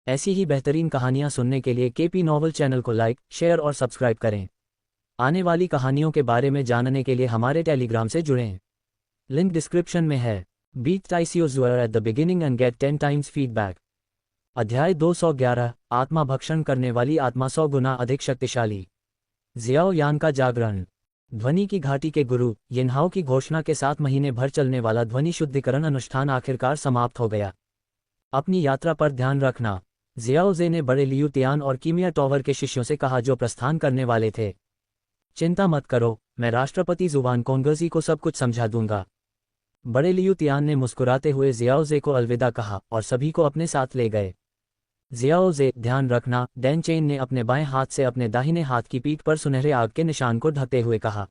ऐसी ही बेहतरीन कहानियाँ सुनने के लिए केपी नॉवल चैनल को लाइक, शेयर और सब्सक्राइब करें। आने वाली कहानियों के बारे में जानने के लिए हमारे टेलीग्राम से जुड़ें। लिंक डिस्क्रिप्शन में है। बीट टाइस योर ज़ुअर at the beginning and get 10 times feedback. अध्याय 211, आत्मा भक्षण करने वाली आत्मा 100 गुना अधिक शक्तिशाली। जियाओ यान का जागरण। ध्वनि की घाटी के गुरु यिनहाओ की घोषणा के साथ महीने भर चलने वाला ध्वनि शुद्धिकरण अनुष्ठान आखिरकार समाप्त हो गया। अपनी यात्रा पर ध्यान रखना, जियाओ जे ने बड़े लियू तियान और कीमिया टॉवर के शिष्यों से कहा जो प्रस्थान करने वाले थे। चिंता मत करो, मैं राष्ट्रपति जुबान कोंगजी को सब कुछ समझा दूंगा। बड़े लियू तियान ने मुस्कुराते हुए जियाओ जे को अलविदा कहा और सभी को अपने साथ ले गए। जियाओ जे, ध्यान रखना, डैन चेन ने अपने बाएं हाथ से अपने दाहिने हाथ की पीठ पर सुनहरे आग के निशान को ढकते हुए कहा।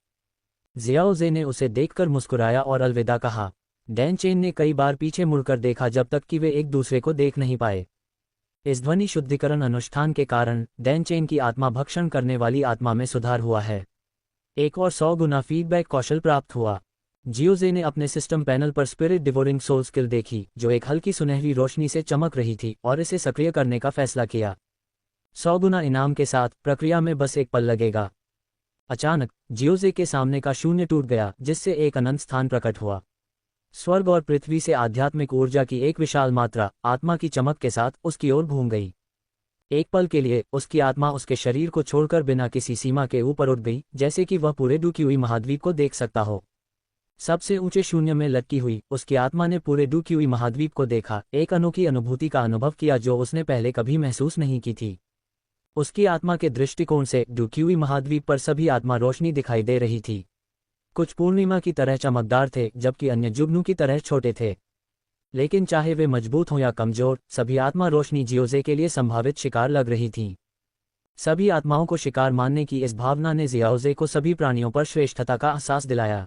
जियाओ जे ने उसे देखकर मुस्कुराया और अलविदा कहा। डैन चेन ने कई बार पीछे मुड़कर देखा जब तक कि वे एक दूसरे को देख नहीं पाए। इस ध्वनि शुद्धिकरण अनुष्ठान के कारण डैन चेन की आत्मा भक्षण करने वाली आत्मा में सुधार हुआ है। एक और 100 गुना फीडबैक कौशल प्राप्त हुआ। जियोजे ने अपने सिस्टम पैनल पर स्पिरिट डिवोरिंग सोल स्किल देखी जो एक हल्की सुनहरी रोशनी से चमक रही थी और इसे सक्रिय करने का फैसला किया। 100 गुना इनाम के साथ प्रक्रिया में बस एक पल लगेगा। अचानक जियोजे के सामने का शून्य टूट गया जिससे एक अनंत स्थान प्रकट हुआ। स्वर्ग और पृथ्वी से आध्यात्मिक ऊर्जा की एक विशाल मात्रा आत्मा की चमक के साथ उसकी ओर घूम गई। एक पल के लिए उसकी आत्मा उसके शरीर को छोड़कर बिना किसी सीमा के ऊपर उठ गई, जैसे कि वह पूरे डूबी महाद्वीप को देख सकता हो। सबसे ऊंचे शून्य में लटकी हुई उसकी आत्मा ने पूरे डूबी महाद्वीप को देखा, एक अनोखी अनुभूति का अनुभव किया जो उसने पहले कभी महसूस नहीं की थी। उसकी आत्मा के दृष्टिकोण से डूबी महाद्वीप पर सभी आत्मा रोशनी दिखाई दे रही थी। कुछ पूर्णिमा की तरह चमकदार थे जबकि अन्य जुगनू की तरह छोटे थे। लेकिन चाहे वे मजबूत हों या कमजोर, सभी आत्मा रोशनी जियोजे के लिए संभावित शिकार लग रही थीं। सभी आत्माओं को शिकार मानने की इस भावना ने जियाओजे को सभी प्राणियों पर श्रेष्ठता का एहसास दिलाया।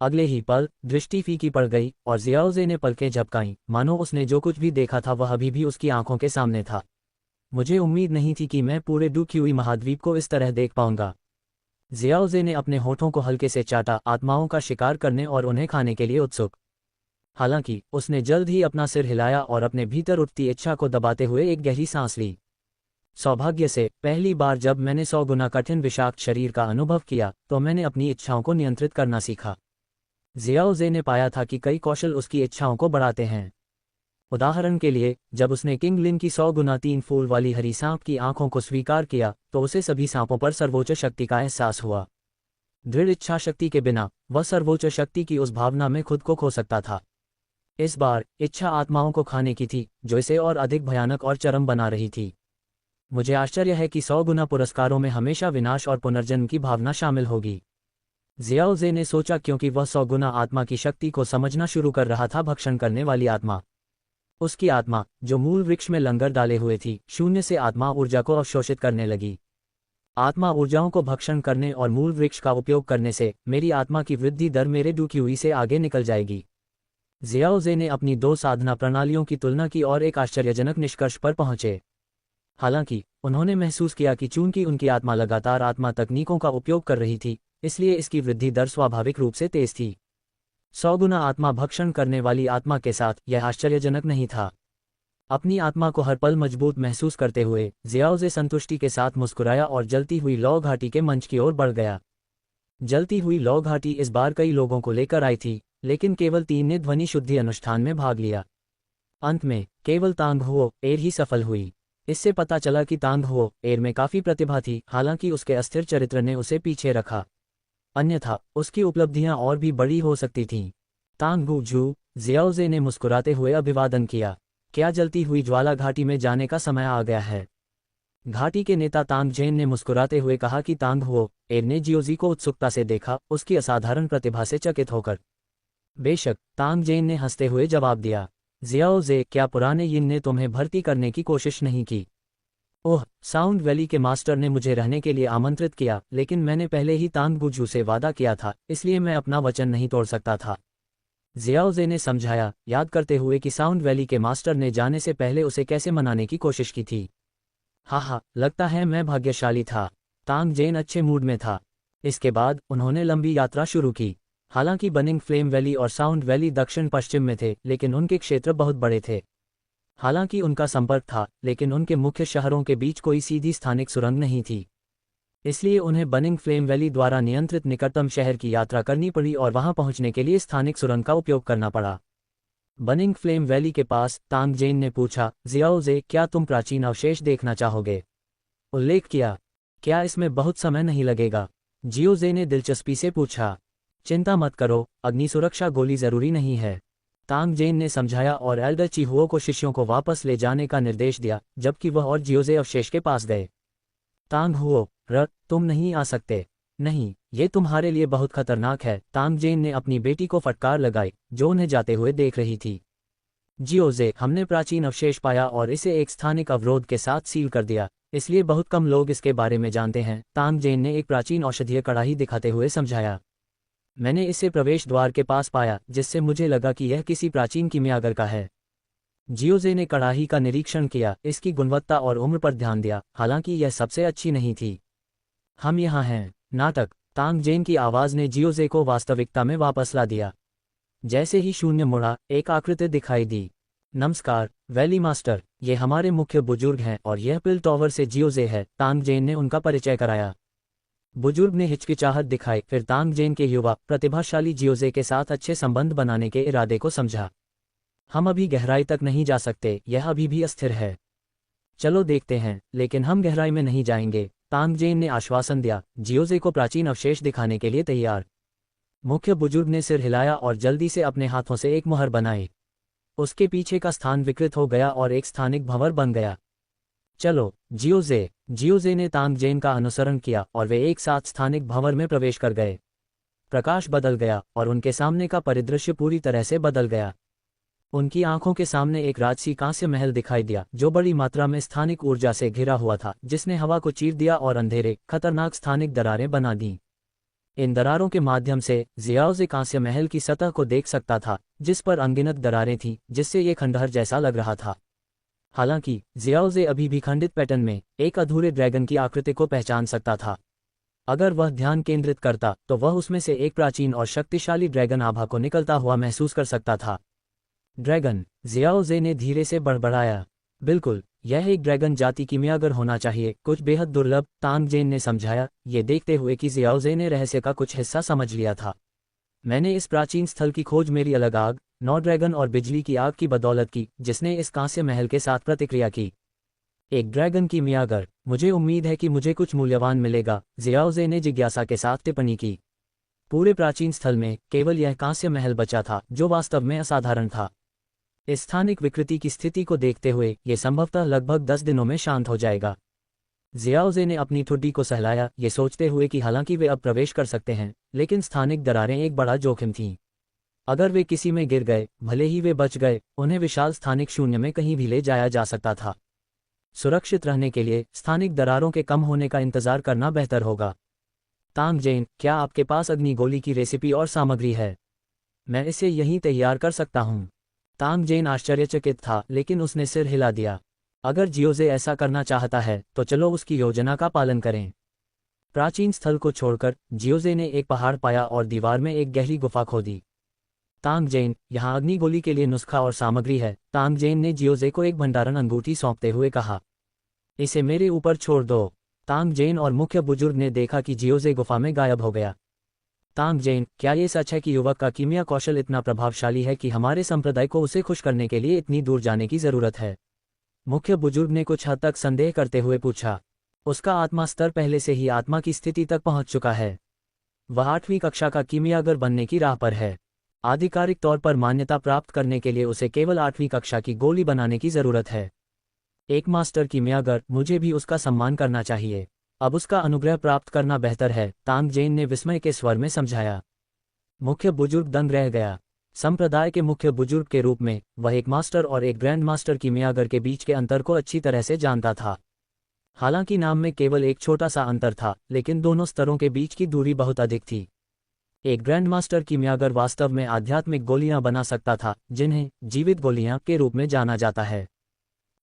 अगले ही पल दृष्टि फीकी पड़ गई और जियाओजे ने पलकें झपकाईं, मानो उसने जो कुछ भी देखा था वह अभी भी उसकी आंखों के सामने था। मुझे उम्मीद नहीं थी कि मैं पूरे डूबी महाद्वीप को इस तरह देख पाऊंगा। जियाओजे ने अपने होठों को हल्के से चाटा, आत्माओं का शिकार करने और उन्हें खाने के लिए उत्सुक। हालांकि उसने जल्द ही अपना सिर हिलाया और अपने भीतर उठती इच्छा को दबाते हुए एक गहरी सांस ली। सौभाग्य से पहली बार जब मैंने 100 गुना कठिन विषाक्त शरीर का अनुभव किया तो मैंने अपनी इच्छाओं को नियंत्रित करना सीखा। जियाओजे ने पाया था कि कई कौशल उसकी इच्छाओं को बढ़ाते हैं। उदाहरण के लिए, जब उसने किंग लिन की 100 गुना 3 फूल वाली हरी सांप की आंखों को स्वीकार किया तो उसे सभी सांपों पर सर्वोच्च शक्ति का एहसास हुआ। दृढ़ इच्छा शक्ति के बिना वह सर्वोच्च शक्ति की उस भावना में खुद को खो सकता था। इस बार इच्छा आत्माओं को खाने की थी जो इसे और अधिक भयानक और चरम बना रही थी। मुझे आश्चर्य है कि 100 गुना पुरस्कारों में हमेशा विनाश और पुनर्जन्म की भावना शामिल होगी, जियाओजे ने सोचा, क्योंकि वह 100 गुना आत्मा की शक्ति को समझना शुरू कर रहा था। भक्षण करने वाली आत्मा, उसकी आत्मा जो मूल वृक्ष में लंगर डाले हुए थी, शून्य से आत्मा ऊर्जा को अवशोषित करने लगी। आत्मा ऊर्जाओं को भक्षण करने और मूल वृक्ष का उपयोग करने से मेरी आत्मा की वृद्धि दर मेरे डूबी से आगे निकल जाएगी। जियाओजे ने अपनी 2 साधना प्रणालियों की तुलना की और एक आश्चर्यजनक निष्कर्ष पर पहुंचे। हालांकि उन्होंने महसूस किया कि चूंकि उनकी आत्मा लगातार आत्मा तकनीकों का उपयोग कर रही थी, इसलिए इसकी वृद्धि दर स्वाभाविक रूप से तेज थी। 100 गुना आत्मा भक्षण करने वाली आत्मा के साथ यह आश्चर्यजनक नहीं था। अपनी आत्मा को हर पल मजबूत महसूस करते हुए जियाओजे संतुष्टि के साथ मुस्कुराया और जलती हुई लौ घाटी के मंच की ओर बढ़ गया। जलती हुई लौ घाटी इस बार कई लोगों को लेकर आई थी, लेकिन केवल 3 ने ध्वनि शुद्धि अनुष्ठान में भाग लिया। अंत में केवल तांग हुओ एर ही सफल हुई। इससे पता चला कि तांग हुओ एर में काफी प्रतिभा थी, हालांकि उसके अस्थिर चरित्र ने उसे पीछे रखा, अन्यथा उसकी उपलब्धियां और भी बड़ी हो सकती थीं। तांग गु जू, जियाओजे ने मुस्कुराते हुए अभिवादन किया। क्या जलती हुई ज्वाला घाटी में जाने का समय आ गया है? घाटी के नेता तांग जेन ने मुस्कुराते हुए कहा कि तांग हुओ एर ने जियोजी को उत्सुकता से देखा, उसकी असाधारण प्रतिभा से चकित होकर। बेशक, तांग जेन ने हंसते हुए जवाब दिया। जियाओजे, क्या पुराने यिन ने तुम्हें भर्ती करने की कोशिश नहीं की? ओह, साउंड वैली के मास्टर ने मुझे रहने के लिए आमंत्रित किया, लेकिन मैंने पहले ही तांग गुजू से वादा किया था, इसलिए मैं अपना वचन नहीं तोड़ सकता था। जियाओजे ने समझाया, याद करते हुए कि साउंड वैली के मास्टर ने जाने से पहले उसे कैसे मनाने की कोशिश की थी। हाँ, लगता है मैं भाग्यशाली था। तांग जेन अच्छे मूड में था। इसके बाद उन्होंने लंबी यात्रा शुरू की। हालांकि बनिंग फ्लेम वैली और साउंड वैली दक्षिण पश्चिम में थे, लेकिन उनके क्षेत्र बहुत बड़े थे। हालांकि उनका संपर्क था, लेकिन उनके मुख्य शहरों के बीच कोई सीधी स्थानिक सुरंग नहीं थी। इसलिए उन्हें बनिंग फ्लेम वैली द्वारा नियंत्रित निकटतम शहर की यात्रा करनी पड़ी और वहां पहुंचने के लिए स्थानिक सुरंग का उपयोग करना पड़ा। बनिंग फ्लेम वैली के पास तांग जेन ने पूछा, जियाओजे, क्या तुम प्राचीन अवशेष देखना चाहोगे? उल्लेख किया, क्या इसमें बहुत समय नहीं लगेगा? जियोजे ने दिलचस्पी से पूछा। चिंता मत करो, अग्नि सुरक्षा गोली जरूरी नहीं है, तांग जेन ने समझाया और एल्डर चीहुओ को शिष्यों को वापस ले जाने का निर्देश दिया, जबकि वह और जियोजे अवशेष के पास गए। तांग हुओ, तुम नहीं आ सकते। नहीं, ये तुम्हारे लिए बहुत खतरनाक है, तांग जेन ने अपनी बेटी को फटकार लगाई, जो उन्हें जाते हुए देख रही थी। जियोजे, हमने प्राचीन अवशेष पाया और इसे एक स्थानिक अवरोध के साथ सील कर दिया, इसलिए बहुत कम लोग इसके बारे में जानते हैं, तांग जेन ने एक प्राचीन औषधीय कड़ाही दिखाते हुए समझाया। मैंने इसे प्रवेश द्वार के पास पाया, जिससे मुझे लगा कि यह किसी प्राचीन कीमियागर का है। जियोजे ने कड़ाही का निरीक्षण किया, इसकी गुणवत्ता और उम्र पर ध्यान दिया, हालांकि यह सबसे अच्छी नहीं थी। हम यहाँ हैं। नाटक, तांग जेन की आवाज़ ने जियोजे को वास्तविकता में वापस ला दिया। जैसे ही शून्य मुड़ा, एक आकृति दिखाई दी। नमस्कार वैली मास्टर, ये हमारे मुख्य बुजुर्ग हैं और यह पिल टॉवर से जियोजे है, तांग जेन ने उनका परिचय कराया। बुजुर्ग ने हिचकिचाहट दिखाई, फिर तांग जेन के युवा प्रतिभाशाली जियोजे के साथ अच्छे संबंध बनाने के इरादे को समझा। हम अभी गहराई तक नहीं जा सकते, यह अभी भी अस्थिर है। चलो देखते हैं, लेकिन हम गहराई में नहीं जाएंगे, तांग जेन ने आश्वासन दिया, जियोजे को प्राचीन अवशेष दिखाने के लिए तैयार। मुख्य बुजुर्ग ने सिर हिलाया और जल्दी से अपने हाथों से एक मुहर बनाई। उसके पीछे का स्थान विकृत हो गया और एक स्थानिक भंवर बन गया। चलो जियोजे, जियोजे ने तांग जेन का अनुसरण किया और वे एक साथ स्थानिक भंवर में प्रवेश कर गए। प्रकाश बदल गया और उनके सामने का परिदृश्य पूरी तरह से बदल गया। उनकी आंखों के सामने एक राजसी कांस्य महल दिखाई दिया, जो बड़ी मात्रा में स्थानिक ऊर्जा से घिरा हुआ था, जिसने हवा को चीर दिया और अंधेरे, खतरनाक स्थानिक दरारें बना दीं। इन दरारों के माध्यम से जियाओजे कांस्य महल की सतह को देख सकता था, जिस पर अनगिनत दरारें थीं, जिससे ये खंडहर जैसा लग रहा था। हालांकि जियाओजे अभी भी खंडित पैटर्न में एक अधूरे ड्रैगन की आकृति को पहचान सकता था। अगर वह ध्यान केंद्रित करता तो वह उसमें से एक प्राचीन और शक्तिशाली ड्रैगन आभा को निकलता हुआ महसूस कर सकता था। ड्रैगन, जियाओजे ने धीरे से बड़बड़ाया। बिल्कुल, यह एक ड्रैगन जाति कीमियागर होना चाहिए, कुछ बेहद दुर्लभ, तांग जेन ने समझाया, ये देखते हुए कि जियाओजे ने रहस्य का कुछ हिस्सा समझ लिया था। मैंने इस प्राचीन स्थल की खोज मेरी अलग आग, 9 ड्रैगन और बिजली की आग की बदौलत की, जिसने इस कांस्य महल के साथ प्रतिक्रिया की। एक ड्रैगन कीमियागर, मुझे उम्मीद है कि मुझे कुछ मूल्यवान मिलेगा, जियाओजे ने जिज्ञासा के साथ टिप्पणी की। पूरे प्राचीन स्थल में केवल यह कांस्य महल बचा था, जो वास्तव में असाधारण था। इस स्थानिक विकृति की स्थिति को देखते हुए ये संभवतः लगभग 10 दिनों में शांत हो जाएगा। जियाओजे ने अपनी ठुड्डी को सहलाया, ये सोचते हुए कि हालांकि वे अब प्रवेश कर सकते हैं, लेकिन स्थानिक दरारें एक बड़ा जोखिम थीं। अगर वे किसी में गिर गए, भले ही वे बच गए, उन्हें विशाल स्थानिक शून्य में कहीं भी ले जाया जा सकता था। सुरक्षित रहने के लिए स्थानिक दरारों के कम होने का इंतजार करना बेहतर होगा। तांग जेन, क्या आपके पास अग्नि गोली की रेसिपी और सामग्री है? मैं इसे यहीं तैयार कर सकता हूँ। तांग जेन आश्चर्यचकित था, लेकिन उसने सिर हिला दिया। अगर जियोजे ऐसा करना चाहता है तो चलो उसकी योजना का पालन करें। प्राचीन स्थल को छोड़कर जियोजे ने एक पहाड़ पाया और दीवार में एक गहरी गुफा खोदी। तांग जेन, यहाँ अग्नि गोली के लिए नुस्खा और सामग्री है, तांग जेन ने जियोजे को एक भंडारण अंगूठी सौंपते हुए कहा। इसे मेरे ऊपर छोड़ दो। तांग जेन और मुख्य बुजुर्ग ने देखा कि जियोजे गुफा में गायब हो गया। तांग जेन, क्या ये सच है कि युवक का कीमिया कौशल इतना प्रभावशाली है कि हमारे संप्रदाय को उसे खुश करने के लिए इतनी दूर जाने की जरूरत है? मुख्य बुजुर्ग ने कुछ हद तक संदेह करते हुए पूछा। उसका आत्मा स्तर पहले से ही आत्मा की स्थिति तक पहुंच चुका है। वह 8वीं कक्षा का कीमियागर बनने की राह पर है। आधिकारिक तौर पर मान्यता प्राप्त करने के लिए उसे केवल 8वीं कक्षा की गोली बनाने की जरूरत है। एक मास्टर कीमियागर, मुझे भी उसका सम्मान करना चाहिए। अब उसका अनुग्रह प्राप्त करना बेहतर है, तांग जेन ने विस्मय के स्वर में समझाया। मुख्य बुजुर्ग दंग रह गया। संप्रदाय के मुख्य बुजुर्ग के रूप में वह एक मास्टर और एक ग्रैंड मास्टर कीमियागर के बीच के अंतर को अच्छी तरह से जानता था। हालांकि नाम में केवल एक छोटा सा अंतर था, लेकिन दोनों स्तरों के बीच की दूरी बहुत अधिक थी। एक ग्रैंड मास्टर कीमियागर वास्तव में आध्यात्मिक गोलियां बना सकता था, जिन्हें जीवित गोलियां के रूप में जाना जाता है।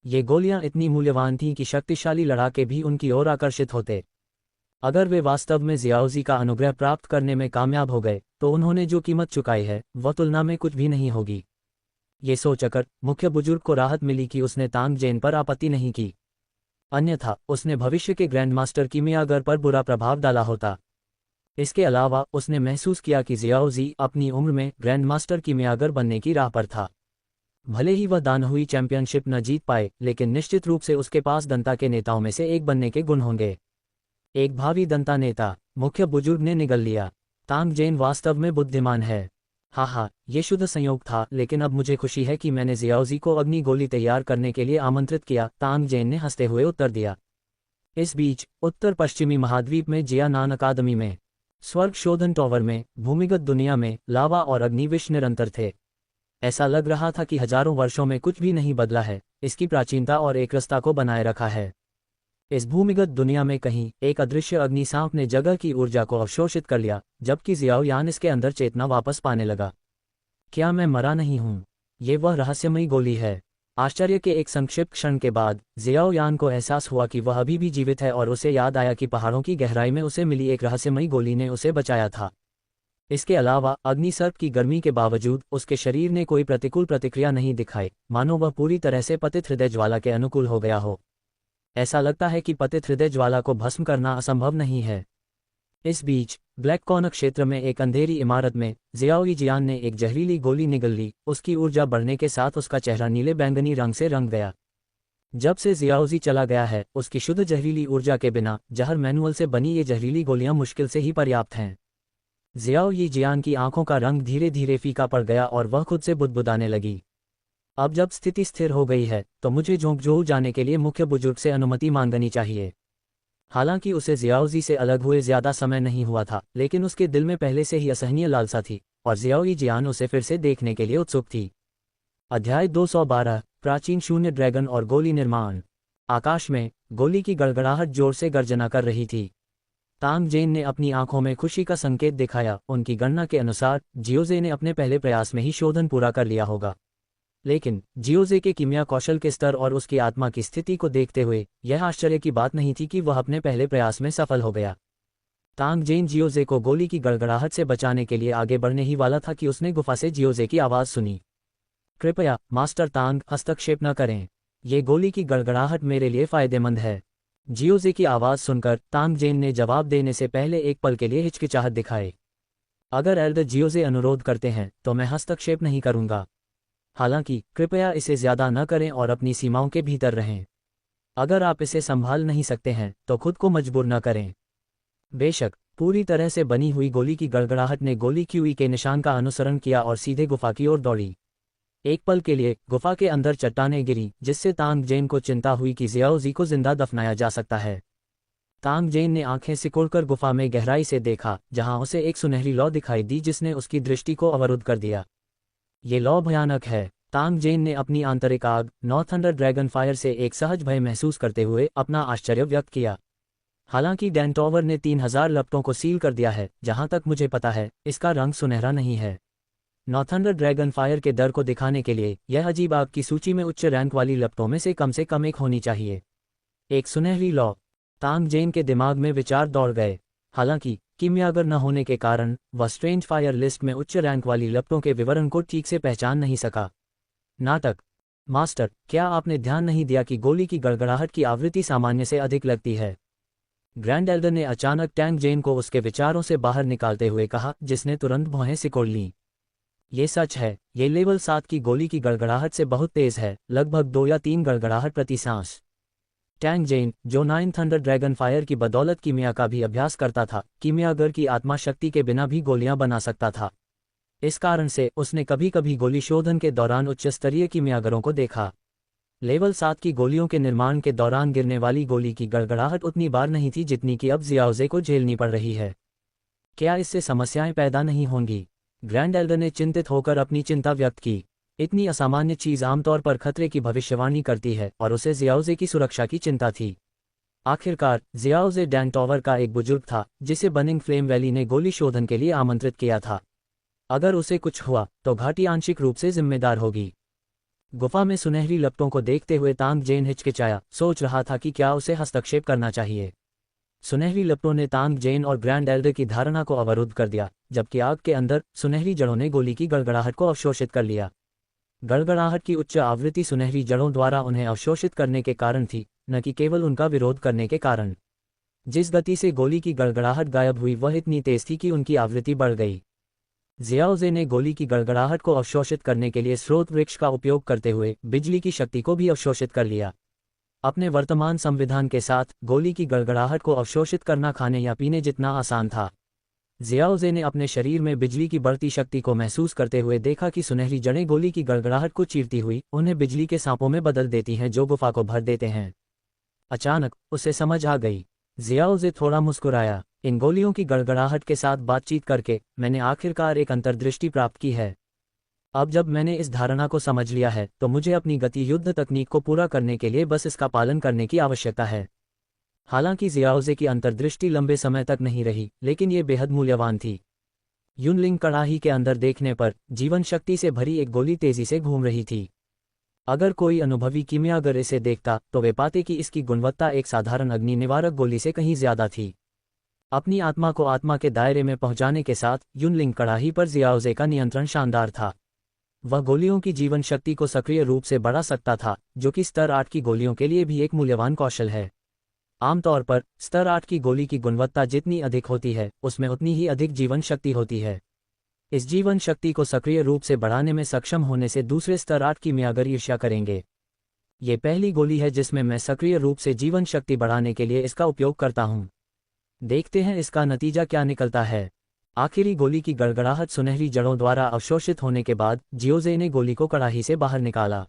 ये गोलियां इतनी मूल्यवान थीं कि शक्तिशाली लड़ाके भी उनकी ओर आकर्षित होते। अगर वे वास्तव में जियाओजी का अनुग्रह प्राप्त करने में कामयाब हो गए, तो उन्होंने जो कीमत चुकाई है, वह तुलना में कुछ भी नहीं होगी। ये सोचकर मुख्य बुजुर्ग को राहत मिली कि उसने तांग जेन पर आपत्ति नहीं की, अन्यथा उसने भविष्य के ग्रैंडमास्टर किमियागर पर बुरा प्रभाव डाला होता। इसके अलावा उसने महसूस किया कि जियाओ जी अपनी उम्र में ग्रैंडमास्टर किमियागर बनने की राह पर था। भले ही वह दानहुई चैंपियनशिप न जीत पाए, लेकिन निश्चित रूप से उसके पास दंता के नेताओं में से एक बनने के गुण होंगे। एक भावी दंता नेता, मुख्य बुजुर्ग ने निगल लिया। तांग जेन वास्तव में बुद्धिमान है। हाँ, ये शुद्ध संयोग था, लेकिन अब मुझे खुशी है कि मैंने जियाओजी को अग्नि गोली तैयार करने के लिए आमंत्रित किया, तांग जेन ने हंसते हुए उत्तर दिया। इस बीच उत्तर पश्चिमी महाद्वीप में जियानान अकादमी में, स्वर्ग शोधन टॉवर में, भूमिगत दुनिया में लावा और अग्निविश निरंतर थे। ऐसा लग रहा था कि हजारों वर्षों में कुछ भी नहीं बदला है, इसकी प्राचीनता और एकरसता को बनाए रखा है। इस भूमिगत दुनिया में कहीं एक अदृश्य अग्नि सांप ने जगह की ऊर्जा को अवशोषित कर लिया, जबकि जियाओ यान इसके अंदर चेतना वापस पाने लगा। क्या मैं मरा नहीं हूं? ये वह रहस्यमयी गोली है। आश्चर्य के एक संक्षिप्त क्षण के बाद जियाओ यान को एहसास हुआ कि वह अभी भी जीवित है और उसे याद आया कि पहाड़ों की गहराई में उसे मिली एक रहस्यमयी गोली ने उसे बचाया था। इसके अलावा अग्निसर्प की गर्मी के बावजूद उसके शरीर ने कोई प्रतिकूल प्रतिक्रिया नहीं दिखाई, मानो वह पूरी तरह से पतित हृदय ज्वाला के अनुकूल हो गया हो। ऐसा लगता है कि पतित हृदय ज्वाला को भस्म करना असंभव नहीं है। इस बीच ब्लैक कॉर्नर क्षेत्र में एक अंधेरी इमारत में जियाओ जियान ने एक जहरीली गोली निगल ली। उसकी ऊर्जा बढ़ने के साथ उसका चेहरा नीले बैंगनी रंग से रंग गया। जब से जियाओजी चला गया है, उसकी शुद्ध जहरीली ऊर्जा के बिना जहर मैनुअल से बनी ये जहरीली गोलियां मुश्किल से ही पर्याप्त हैं। जियाओ जियान की आंखों का रंग धीरे धीरे फीका पड़ गया और वह खुद से बुदबुदाने लगी। अब जब स्थिति स्थिर हो गई है, तो मुझे जोंगजोऊ जाने के लिए मुख्य बुजुर्ग से अनुमति मांगनी चाहिए। हालांकि उसे जियाओजी से अलग हुए ज्यादा समय नहीं हुआ था, लेकिन उसके दिल में पहले से ही असहनीय लालसा थी और जियाओ जियान उसे फिर से देखने के लिए उत्सुक थी। अध्याय 212, प्राचीन शून्य ड्रैगन और गोली निर्माण। आकाश में गोली की गड़गड़ाहट जोर से गर्जना कर रही थी। तांग जेन ने अपनी आंखों में खुशी का संकेत दिखाया। उनकी गणना के अनुसार जियोजे ने अपने पहले प्रयास में ही शोधन पूरा कर लिया होगा, लेकिन जियोजे के कीमिया कौशल के स्तर और उसकी आत्मा की स्थिति को देखते हुए यह आश्चर्य की बात नहीं थी कि वह अपने पहले प्रयास में सफल हो गया। तांग जेन जियोजे को गोली की गड़गड़ाहट से बचाने के लिए आगे बढ़ने ही वाला था कि उसने गुफा से जियोजे की आवाज़ सुनी। कृपया मास्टर तांग, हस्तक्षेप न करें। ये गोली की गड़गड़ाहट मेरे लिए फायदेमंद है। जियोजे की आवाज़ सुनकर तांग जेन ने जवाब देने से पहले एक पल के लिए हिचकिचाहट दिखाई। अगर एल्डर जियोजे अनुरोध करते हैं तो मैं हस्तक्षेप नहीं करूंगा। हालांकि कृपया इसे ज्यादा न करें और अपनी सीमाओं के भीतर रहें। अगर आप इसे संभाल नहीं सकते हैं तो खुद को मजबूर न करें। बेशक पूरी तरह से बनी हुई गोली की गड़गड़ाहट ने गोली क्यूई के निशान का अनुसरण किया और सीधे गुफा की ओर दौड़ी। एक पल के लिए गुफा के अंदर चट्टानें गिरी, जिससे तांग जेन को चिंता हुई कि जियाओजी को जिंदा दफनाया जा सकता है। तांग जेन ने आंखें सिकोड़कर गुफा में गहराई से देखा, जहां उसे एक सुनहरी लौ दिखाई दी जिसने उसकी दृष्टि को अवरुद्ध कर दिया। ये लौ भयानक है। तांग जेन ने अपनी आंतरिक आग नॉ थंडर ड्रैगन फायर से एक सहज भय महसूस करते हुए अपना आश्चर्य व्यक्त किया। हालांकि डैन टॉवर ने 3000 लपटों को सील कर दिया है, जहां तक मुझे पता है इसका रंग सुनहरा नहीं है। नॉ थंडर ड्रैगन फायर के डर को दिखाने के लिए यह अजीब आग की सूची में उच्च रैंक वाली लपटों में से कम एक होनी चाहिए। एक सुनहरी लौ। तांग जेन के दिमाग में विचार दौड़ गए। हालांकि कीमियागर न होने के कारण वह स्ट्रेंज फायर लिस्ट में उच्च रैंक वाली लपटों के विवरण को ठीक से पहचान नहीं सका। नाटक। मास्टर, क्या आपने ध्यान नहीं दिया कि गोली की गड़गड़ाहट की आवृत्ति सामान्य से अधिक लगती है? ग्रैंड एल्डर ने अचानक टैंग जेन को उसके विचारों से बाहर निकालते हुए कहा, जिसने तुरंत भौहें सिकोड़ लीं। ये सच है, ये लेवल 7 की गोली की गड़गड़ाहट से बहुत तेज है, लगभग 2 या 3 गड़गड़ाहट प्रति सांस। टैंग जेन, जो 9 थंडर ड्रैगन फायर की बदौलत कीमिया का भी अभ्यास करता था, कीमियागर की आत्मा शक्ति के बिना भी गोलियां बना सकता था। इस कारण से उसने कभी कभी गोली शोधन के दौरान उच्च स्तरीय कीमियागरों को देखा। लेवल 7 की गोलियों के निर्माण के दौरान गिरने वाली गोली की गड़गड़ाहट उतनी बार नहीं थी जितनी कि अब जियाओजे को झेलनी पड़ रही है। क्या इससे समस्याएं पैदा नहीं होंगी? ग्रैंड एल्डर ने चिंतित होकर अपनी चिंता व्यक्त की। इतनी असामान्य चीज आमतौर पर खतरे की भविष्यवाणी करती है और उसे जियाओजे की सुरक्षा की चिंता थी। आखिरकार जियाओजे डैन टॉवर का एक बुजुर्ग था जिसे बनिंग फ्लेम वैली ने गोली शोधन के लिए आमंत्रित किया था। अगर उसे कुछ हुआ तो घाटी आंशिक रूप से जिम्मेदार होगी। गुफा में सुनहरी लपटों को देखते हुए तांग जेन हिचकिचाया, सोच रहा था कि क्या उसे हस्तक्षेप करना चाहिए। सुनहरी लपटों ने तांग जेन और ग्रैंड एल्डर की धारणा को अवरुद्ध कर दिया, जबकि आग के अंदर सुनहरी जड़ों ने गोली की गड़गड़ाहट को अवशोषित कर लिया। गड़गड़ाहट की उच्च आवृत्ति सुनहरी जड़ों द्वारा उन्हें अवशोषित करने के कारण थी, न कि केवल उनका विरोध करने के कारण। जिस गति से गोली की गड़गड़ाहट गायब हुई वह इतनी तेज थी कि उनकी आवृत्ति बढ़ गई। जियाओजे ने गोली की गड़गड़ाहट को अवशोषित करने के लिए स्रोत वृक्ष का उपयोग करते हुए बिजली की शक्ति को भी अवशोषित कर लिया। अपने वर्तमान संविधान के साथ गोली की गड़गड़ाहट को अवशोषित करना खाने या पीने जितना आसान था। जियाओजे ने अपने शरीर में बिजली की बढ़ती शक्ति को महसूस करते हुए देखा कि सुनहरी जड़ें गोली की गड़गड़ाहट को चीरती हुई उन्हें बिजली के सांपों में बदल देती हैं जो गुफा को भर देते हैं। अचानक उसे समझ आ गई। जियाओजे थोड़ा मुस्कुराया। इन गोलियों की गड़गड़ाहट के साथ बातचीत करके मैंने आखिरकार एक अंतर्दृष्टि प्राप्त की है। अब जब मैंने इस धारणा को समझ लिया है तो मुझे अपनी गति युद्ध तकनीक को पूरा करने के लिए बस इसका पालन करने की आवश्यकता है। हालांकि जियाओजे की अंतर्दृष्टि लंबे समय तक नहीं रही, लेकिन ये बेहद मूल्यवान थी। युनलिंग कड़ाही के अंदर देखने पर जीवन शक्ति से भरी एक गोली तेजी से घूम रही थी। अगर कोई अनुभवी कीमियागर इसे देखता तो वे पाते कि इसकी गुणवत्ता एक साधारण अग्नि निवारक गोली से कहीं ज्यादा थी। अपनी आत्मा को आत्मा के दायरे में पहुंचाने के साथ युनलिंग कड़ाही पर जियाओजे का नियंत्रण शानदार था। वह गोलियों की जीवन शक्ति को सक्रिय रूप से बढ़ा सकता था, जो कि स्तर 8 की गोलियों के लिए भी एक मूल्यवान कौशल है। आमतौर पर स्तर 8 की गोली की गुणवत्ता जितनी अधिक होती है उसमें उतनी ही अधिक जीवन शक्ति होती है। इस जीवन शक्ति को सक्रिय रूप से बढ़ाने में सक्षम होने से दूसरे स्तर 8 कीमियागर ईर्ष्या करेंगे। ये पहली गोली है जिसमें मैं सक्रिय रूप से जीवन शक्ति बढ़ाने के लिए इसका उपयोग करता हूं। देखते हैं इसका नतीजा क्या निकलता है। आखिरी गोली की गड़गड़ाहट सुनहरी जड़ों द्वारा अवशोषित होने के बाद जियाओजे ने गोली को कड़ाही से बाहर निकाला।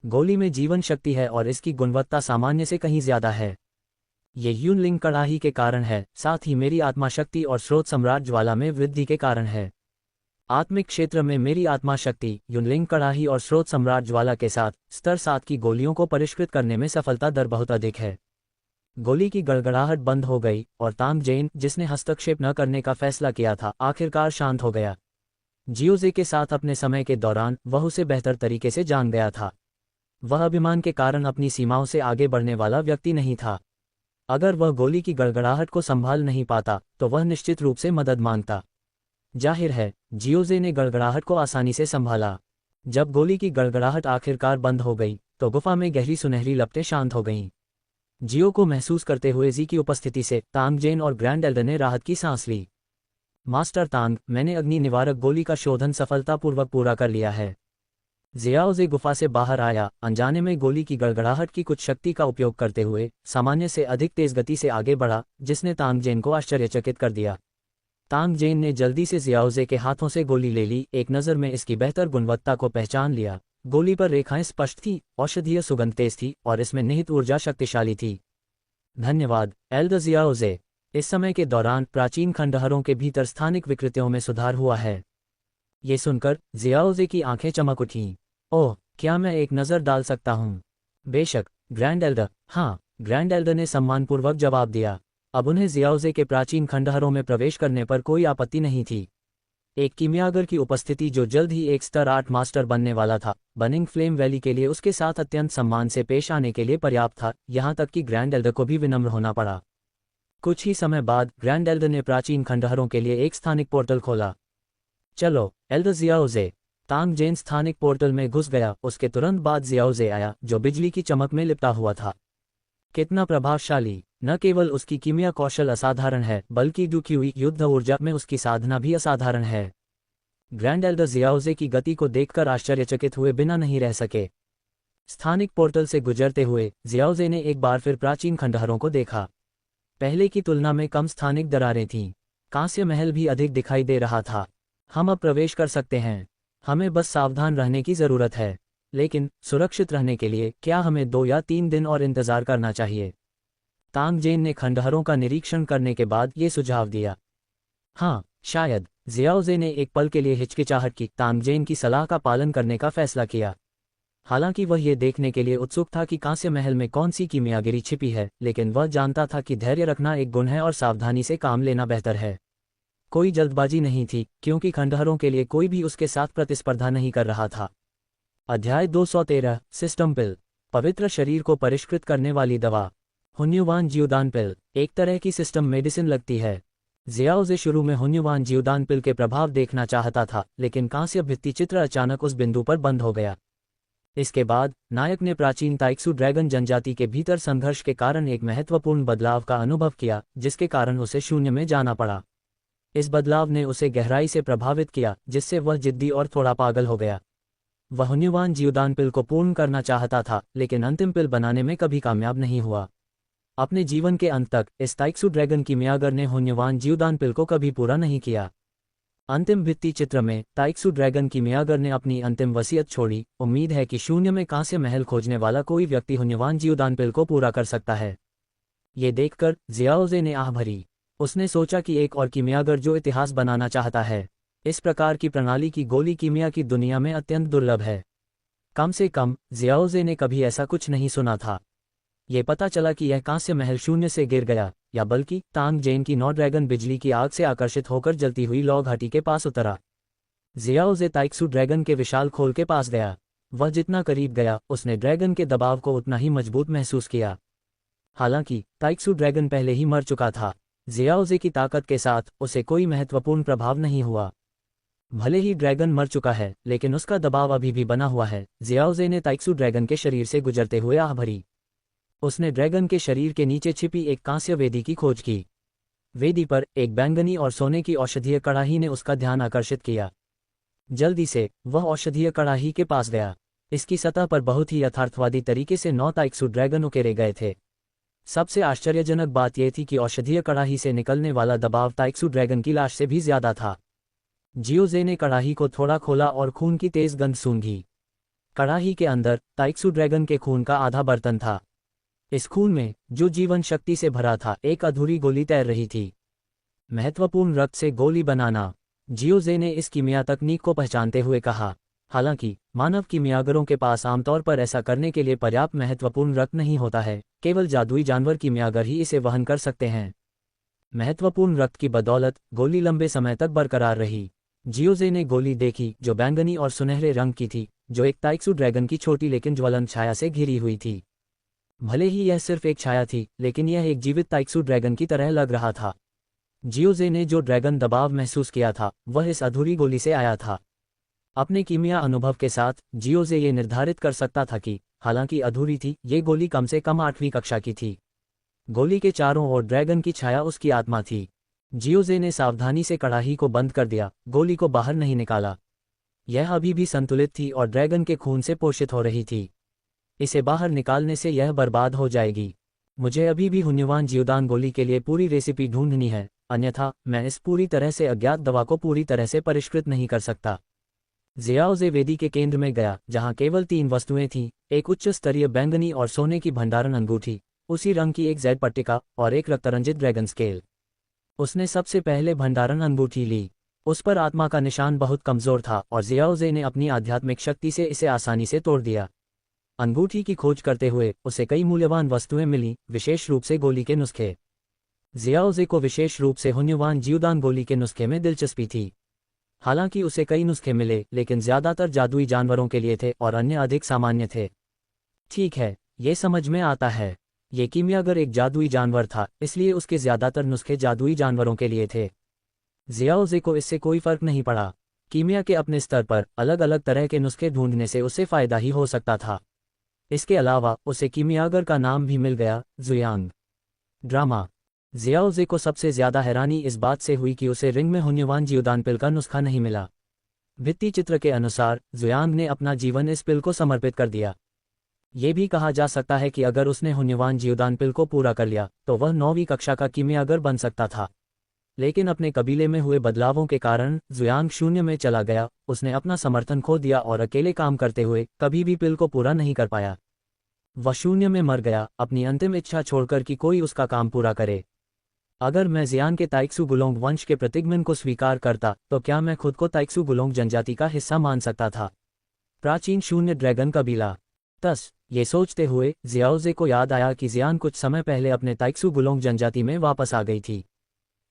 गोली में जीवन शक्ति है और इसकी गुणवत्ता सामान्य से कहीं ज्यादा है। ये युनलिंग कड़ाही के कारण है, साथ ही मेरी आत्मा शक्ति और स्रोत सम्राट ज्वाला में वृद्धि के कारण है। आत्मिक क्षेत्र में मेरी आत्मा शक्ति युनलिंग कड़ाही और स्रोत सम्राट ज्वाला के साथ स्तर 7 की गोलियों को परिष्कृत करने में सफलता दर बहुत अधिक है। गोली की गड़गड़ाहट बंद हो गई और तांग जेन, जिसने हस्तक्षेप न करने का फैसला किया था, आखिरकार शांत हो गया। जियाओजे के साथ अपने समय के दौरान वह उसे बेहतर तरीके से जान गया था। वह अभिमान के कारण अपनी सीमाओं से आगे बढ़ने वाला व्यक्ति नहीं था। अगर वह गोली की गड़गड़ाहट को संभाल नहीं पाता तो वह निश्चित रूप से मदद मांगता। जाहिर है, जियाओजे ने गड़गड़ाहट को आसानी से संभाला। जब गोली की गड़गड़ाहट आखिरकार बंद हो गई तो गुफा में गहरी सुनहरी लपटें शांत हो गईं। जियो को महसूस करते हुए जी की उपस्थिति से तांग जेन और ग्रैंड एल्डर ने राहत की सांस ली। मास्टर तांग, मैंने अग्नि निवारक गोली का शोधन सफलतापूर्वक पूरा कर लिया है। जियाओजे गुफा से बाहर आया, अनजाने में गोली की गड़गड़ाहट की कुछ शक्ति का उपयोग करते हुए सामान्य से अधिक तेज गति से आगे बढ़ा, जिसने तांग जेन को आश्चर्यचकित कर दिया। तांग जेन ने जल्दी से जियाओजे के हाथों से गोली ले ली, एक नज़र में इसकी बेहतर गुणवत्ता को पहचान लिया। गोली पर रेखाएं स्पष्ट थी, औषधीय सुगंध तेज थी और इसमें निहित ऊर्जा शक्तिशाली थी। धन्यवाद एल्डर जियाओजे। इस समय के दौरान प्राचीन खंडहरों के भीतर स्थानिक विकृतियों में सुधार हुआ है। ये सुनकर जियाओजे की आंखें चमक उठीं। ओह, क्या मैं एक नज़र डाल सकता हूँ? बेशक ग्रैंड एल्डर। हाँ, ग्रैंड एल्डर ने सम्मानपूर्वक जवाब दिया। अब उन्हें जियाओजे के प्राचीन खंडहरों में प्रवेश करने पर कोई आपत्ति नहीं थी। एक कीमियागर की उपस्थिति जो जल्द ही एक स्तर 8 मास्टर बनने वाला था, बर्निंग फ्लेम वैली के लिए उसके साथ अत्यंत सम्मान से पेश आने के लिए पर्याप्त था, यहाँ तक कि ग्रैंड एल्डर को भी विनम्र होना पड़ा। कुछ ही समय बाद ग्रैंड एल्डर ने प्राचीन खंडहरों के लिए एक स्थानिक पोर्टल खोला। चलो एल्डर जियाओजे। तांग जेन स्थानिक पोर्टल में घुस गया। उसके तुरंत बाद जियाओजे आया, जो बिजली की चमक में लिपटा हुआ था। कितना प्रभावशाली! न केवल उसकी कीमिया कौशल असाधारण है, बल्कि डूबी हुई युद्ध ऊर्जा में उसकी साधना भी असाधारण है। ग्रैंड एल्डर जियाओजे की गति को देखकर आश्चर्यचकित हुए बिना नहीं रह सके। स्थानिक पोर्टल से गुजरते हुए जियाओजे ने एक बार फिर प्राचीन खंडहरों को देखा। पहले की तुलना में कम स्थानिक दरारें थीं। कांस्य महल भी अधिक दिखाई दे रहा था। हम अब प्रवेश कर सकते हैं। हमें बस सावधान रहने की जरूरत है। लेकिन सुरक्षित रहने के लिए क्या हमें 2 या 3 दिन और इंतजार करना चाहिए? तांग जेन ने खंडहरों का निरीक्षण करने के बाद ये सुझाव दिया। हाँ, शायद। जियाओजे ने एक पल के लिए हिचकिचाहट की। तांग जेन की सलाह का पालन करने का फैसला किया। हालांकि वह ये देखने के लिए उत्सुक था कि कांस्य महल में कौन सी कीमियागिरी छिपी है, लेकिन वह जानता था कि धैर्य रखना एक गुण है और सावधानी से काम लेना बेहतर है। कोई जल्दबाजी नहीं थी, क्योंकि खंडहरों के लिए कोई भी उसके साथ प्रतिस्पर्धा नहीं कर रहा था। अध्याय 213 सिस्टम पिल। पवित्र शरीर को परिष्कृत करने वाली दवा। हुन्युवान जियोदान पिल एक तरह की सिस्टम मेडिसिन लगती है। जियाओजे शुरू में हुन्युवान जिउदानपिल के प्रभाव देखना चाहता था, लेकिन कांस्य भित्ति चित्र अचानक उस बिंदु पर बंद हो गया। इसके बाद नायक ने प्राचीन ताइक्सू ड्रैगन जनजाति के भीतर संघर्ष के कारण एक महत्वपूर्ण बदलाव का अनुभव किया, जिसके कारण उसे शून्य में जाना पड़ा। इस बदलाव ने उसे गहराई से प्रभावित किया, जिससे वह जिद्दी और थोड़ा पागल हो गया। वह हुन्युवान जिउदानपिल को पूर्ण करना चाहता था, लेकिन अंतिम पिल बनाने में कभी कामयाब नहीं हुआ। अपने जीवन के अंत तक इस ताइक्सू ड्रैगन कीमियागर ने हुन्युवान जिउदानपिल को कभी पूरा नहीं किया। अंतिम भित्ति चित्र में ताइक्सू ड्रैगन कीमियागर ने अपनी अंतिम वसीयत छोड़ी। उम्मीद है कि शून्य में कांस्य महल खोजने वाला कोई व्यक्ति हुन्युवान जिउदानपिल को पूरा कर सकता है। ये देखकर जियाओजे ने आह भरी। उसने सोचा कि एक और कीमियागर जो इतिहास बनाना चाहता है। इस प्रकार की प्रणाली की गोली कीमिया की दुनिया में अत्यंत दुर्लभ है। कम से कम जियाओजे ने कभी ऐसा कुछ नहीं सुना था। ये पता चला कि यह कांस्य महल शून्य से गिर गया, या बल्कि तांग जेन की नौ ड्रैगन बिजली की आग से आकर्षित होकर जलती हुई लौ घाटी के पास उतरा। जियाओजे ताइक्सू ड्रैगन के विशाल खोल के पास गया। वह जितना करीब गया, उसने ड्रैगन के दबाव को उतना ही मजबूत महसूस किया। हालांकि ताइक्सू ड्रैगन पहले ही मर चुका था। जियाओजे की ताकत के साथ उसे कोई महत्वपूर्ण प्रभाव नहीं हुआ। भले ही ड्रैगन मर चुका है, लेकिन उसका दबाव अभी भी बना हुआ है। जियाओजे ने ताइक्सू ड्रैगन के शरीर से गुजरते हुए आह भरी। उसने ड्रैगन के शरीर के नीचे छिपी एक कांस्य वेदी की खोज की। वेदी पर एक बैंगनी और सोने की औषधीय कड़ाही ने उसका ध्यान आकर्षित किया। जल्दी से वह औषधीय कड़ाही के पास गया। इसकी सतह पर बहुत ही यथार्थवादी तरीके से 9 ताइक्सू ड्रैगन उकेरे गए थे। सबसे आश्चर्यजनक बात यह थी कि औषधीय कड़ाही से निकलने वाला दबाव ताइक्सू ड्रैगन की लाश से भी ज्यादा था। जियोजे ने कड़ाही को थोड़ा खोला और खून की तेज गंध सूंघी। कड़ाही के अंदर ताइक्सू ड्रैगन के खून का आधा बर्तन था। इस खून में, जो जीवन शक्ति से भरा था, एक अधूरी गोली तैर रही थी। महत्वपूर्ण रक्त से गोली बनाना। जियोजे ने इस कीमिया तकनीक को पहचानते हुए कहा। हालांकि मानव कीमियागरों के पास आमतौर पर ऐसा करने के लिए पर्याप्त महत्वपूर्ण रक्त नहीं होता है। केवल जादुई जानवर कीमियागर ही इसे वहन कर सकते हैं। महत्वपूर्ण रक्त की बदौलत गोली लंबे समय तक बरकरार रही। जियोजे ने गोली देखी, जो बैंगनी और सुनहरे रंग की थी, जो एक ताइक्सू ड्रैगन की छोटी लेकिन ज्वलंत छाया से घिरी हुई थी। भले ही यह सिर्फ एक छाया थी, लेकिन यह एक जीवित ताइक्सू ड्रैगन की तरह लग रहा था। जियोजे ने जो ड्रैगन दबाव महसूस किया था, वह इस अधूरी गोली से आया था। अपने कीमिया अनुभव के साथ जियोजे ये निर्धारित कर सकता था कि हालांकि अधूरी थी, ये गोली कम से कम 8वीं कक्षा की थी। गोली के चारों ओर ड्रैगन की छाया उसकी आत्मा थी। जियोजे ने सावधानी से कड़ाही को बंद कर दिया, गोली को बाहर नहीं निकाला। यह अभी भी संतुलित थी और ड्रैगन के खून से पोषित हो रही थी। इसे बाहर निकालने से यह बर्बाद हो जाएगी। मुझे अभी भी हुन्युवान जिउदान गोली के लिए पूरी रेसिपी ढूंढनी है, अन्यथा मैं इस पूरी तरह से अज्ञात दवा को पूरी तरह से परिष्कृत नहीं कर सकता। जियाओजे वेदी के केंद्र में गया, जहां केवल 3 वस्तुएं थीं, एक उच्च स्तरीय बैंगनी और सोने की भंडारण अंगूठी, उसी रंग की एक जेड पट्टिका और एक रक्तरंजित ड्रैगन स्केल। उसने सबसे पहले भंडारण अंगूठी ली। उस पर आत्मा का निशान बहुत कमजोर था और जियाओजे ने अपनी आध्यात्मिक शक्ति से इसे आसानी से तोड़ दिया। अंगूठी की खोज करते हुए उसे कई मूल्यवान वस्तुएं मिलीं, विशेष रूप से गोली के नुस्खे। जियाओजे को विशेष रूप से हुन्युवान जिउदान गोली के नुस्खे में दिलचस्पी थी। हालांकि उसे कई नुस्खे मिले, लेकिन ज्यादातर जादुई जानवरों के लिए थे और अन्य अधिक सामान्य थे। ठीक है, ये समझ में आता है। ये कीमियागर एक जादुई जानवर था, इसलिए उसके ज्यादातर नुस्खे जादुई जानवरों के लिए थे। जियाओजे को इससे कोई फर्क नहीं पड़ा। कीमिया के अपने स्तर पर अलग अलग तरह के नुस्खे ढूंढने से उसे फायदा ही हो सकता था। इसके अलावा उसे कीमियागर का नाम भी मिल गया, जुयांग। ड्रामा। जियाओजे को सबसे ज्यादा हैरानी इस बात से हुई कि उसे रिंग में हुन्युवान जिउदान पिल का नुस्खा नहीं मिला। भित्ति चित्र के अनुसार जुयांग ने अपना जीवन इस पिल को समर्पित कर दिया। ये भी कहा जा सकता है कि अगर उसने हुन्युवान जिउदान पिल को पूरा कर लिया, तो वह 9वीं कक्षा का कीमियागर बन सकता था। लेकिन अपने कबीले में हुए बदलावों के कारण जुयांग शून्य में चला गया। उसने अपना समर्थन खो दिया और अकेले काम करते हुए कभी भी पिल को पूरा नहीं कर पाया। वह शून्य में मर गया, अपनी अंतिम इच्छा छोड़कर कि कोई उसका काम पूरा करे। अगर मैं जियान के ताइक्सू गुलोंग वंश के प्रतिगमन को स्वीकार करता, तो क्या मैं खुद को ताइक्सू गुलोंग जनजाति का हिस्सा मान सकता था? प्राचीन शून्य ड्रैगन कबीला। ये सोचते हुए जियाओजे को याद आया कि जियान कुछ समय पहले अपने ताइक्सू गुलोंग जनजाति में वापस आ गई थी।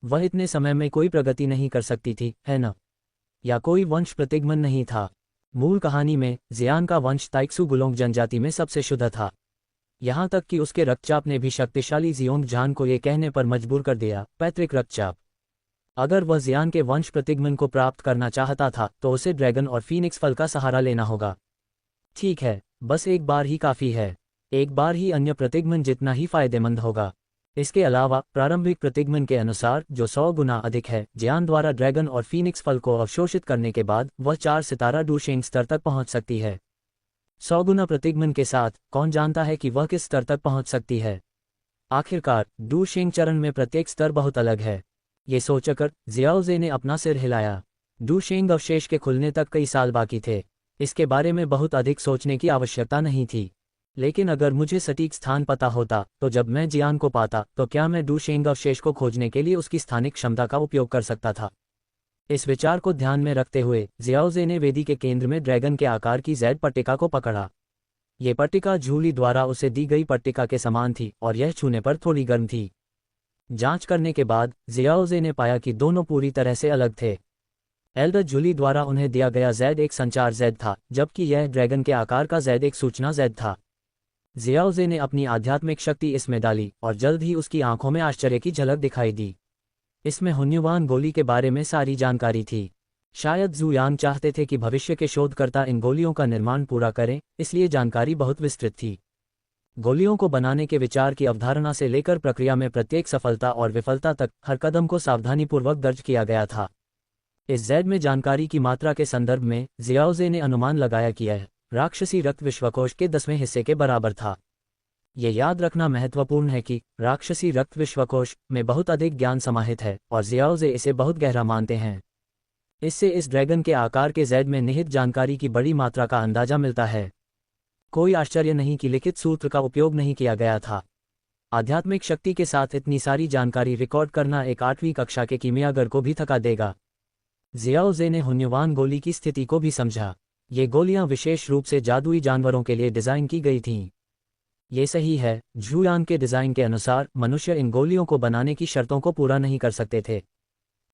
वह इतने समय में कोई प्रगति नहीं कर सकती थी, है न? या कोई वंश प्रतिगमन नहीं था। मूल कहानी में जियान का वंश ताइक्सू गुलोंग जनजाति में सबसे शुद्ध था। यहाँ तक कि उसके रक्तचाप ने भी शक्तिशाली जियोंग जान को ये कहने पर मजबूर कर दिया, पैतृक रक्तचाप। अगर वह जियान के वंश प्रतिगमन को प्राप्त करना चाहता था तो उसे ड्रैगन और फीनिक्स फल का सहारा लेना होगा। ठीक है, बस एक बार ही काफ़ी है। एक बार ही अन्य प्रतिगमन जितना ही फायदेमंद होगा। इसके अलावा प्रारंभिक प्रतिगमन के अनुसार जो 100 गुना अधिक है, जियान द्वारा ड्रैगन और फीनिक्स फल को अवशोषित करने के बाद वह 4 सितारा डूशेंग स्तर तक पहुंच सकती है। 100 गुना प्रतिगमन के साथ कौन जानता है कि वह किस स्तर तक पहुंच सकती है। आखिरकार डूशेंग चरण में प्रत्येक स्तर बहुत अलग है। ये सोचकर जियाओजे ने अपना सिर हिलाया। डूशेंग अवशेष के खुलने तक कई साल बाकी थे। इसके बारे में बहुत अधिक सोचने की आवश्यकता नहीं थी। लेकिन अगर मुझे सटीक स्थान पता होता तो जब मैं जियान को पाता तो क्या मैं डूशेंग अवशेष को खोजने के लिए उसकी स्थानिक क्षमता का उपयोग कर सकता था। इस विचार को ध्यान में रखते हुए जियाओजे ने वेदी के केंद्र में ड्रैगन के आकार की जेड पट्टिका को पकड़ा। ये पट्टिका झूली द्वारा उसे दी गई पट्टिका के समान थी और यह छूने पर थोड़ी गर्म थी। जांच करने के बाद जियाओजे ने पाया कि दोनों पूरी तरह से अलग थे। एल्डर जूली द्वारा उन्हें दिया गया जेड एक संचार जेड था, जबकि यह ड्रैगन के आकार का जेड एक सूचना जेड था। जियाओजे ने अपनी आध्यात्मिक शक्ति इसमें डाली और जल्द ही उसकी आंखों में आश्चर्य की झलक दिखाई दी। इसमें हुन्युवान गोली के बारे में सारी जानकारी थी। शायद जू यांग चाहते थे कि भविष्य के शोधकर्ता इन गोलियों का निर्माण पूरा करें, इसलिए जानकारी बहुत विस्तृत थी। गोलियों को बनाने के विचार की अवधारणा से लेकर प्रक्रिया में प्रत्येक सफलता और विफलता तक हर कदम को सावधानीपूर्वक दर्ज किया गया था। इस जेड में जानकारी की मात्रा के संदर्भ में जियाओजे ने अनुमान लगाया कि यह राक्षसी रक्त विश्वकोश के 10वें हिस्से के बराबर था। ये याद रखना महत्वपूर्ण है कि राक्षसी रक्त विश्वकोश में बहुत अधिक ज्ञान समाहित है और जियाओजे इसे बहुत गहरा मानते हैं। इससे इस ड्रैगन के आकार के जेड में निहित जानकारी की बड़ी मात्रा का अंदाजा मिलता है। कोई आश्चर्य नहीं कि लिखित सूत्र का उपयोग नहीं किया गया था। आध्यात्मिक शक्ति के साथ इतनी सारी जानकारी रिकॉर्ड करना एक 8वीं कक्षा के कीमियागर को भी थका देगा। जियाओजे ने हुन्युवान गोली की स्थिति को भी समझा। ये गोलियां विशेष रूप से जादुई जानवरों के लिए डिज़ाइन की गई थीं। ये सही है, झू यांग के डिज़ाइन के अनुसार मनुष्य इन गोलियों को बनाने की शर्तों को पूरा नहीं कर सकते थे।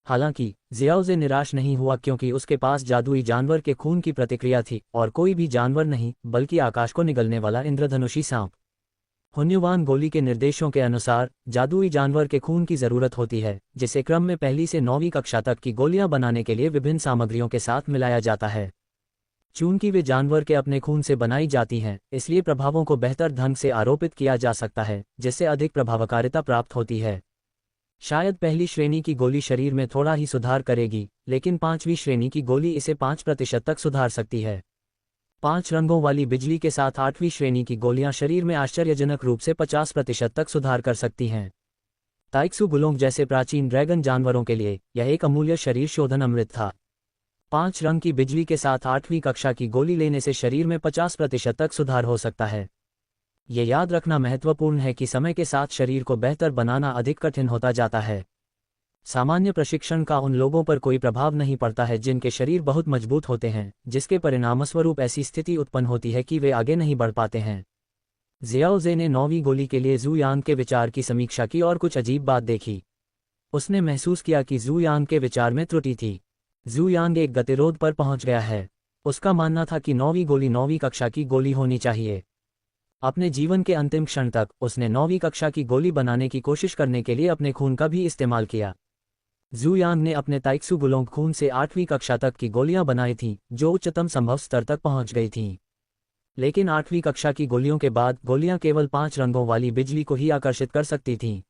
हालांकि जियाओजे निराश नहीं हुआ क्योंकि उसके पास जादुई जानवर के खून की प्रतिक्रिया थी और कोई भी जानवर नहीं बल्कि आकाश को निगलने वाला इंद्रधनुषी सांप। हुन्युवान गोली के निर्देशों के अनुसार जादुई जानवर के खून की जरूरत होती है, जिसे क्रम में पहली से 9वीं कक्षा तक की गोलियां बनाने के लिए विभिन्न सामग्रियों के साथ मिलाया जाता है। चूंकि वे जानवर के अपने खून से बनाई जाती हैं, इसलिए प्रभावों को बेहतर ढंग से आरोपित किया जा सकता है, जिससे अधिक प्रभावकारिता प्राप्त होती है। शायद पहली श्रेणी की गोली शरीर में थोड़ा ही सुधार करेगी, लेकिन 5वीं श्रेणी की गोली इसे 5% तक सुधार सकती है। 5 रंगों वाली बिजली के साथ 8वीं श्रेणी की गोलियां शरीर में आश्चर्यजनक रूप से 50% तक सुधार कर सकती हैं। ताइक्सू गुलोंग जैसे प्राचीन ड्रैगन जानवरों के लिए यह एक अमूल्य शरीर शोधन अमृत था। 5 रंग की बिजली के साथ 8वीं कक्षा की गोली लेने से शरीर में 50% तक सुधार हो सकता है। ये याद रखना महत्वपूर्ण है कि समय के साथ शरीर को बेहतर बनाना अधिक कठिन होता जाता है। सामान्य प्रशिक्षण का उन लोगों पर कोई प्रभाव नहीं पड़ता है जिनके शरीर बहुत मजबूत होते हैं, जिसके परिणामस्वरूप ऐसी स्थिति उत्पन्न होती है कि वे आगे नहीं बढ़ पाते हैं। जियाओजे ने 9वीं गोली के लिए जू यांग के विचार की समीक्षा की और कुछ अजीब बात देखी। उसने महसूस किया कि जू यांग के विचार में त्रुटि थी। जू यांग एक गतिरोध पर पहुंच गया है। उसका मानना था कि 9वीं गोली 9वीं कक्षा की गोली होनी चाहिए। अपने जीवन के अंतिम क्षण तक उसने 9वीं कक्षा की गोली बनाने की कोशिश करने के लिए अपने खून का भी इस्तेमाल किया। जू यांग ने अपने ताइक्सू गुलोंग खून से 8वीं कक्षा तक की गोलियां बनाई थीं, जो उच्चतम संभव स्तर तक पहुंच गई थीं। लेकिन 8वीं कक्षा की गोलियों के बाद गोलियां केवल 5 रंगों वाली बिजली को ही आकर्षित कर सकती थीं।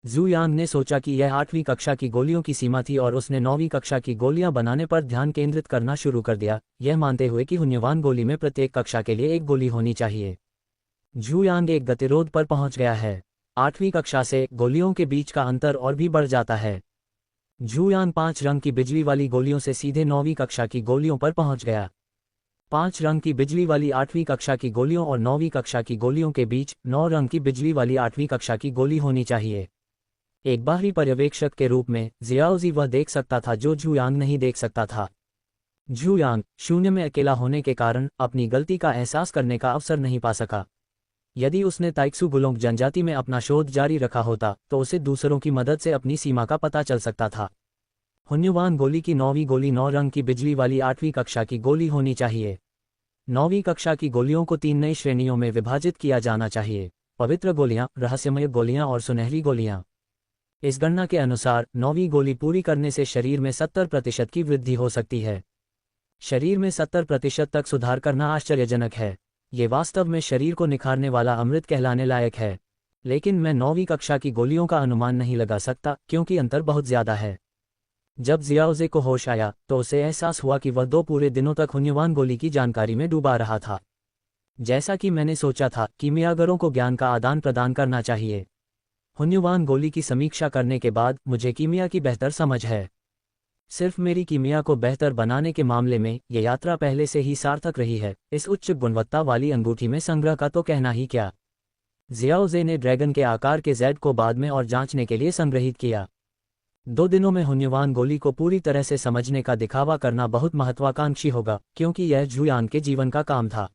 जू यांग ने सोचा कि यह 8वीं कक्षा की गोलियों की सीमा थी और उसने 9वीं कक्षा की गोलियां बनाने पर ध्यान केंद्रित करना शुरू कर दिया, यह मानते हुए कि हुन्युवान गोली में प्रत्येक कक्षा के लिए एक गोली होनी चाहिए। जू यांग एक गतिरोध पर पहुंच गया है। 8वीं कक्षा से गोलियों के बीच का अंतर और भी बढ़ जाता है। जू यांग 5 रंग की बिजली वाली गोलियों से सीधे 9वीं कक्षा की गोलियों पर पहुंच गया। 5 रंग की बिजली वाली 8वीं कक्षा की गोलियों और 9वीं कक्षा की गोलियों के बीच 9 रंग की बिजली वाली 8वीं कक्षा की गोली होनी चाहिए। एक बाहरी पर्यवेक्षक के रूप में जियाओजी वह देख सकता था जो जू यांग नहीं देख सकता था। जू यांग शून्य में अकेला होने के कारण अपनी गलती का एहसास करने का अवसर नहीं पा सका। यदि उसने ताइक्सू गुलोंग जनजाति में अपना शोध जारी रखा होता तो उसे दूसरों की मदद से अपनी सीमा का पता चल सकता था। हुन्युवान गोली की 9वीं गोली 9 रंग की बिजली वाली 8वीं कक्षा की गोली होनी चाहिए। 9वीं कक्षा की गोलियों को 3 नई श्रेणियों में विभाजित किया जाना चाहिए: पवित्र गोलियां, रहस्यमय गोलियां और सुनहरी गोलियां। इस गणना के अनुसार 9वीं गोली पूरी करने से शरीर में 70% की वृद्धि हो सकती है। शरीर में 70% तक सुधार करना आश्चर्यजनक है। ये वास्तव में शरीर को निखारने वाला अमृत कहलाने लायक है। लेकिन मैं 9वीं कक्षा की गोलियों का अनुमान नहीं लगा सकता क्योंकि अंतर बहुत ज्यादा है। जब जियाओजे को होश आया तो उसे एहसास हुआ कि वह 2 पूरे दिनों तक हुन्युवान गोली की जानकारी में डूबा रहा था। जैसा कि मैंने सोचा था, कीमियागरों को ज्ञान का आदान प्रदान करना चाहिए। हुन्युवान गोली की समीक्षा करने के बाद मुझे कीमिया की बेहतर समझ है। सिर्फ मेरी कीमिया को बेहतर बनाने के मामले में यह यात्रा पहले से ही सार्थक रही है। इस उच्च गुणवत्ता वाली अंगूठी में संग्रह का तो कहना ही क्या। जियाओजे ने ड्रैगन के आकार के जेड को बाद में और जांचने के लिए संग्रहित किया। 2 दिनों में हुन्युवान गोली को पूरी तरह से समझने का दिखावा करना बहुत महत्वाकांक्षी होगा क्योंकि यह जुयान के जीवन का काम था।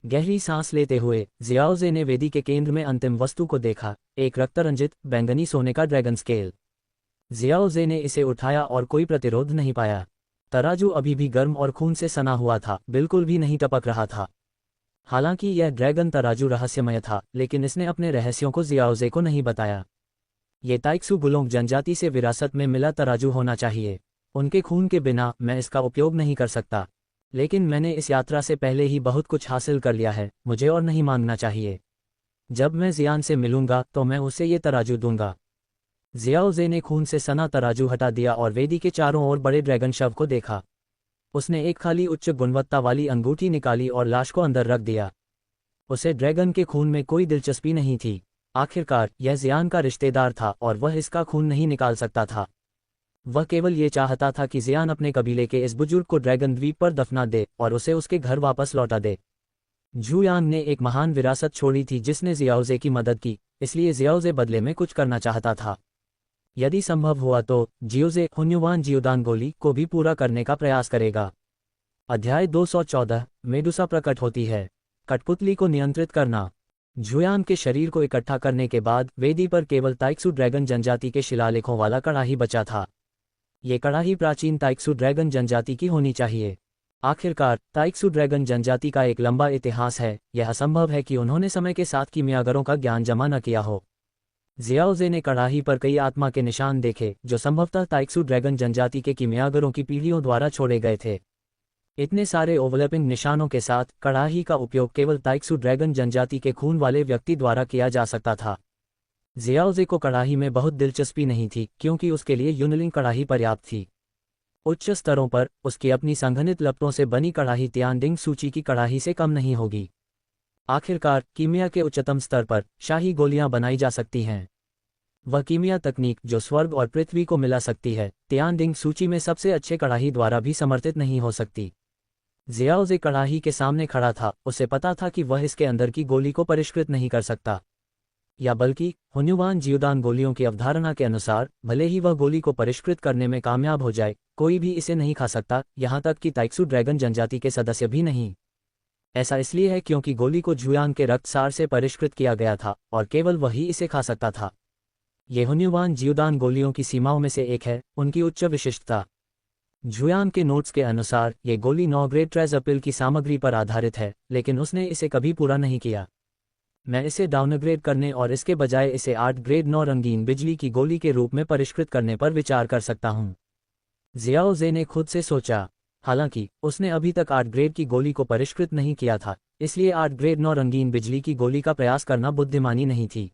गहरी सांस लेते हुए जियाओजे ने वेदी के केंद्र में अंतिम वस्तु को देखा, एक रक्तरंजित बैंगनी सोने का ड्रैगन स्केल। जियाओजे ने इसे उठाया और कोई प्रतिरोध नहीं पाया। तराजू अभी भी गर्म और खून से सना हुआ था, बिल्कुल भी नहीं टपक रहा था। हालांकि यह ड्रैगन तराजू रहस्यमय था, लेकिन इसने अपने रहस्यों को जियाओजे को नहीं बताया। ये ताइक्सू गुलोंग जनजाति से विरासत में मिला तराजू होना चाहिए। उनके खून के बिना मैं इसका उपयोग नहीं कर सकता। लेकिन मैंने इस यात्रा से पहले ही बहुत कुछ हासिल कर लिया है, मुझे और नहीं मांगना चाहिए। जब मैं जियान से मिलूंगा तो मैं उसे ये तराजू दूंगा। जियाओजे ने खून से सना तराजू हटा दिया और वेदी के चारों ओर बड़े ड्रैगन शव को देखा। उसने एक खाली उच्च गुणवत्ता वाली अंगूठी निकाली और लाश को अंदर रख दिया। उसे ड्रैगन के खून में कोई दिलचस्पी नहीं थी। आखिरकार यह जियान का रिश्तेदार था और वह इसका खून नहीं निकाल सकता था। वह केवल ये चाहता था कि जियान अपने कबीले के इस बुजुर्ग को ड्रैगन द्वीप पर दफना दे और उसे उसके घर वापस लौटा दे। जुयांग ने एक महान विरासत छोड़ी थी जिसने जियाओजे की मदद की, इसलिए जियाओजे बदले में कुछ करना चाहता था। यदि संभव हुआ तो जियोजे हुन्युवान जियोदान गोली को भी पूरा करने का प्रयास करेगा। अध्याय 214 मेडुसा प्रकट होती है। कठपुतली को नियंत्रित करना। जुयांग के शरीर को इकट्ठा करने के बाद वेदी पर केवल ताइक्सू ड्रैगन जनजाति के शिलालेखों वाला कड़ाही बचा था। ये कड़ाही प्राचीन ताइक्सू ड्रैगन जनजाति की होनी चाहिए। आखिरकार ताइक्सू ड्रैगन जनजाति का एक लंबा इतिहास है। यह असंभव है कि उन्होंने समय के साथ कीमियागरों का ज्ञान जमा न किया हो। जियाओजे ने कड़ाही पर कई आत्मा के निशान देखे जो संभवतः ताइक्सू ड्रैगन जनजाति के कीमियागरों की पीढ़ियों द्वारा छोड़े गए थे। इतने सारे ओवरलैपिंग निशानों के साथ कड़ाही का उपयोग केवल ताइक्सू ड्रैगन जनजाति के खून वाले व्यक्ति द्वारा किया जा सकता था। जियाओजे को कड़ाही में बहुत दिलचस्पी नहीं थी क्योंकि उसके लिए यूनिलिंग कड़ाही पर्याप्त थी। उच्च स्तरों पर उसकी अपनी संघनित लपटों से बनी कड़ाही तियानडिंग सूची की कड़ाही से कम नहीं होगी। आखिरकार कीमिया के उच्चतम स्तर पर शाही गोलियां बनाई जा सकती हैं। वह कीमिया तकनीक जो स्वर्ग और पृथ्वी को मिला सकती है, तियानडिंग सूची में सबसे अच्छे कड़ाही द्वारा भी समर्थित नहीं हो सकती। जियाओजे कड़ाही के सामने खड़ा था, उसे पता था कि वह इसके अंदर की गोली को परिष्कृत नहीं कर सकता। या बल्कि हुन्युवान जियोदान गोलियों की अवधारणा के अनुसार भले ही वह गोली को परिष्कृत करने में कामयाब हो जाए, कोई भी इसे नहीं खा सकता, यहाँ तक कि ताइक्सू ड्रैगन जनजाति के सदस्य भी नहीं। ऐसा इसलिए है क्योंकि गोली को जुयांग के रक्तसार से परिष्कृत किया गया था और केवल वही इसे खा सकता था। ये हुन्युवान जियोदान गोलियों की सीमाओं में से एक है, उनकी उच्च विशिष्टता। जुयांग के नोट्स के अनुसार ये गोली 9 ग्रेड ट्रेजरपिल की सामग्री पर आधारित है, लेकिन उसने इसे कभी पूरा नहीं किया। मैं इसे डाउनग्रेड करने और इसके बजाय इसे 8 ग्रेड 9 रंगीन बिजली की गोली के रूप में परिष्कृत करने पर विचार कर सकता हूँ। जियाओजे ने खुद से सोचा। हालांकि उसने अभी तक 8 ग्रेड की गोली को परिष्कृत नहीं किया था, इसलिए 8 ग्रेड 9 रंगीन बिजली की गोली का प्रयास करना बुद्धिमानी नहीं थी।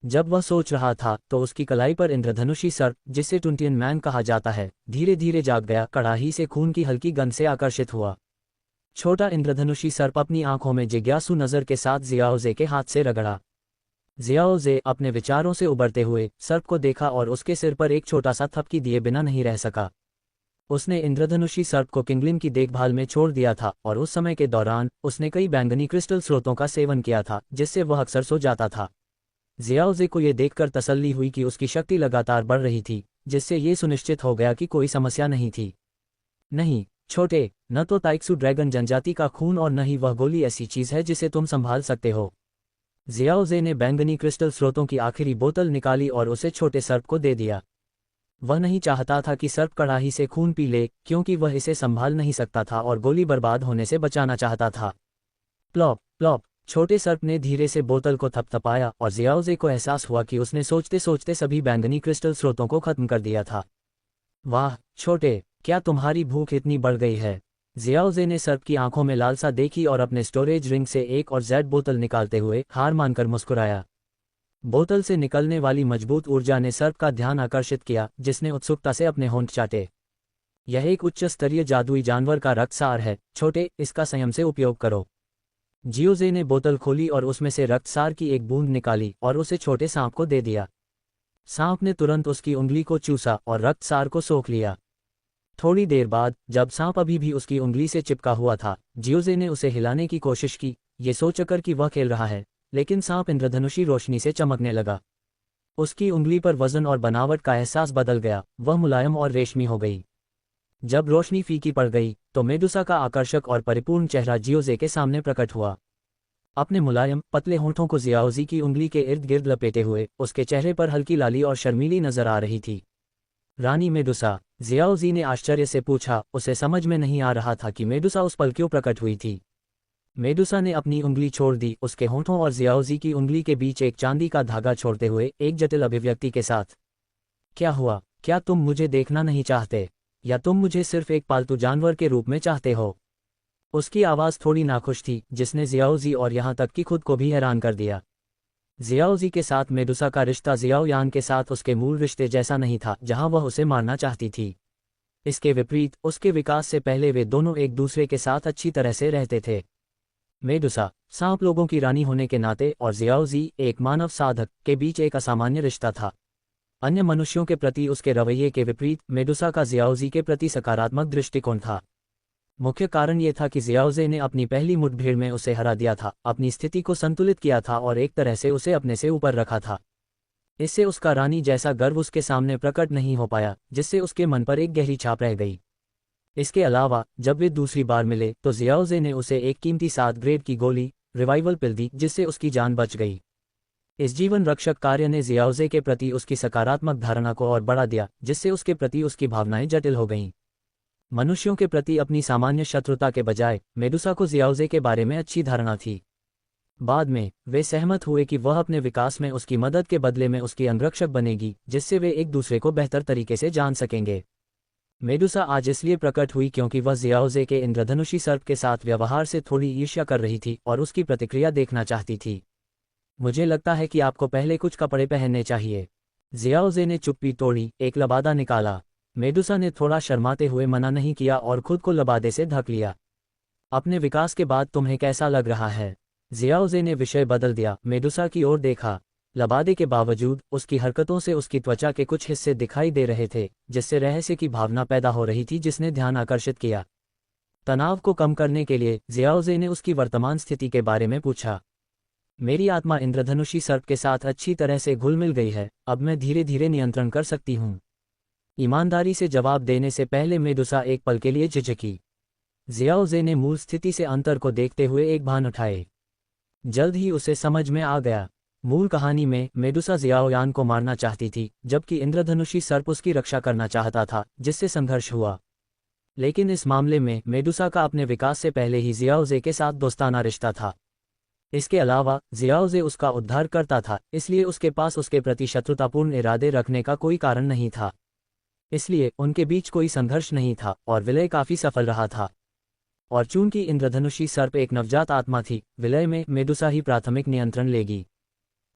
जब वह सोच रहा था तो उसकी कलाई पर इंद्रधनुषी सर्प, जिसे टुंटियन मैन कहा जाता है, धीरे धीरे जाग गया। कड़ाही से खून की हल्की गंध से आकर्षित हुआ। छोटा इंद्रधनुषी सर्प अपनी आंखों में जिज्ञासु नजर के साथ जियाओजे के हाथ से रगड़ा। जियाओजे अपने विचारों से उबरते हुए सर्प को देखा और उसके सिर पर एक छोटा सा थपकी दिए बिना नहीं रह सका। उसने इंद्रधनुषी सर्प को किंगलिन की देखभाल में छोड़ दिया था और उस समय के दौरान उसने कई बैंगनी क्रिस्टल स्रोतों का सेवन किया था जिससे वह अक्सर सो जाता था। जियाओजे को यह देखकर तसल्ली हुई कि उसकी शक्ति लगातार बढ़ रही थी, जिससे ये सुनिश्चित हो गया कि कोई समस्या नहीं थी। नहीं छोटे, न तो ताइक्सू ड्रैगन जनजाति का खून और न ही वह गोली ऐसी चीज है जिसे तुम संभाल सकते हो। जियाओजे ने बैंगनी क्रिस्टल स्रोतों की आखिरी बोतल निकाली और उसे छोटे सर्प को दे दिया। वह नहीं चाहता था कि सर्प कड़ाही से खून पी ले, क्योंकि वह इसे संभाल नहीं सकता था और गोली बर्बाद होने से बचाना चाहता था। प्लॉप प्लॉप छोटे सर्प ने धीरे से बोतल को थपथपाया और जियाओजे को एहसास हुआ कि उसने सोचते सोचते सभी बैंगनी क्रिस्टल स्रोतों को खत्म कर दिया था। वाह छोटे, क्या तुम्हारी भूख इतनी बढ़ गई है? जियाओजे ने सर्प की आंखों में लालसा देखी और अपने स्टोरेज रिंग से एक और जेड बोतल निकालते हुए हार मानकर मुस्कुराया। बोतल से निकलने वाली मजबूत ऊर्जा ने सर्प का ध्यान आकर्षित किया, जिसने उत्सुकता से अपने होंठ चाटे। यह एक उच्च स्तरीय जादुई जानवर का रक्तसार है छोटे, इसका संयम से उपयोग करो। जियोजे ने बोतल खोली और उसमें से रक्तसार की एक बूंद निकाली और उसे छोटे सांप को दे दिया। सांप ने तुरंत उसकी उंगली को चूसा और रक्तसार को सोख लिया। थोड़ी देर बाद, जब सांप अभी भी उसकी उंगली से चिपका हुआ था, जियोजे ने उसे हिलाने की कोशिश की, ये सोचकर कि वह खेल रहा है, लेकिन सांप इंद्रधनुषी रोशनी से चमकने लगा। उसकी उंगली पर वजन और बनावट का एहसास बदल गया, वह मुलायम और रेशमी हो गई। जब रोशनी फीकी पड़ गई, तो मेडुसा का आकर्षक और परिपूर्ण चेहरा जियोजे के सामने प्रकट हुआ। अपने मुलायम, पतले होंठों को जियाओजी की उंगली के इर्द गिर्द लपेटे हुए, उसके चेहरे पर हल्की लाली और शर्मीली नजर आ रही थी। रानी मेडुसा, जियाओजी ने आश्चर्य से पूछा, उसे समझ में नहीं आ रहा था कि मेडुसा उस पल क्यों प्रकट हुई थी। मेडुसा ने अपनी उंगली छोड़ दी, उसके होंठों और जियाओजी की उंगली के बीच एक चांदी का धागा छोड़ते हुए एक जटिल अभिव्यक्ति के साथ। क्या हुआ? क्या तुम मुझे देखना नहीं चाहते, या तुम मुझे सिर्फ एक पालतू जानवर के रूप में चाहते हो? उसकी आवाज़ थोड़ी नाखुश थी, जिसने जियाओजी और यहाँ तक कि खुद को भी हैरान कर दिया। जियाओजी के साथ मेडुसा का रिश्ता जियाओयान के साथ उसके मूल रिश्ते जैसा नहीं था, जहां वह उसे मारना चाहती थी। इसके विपरीत, उसके विकास से पहले वे दोनों एक दूसरे के साथ अच्छी तरह से रहते थे। मेडुसा, सांप लोगों की रानी होने के नाते, और जियाओजी, एक मानव साधक, के बीच एक असामान्य रिश्ता था। अन्य मनुष्यों के प्रति उसके रवैये के विपरीत, मेडुसा का जियाओजी के प्रति सकारात्मक दृष्टिकोण था। मुख्य कारण ये था कि जियाओजे ने अपनी पहली मुठभेड़ में उसे हरा दिया था, अपनी स्थिति को संतुलित किया था और एक तरह से उसे अपने से ऊपर रखा था। इससे उसका रानी जैसा गर्व उसके सामने प्रकट नहीं हो पाया, जिससे उसके मन पर एक गहरी छाप रह गई। इसके अलावा, जब वे दूसरी बार मिले, तो जियाओजे ने उसे एक कीमती 7 ग्रेड की गोली, रिवाइवल पिल दी, जिससे उसकी जान बच गई। इस जीवन रक्षक कार्य ने जियाओजे के प्रति उसकी सकारात्मक धारणा को और बढ़ा दिया, जिससे उसके प्रति उसकी भावनाएं जटिल हो गईं। मनुष्यों के प्रति अपनी सामान्य शत्रुता के बजाय, मेडुसा को जियाओजे के बारे में अच्छी धारणा थी। बाद में, वे सहमत हुए कि वह अपने विकास में उसकी मदद के बदले में उसकी अंगरक्षक बनेगी, जिससे वे एक दूसरे को बेहतर तरीके से जान सकेंगे। मेडुसा आज इसलिए प्रकट हुई क्योंकि वह जियाओजे के इंद्रधनुषी सर्प के साथ व्यवहार से थोड़ी ईर्ष्या कर रही थी और उसकी प्रतिक्रिया देखना चाहती थी। मुझे लगता है कि आपको पहले कुछ कपड़े पहनने चाहिए। जियाओजे ने चुप्पी तोड़ी, एक लबादा निकाला। मेडुसा ने थोड़ा शर्माते हुए मना नहीं किया और खुद को लबादे से ढक लिया। अपने विकास के बाद तुम्हें कैसा लग रहा है? जियाओजे ने विषय बदल दिया, मेडुसा की ओर देखा। लबादे के बावजूद, उसकी हरकतों से उसकी त्वचा के कुछ हिस्से दिखाई दे रहे थे, जिससे रहस्य की भावना पैदा हो रही थी, जिसने ध्यान आकर्षित किया। तनाव को कम करने के लिए, जियाओजे ने उसकी वर्तमान स्थिति के बारे में पूछा। मेरी आत्मा इंद्रधनुषी सर्प के साथ अच्छी तरह से घुल मिल गई है, अब मैं धीरे धीरे नियंत्रण कर सकती हूँ। ईमानदारी से जवाब देने से पहले मेडुसा एक पल के लिए झिझकी। जियाओजे ने मूल स्थिति से अंतर को देखते हुए एक भान उठाए। जल्द ही उसे समझ में आ गया। मूल कहानी में, मेडुसा जियाओयान को मारना चाहती थी, जबकि इंद्रधनुषी सर्प उसकी रक्षा करना चाहता था, जिससे संघर्ष हुआ। लेकिन इस मामले में, मेडुसा का अपने विकास से पहले ही जियाओजे के साथ दोस्ताना रिश्ता था। इसके अलावा, जियाओजे उसका उद्धार करता था, इसलिए उसके पास उसके प्रति शत्रुतापूर्ण इरादे रखने का कोई कारण नहीं था। इसलिए उनके बीच कोई संघर्ष नहीं था और विलय काफी सफल रहा था। और चूंकि इंद्रधनुषी सर्प एक नवजात आत्मा थी, विलय में मेडुसा ही प्राथमिक नियंत्रण लेगी।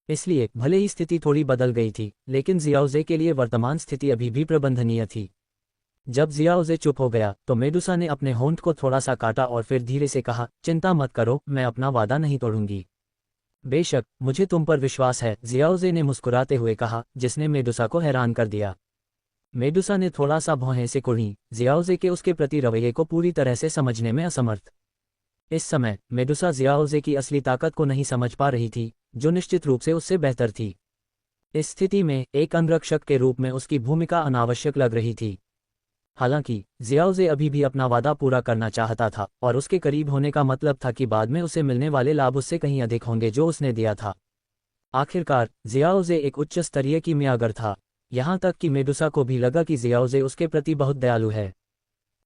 इसलिए भले ही स्थिति थोड़ी बदल गई थी, लेकिन जियाओजे के लिए वर्तमान स्थिति अभी भी प्रबंधनीय थी। जब जियाओजे चुप हो गया, तो मेडुसा ने अपने होंठ को थोड़ा सा काटा और फिर धीरे से कहा, चिंता मत करो, मैं अपना वादा नहीं तोड़ूंगी। बेशक, मुझे तुम पर विश्वास है, जियाओजे ने मुस्कुराते हुए कहा, जिसने मेडुसा को हैरान कर दिया। मेडुसा ने थोड़ा सा भौहें से कुढ़ी, जियाओजे के उसके प्रति रवैये को पूरी तरह से समझने में असमर्थ। इस समय, मेडुसा जियाओजे की असली ताकत को नहीं समझ पा रही थी, जो निश्चित रूप से उससे बेहतर थी। इस स्थिति में, एक अंगरक्षक के रूप में उसकी भूमिका अनावश्यक लग रही थी। हालांकि, जियाओजे अभी भी अपना वादा पूरा करना चाहता था, और उसके करीब होने का मतलब था कि बाद में उसे मिलने वाले लाभ उससे कहीं अधिक होंगे जो उसने दिया था। आखिरकार, जियाओजे एक उच्च स्तरीय कीमियागर था। यहाँ तक कि मेडुसा को भी लगा कि जियाओजे उसके प्रति बहुत दयालु है।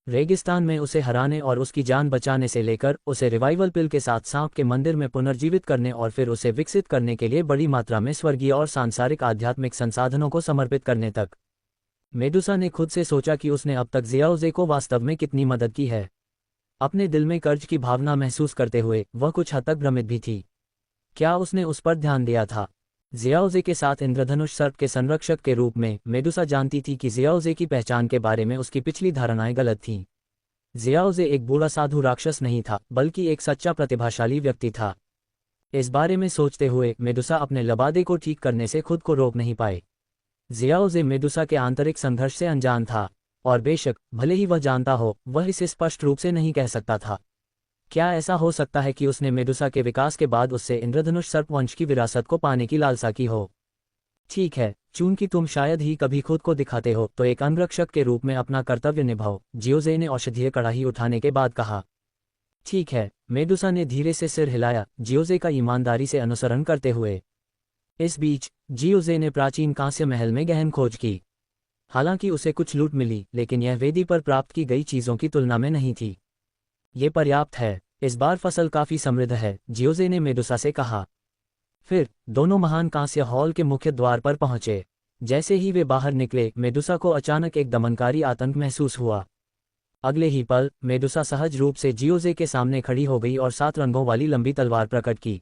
रेगिस्तान में उसे हराने और उसकी जान बचाने से लेकर उसे रिवाइवल पिल के साथ सांप के मंदिर में पुनर्जीवित करने और फिर उसे विकसित करने के लिए बड़ी मात्रा में स्वर्गीय और सांसारिक आध्यात्मिक संसाधनों को समर्पित करने तक, मेडुसा ने खुद से सोचा कि उसने अब तक जियाओजे को वास्तव में कितनी मदद की है। अपने दिल में कर्ज की भावना महसूस करते हुए वह कुछ हद तक भ्रमित भी थी। क्या उसने उस पर ध्यान दिया था? जियाओजे के साथ इंद्रधनुष सर्प के संरक्षक के रूप में मेडुसा जानती थी कि जियाओजे की पहचान के बारे में उसकी पिछली धारणाएं गलत थीं। जियाओजे एक बूढ़ा साधु राक्षस नहीं था, बल्कि एक सच्चा प्रतिभाशाली व्यक्ति था। इस बारे में सोचते हुए मेडुसा अपने लबादे को ठीक करने से खुद को रोक नहीं पाए। जियाओजे मेडुसा के आंतरिक संघर्ष से अनजान था, और बेशक भले ही वह जानता हो, वह इसे स्पष्ट रूप से नहीं कह सकता था। क्या ऐसा हो सकता है कि उसने मेडुसा के विकास के बाद उससे इंद्रधनुष सर्प वंश की विरासत को पाने की लालसा की हो? ठीक है, चूंकि तुम शायद ही कभी खुद को दिखाते हो, तो एक अंगरक्षक के रूप में अपना कर्तव्य निभाओ, जियोजे ने औषधीय कड़ाही उठाने के बाद कहा। ठीक है, मेडुसा ने धीरे से सिर हिलाया, जियोजे का ईमानदारी से अनुसरण करते हुए। इस बीच जियोजे ने प्राचीन कांस्य महल में गहन खोज की। हालांकि उसे कुछ लूट मिली, लेकिन यह वेदी पर प्राप्त की गई चीज़ों की तुलना में नहीं थी। ये पर्याप्त है, इस बार फसल काफी समृद्ध है, जियोजे ने मेडुसा से कहा। फिर दोनों महान कांस्य हॉल के मुख्य द्वार पर पहुंचे। जैसे ही वे बाहर निकले, मेडुसा को अचानक एक दमनकारी आतंक महसूस हुआ। अगले ही पल मेडुसा सहज रूप से जियोजे के सामने खड़ी हो गई और 7 रंगों वाली लंबी तलवार प्रकट की।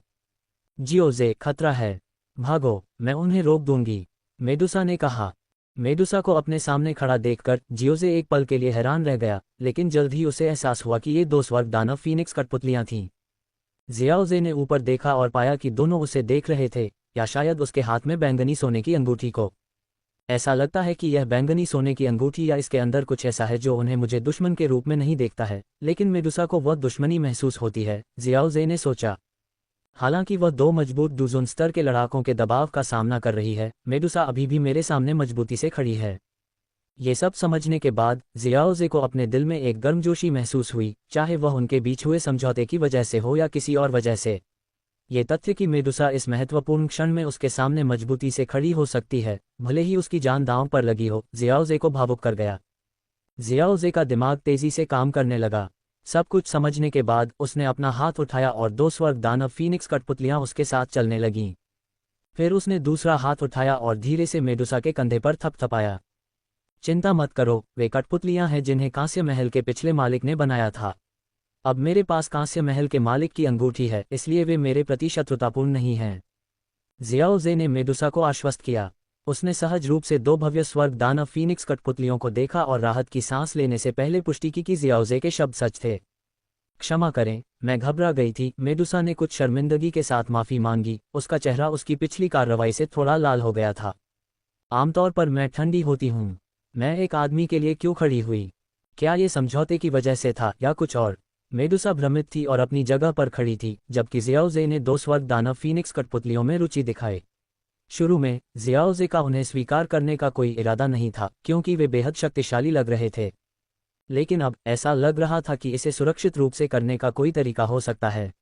जियोजे, खतरा है, भागो, मैं उन्हें रोक दूंगी, मेडुसा ने कहा। मेडुसा को अपने सामने खड़ा देखकर जियोजे एक पल के लिए हैरान रह गया, लेकिन जल्द ही उसे एहसास हुआ कि ये 2 स्वर्ग दानव फीनिक्स कठपुतलियां थीं। जियाओजे ने ऊपर देखा और पाया कि दोनों उसे देख रहे थे, या शायद उसके हाथ में बैंगनी सोने की अंगूठी को। ऐसा लगता है कि यह बैंगनी सोने की अंगूठी या इसके अंदर कुछ ऐसा है जो उन्हें मुझे दुश्मन के रूप में नहीं देखता है, लेकिन मेडुसा को वह दुश्मनी महसूस होती है, जियाओजे ने सोचा। हालांकि वह 2 मजबूत डूजोन स्तर के लड़ाकों के दबाव का सामना कर रही है, मेडुसा अभी भी मेरे सामने मजबूती से खड़ी है। ये सब समझने के बाद जियाओजे को अपने दिल में एक गर्मजोशी महसूस हुई, चाहे वह उनके बीच हुए समझौते की वजह से हो या किसी और वजह से। ये तथ्य कि मेडुसा इस महत्वपूर्ण क्षण में उसके सामने मजबूती से खड़ी हो सकती है, भले ही उसकी जान दांव पर लगी हो, जियाओजे को भावुक कर गया। जियाओजे का दिमाग तेजी से काम करने लगा। सब कुछ समझने के बाद उसने अपना हाथ उठाया और 2 स्वर्ग दानव फीनिक्स कठपुतलियां उसके साथ चलने लगीं। फिर उसने दूसरा हाथ उठाया और धीरे से मेडुसा के कंधे पर थपथपाया। चिंता मत करो, वे कठपुतलियां हैं जिन्हें कांस्य महल के पिछले मालिक ने बनाया था। अब मेरे पास कांस्य महल के मालिक की अंगूठी है, इसलिए वे मेरे प्रति शत्रुतापूर्ण नहीं हैं, जियाओजे ने मेडुसा को आश्वस्त किया। उसने सहज रूप से 2 भव्य स्वर्ग दानव फीनिक्स कठपुतलियों को देखा और राहत की सांस लेने से पहले पुष्टि की कि जियाओजे के शब्द सच थे। क्षमा करें, मैं घबरा गई थी, मेडुसा ने कुछ शर्मिंदगी के साथ माफी मांगी। उसका चेहरा उसकी पिछली कार्रवाई से थोड़ा लाल हो गया था। आमतौर पर मैं ठंडी होती हूँ। मैं एक आदमी के लिए क्यों खड़ी हुई? क्या ये समझौते की वजह से था या कुछ और? मेडुसा भ्रमित थी और अपनी जगह पर खड़ी थी, जबकि जियाओजे ने 2 स्वर्ग दानव फीनिक्स कठपुतलियों में रुचि दिखाई। शुरू में जियाओजे का उन्हें स्वीकार करने का कोई इरादा नहीं था, क्योंकि वे बेहद शक्तिशाली लग रहे थे। लेकिन अब ऐसा लग रहा था कि इसे सुरक्षित रूप से करने का कोई तरीका हो सकता है।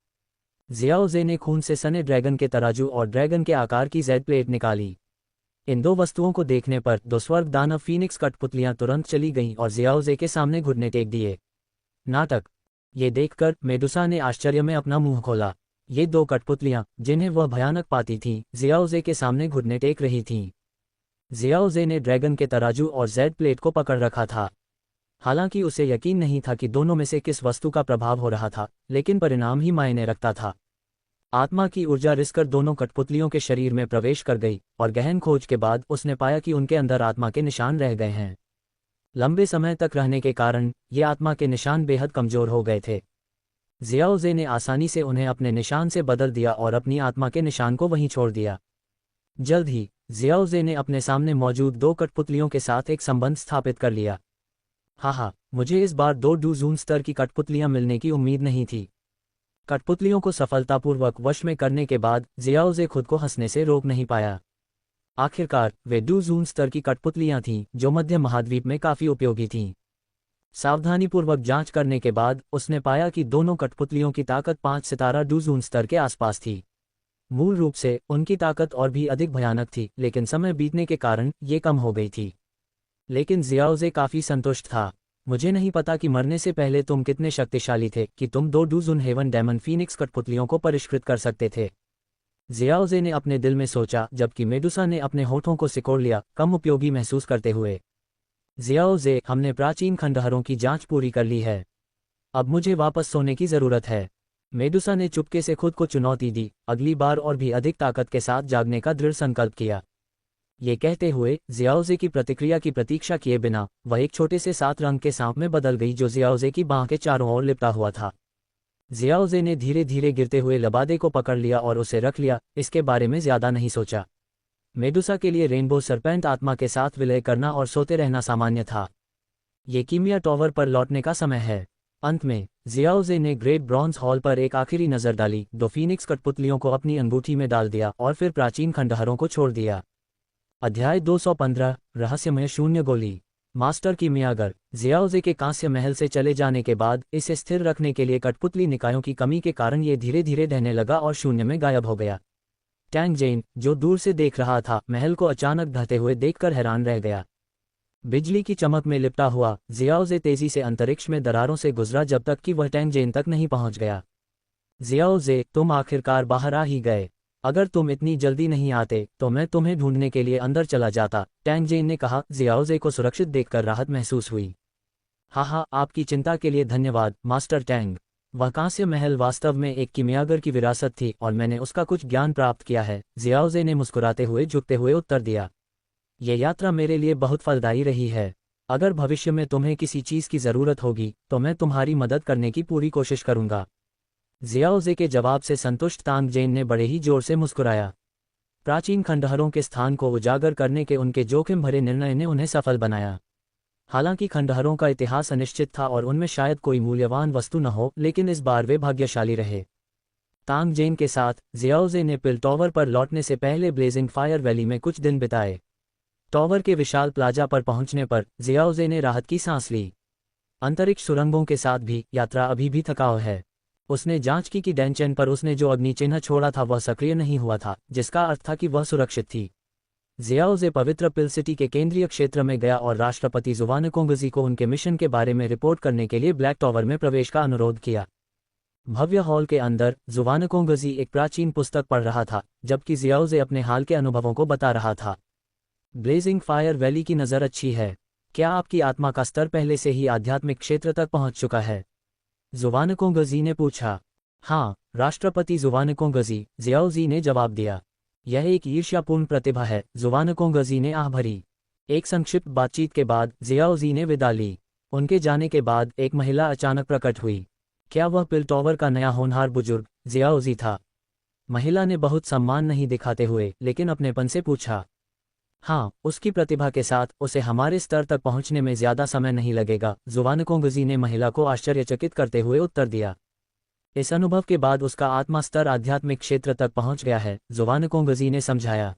जियाओजे ने खून से सने ड्रैगन के तराजू और ड्रैगन के आकार की जेड प्लेट निकाली। इन 2 वस्तुओं को देखने पर 2 स्वर्ग दानव फीनिक्स कठपुतलियां तुरंत चली गईं और जियाओजे के सामने घुटने टेक दिए। नाटक! ये देखकर मेडुसा ने आश्चर्य में अपना मुंह खोला। ये 2 कठपुतलियां, जिन्हें वह भयानक पाती थीं, जियाओजे के सामने घुटने टेक रही थीं। जियाओजे ने ड्रैगन के तराजू और जेड प्लेट को पकड़ रखा था। हालांकि उसे यकीन नहीं था कि दोनों में से किस वस्तु का प्रभाव हो रहा था, लेकिन परिणाम ही मायने रखता था। आत्मा की ऊर्जा रिसकर दोनों कठपुतलियों के शरीर में प्रवेश कर गई, और गहन खोज के बाद उसने पाया कि उनके अंदर आत्मा के निशान रह गए हैं। लंबे समय तक रहने के कारण ये आत्मा के निशान बेहद कमजोर हो गए थे। जियाओजे ने आसानी से उन्हें अपने निशान से बदल दिया और अपनी आत्मा के निशान को वहीं छोड़ दिया। जल्द ही जियाओजे ने अपने सामने मौजूद 2 कठपुतलियों के साथ एक संबंध स्थापित कर लिया। हाँ, मुझे इस बार 2 डूजून स्तर की कठपुतलियां मिलने की उम्मीद नहीं थी। कठपुतलियों को सफलतापूर्वक वश में करने के बाद जियाओजे खुद को हंसने से रोक नहीं पाया। आखिरकार वे डूजून स्तर की कठपुतलियां थीं, जो मध्य महाद्वीप में काफी उपयोगी थीं। सावधानीपूर्वक जांच करने के बाद उसने पाया कि दोनों कठपुतलियों की ताकत 5 सितारा डूजून स्तर के आसपास थी। मूल रूप से उनकी ताकत और भी अधिक भयानक थी, लेकिन समय बीतने के कारण ये कम हो गई थी। लेकिन जियाओजे काफी संतुष्ट था। मुझे नहीं पता कि मरने से पहले तुम कितने शक्तिशाली थे कि तुम 2 डूज़न हेवन डेमन फीनिक्स कठपुतलियों को परिष्कृत कर सकते थे। जियाओजे ने अपने दिल में सोचा, जबकि मेडुसा ने अपने होठों को सिकोड़ लिया, कम उपयोगी महसूस करते हुए। जियाओजे, हमने प्राचीन खंडहरों की जांच पूरी कर ली है। अब मुझे वापस सोने की जरूरत है। मेडुसा ने चुपके से खुद को चुनौती दी, अगली बार और भी अधिक ताकत के साथ जागने का दृढ़ संकल्प किया। ये कहते हुए जियाओजे की प्रतिक्रिया की प्रतीक्षा किए बिना वह एक छोटे से 7 रंग के सांप में बदल गई जो जियाओजे की बाह के चारों ओर लिपटा हुआ था। जियाओजे ने धीरे धीरे गिरते हुए लबादे को पकड़ लिया और उसे रख लिया, इसके बारे में ज्यादा नहीं सोचा। मेडुसा के लिए रेनबो सरपेंट आत्मा के साथ विलय करना और सोते रहना सामान्य था। ये कीमिया टॉवर पर लौटने का समय है। अंत में जियाओजे ने ग्रेट ब्रॉन्ज हॉल पर एक आखिरी नजर डाली, 2 फीनिक्स कठपुतलियों को अपनी अंगूठी में डाल दिया और फिर प्राचीन खंडहरों को छोड़ दिया। अध्याय 215 रहस्यमय शून्य गोली। मास्टर कीमियागर। जियाओजे के कांस्य महल से चले जाने के बाद इसे स्थिर रखने के लिए कठपुतली निकायों की कमी के कारण ये धीरे धीरे ढहने लगा और शून्य में गायब हो गया। टैंग जेन, जो दूर से देख रहा था, महल को अचानक ढहते हुए देखकर हैरान रह गया। बिजली की चमक में लिपटा हुआ जियाओजे तेजी से अंतरिक्ष में दरारों से गुजरा जब तक कि वह टैंग जेन तक नहीं पहुंच गया। जियाओजे, तुम आखिरकार बाहर आ ही गए। अगर तुम इतनी जल्दी नहीं आते तो मैं तुम्हें ढूंढने के लिए अंदर चला जाता, टैंग जेन ने कहा। जियाओजे को सुरक्षित देखकर राहत महसूस हुई। हाँ, आपकी चिंता के लिए धन्यवाद मास्टर टैंग। वह कांस्य महल वास्तव में एक कीमियागर की विरासत थी और मैंने उसका कुछ ज्ञान प्राप्त किया है, जियाओजे ने मुस्कुराते हुए झुकते हुए उत्तर दिया। यह यात्रा मेरे लिए बहुत फलदायी रही है। अगर भविष्य में तुम्हें किसी चीज़ की ज़रूरत होगी तो मैं तुम्हारी मदद करने की पूरी कोशिश करूंगा। जियाओजे के जवाब से संतुष्ट तांग जेन ने बड़े ही जोर से मुस्कुराया। प्राचीन खंडहरों के स्थान को उजागर करने के उनके जोखिम भरे निर्णय ने उन्हें सफल बनाया। हालांकि खंडहरों का इतिहास अनिश्चित था और उनमें शायद कोई मूल्यवान वस्तु न हो, लेकिन इस बार वे भाग्यशाली रहे। तांग जेन के साथ जियाओजे ने पिल टॉवर पर लौटने से पहले ब्लेजिंग फायर वैली में कुछ दिन बिताए। टॉवर के विशाल प्लाजा पर पहुंचने पर जियाओजे ने राहत की सांस ली। अंतरिक्ष सुरंगों के साथ भी यात्रा अभी भी थकाऊ है। उसने जांच की कि डैनचेन पर उसने जो अग्नि चिन्ह छोड़ा था वह सक्रिय नहीं हुआ था, जिसका अर्थ था कि वह सुरक्षित थी। जियाओजे पवित्र पिल सिटी के केंद्रीय क्षेत्र में गया और राष्ट्रपति जुवानकोंगजी को उनके मिशन के बारे में रिपोर्ट करने के लिए ब्लैक टॉवर में प्रवेश का अनुरोध किया। भव्य हॉल के अंदर जुवानकोंगजी एक प्राचीन पुस्तक पढ़ रहा था, जबकि जियाओजे अपने हाल के अनुभवों को बता रहा था। ब्लेजिंग फायर वैली की नज़र अच्छी है। क्या आपकी आत्मा का स्तर पहले से ही आध्यात्मिक क्षेत्र तक पहुंच चुका है? जुवानकोंगजी ने पूछा। हाँ, राष्ट्रपति जुवानकोंगजी, जियाओजी ने जवाब दिया। यह एक ईर्ष्यापूर्ण प्रतिभा है, जुवानकोंगजी ने आह भरी। एक संक्षिप्त बातचीत के बाद जियाओजी ने विदा ली। उनके जाने के बाद एक महिला अचानक प्रकट हुई। क्या वह पिल टॉवर का नया होनहार बुजुर्ग जियाओजी था? महिला ने बहुत सम्मान नहीं दिखाते हुए लेकिन अपनेपन से पूछा। हाँ, उसकी प्रतिभा के साथ उसे हमारे स्तर तक पहुंचने में ज्यादा समय नहीं लगेगा, जुवानकोंगजी ने महिला को आश्चर्यचकित करते हुए उत्तर दिया। इस अनुभव के बाद उसका आत्मा स्तर आध्यात्मिक क्षेत्र तक पहुंच गया है, जुवानकोंगजी ने समझाया।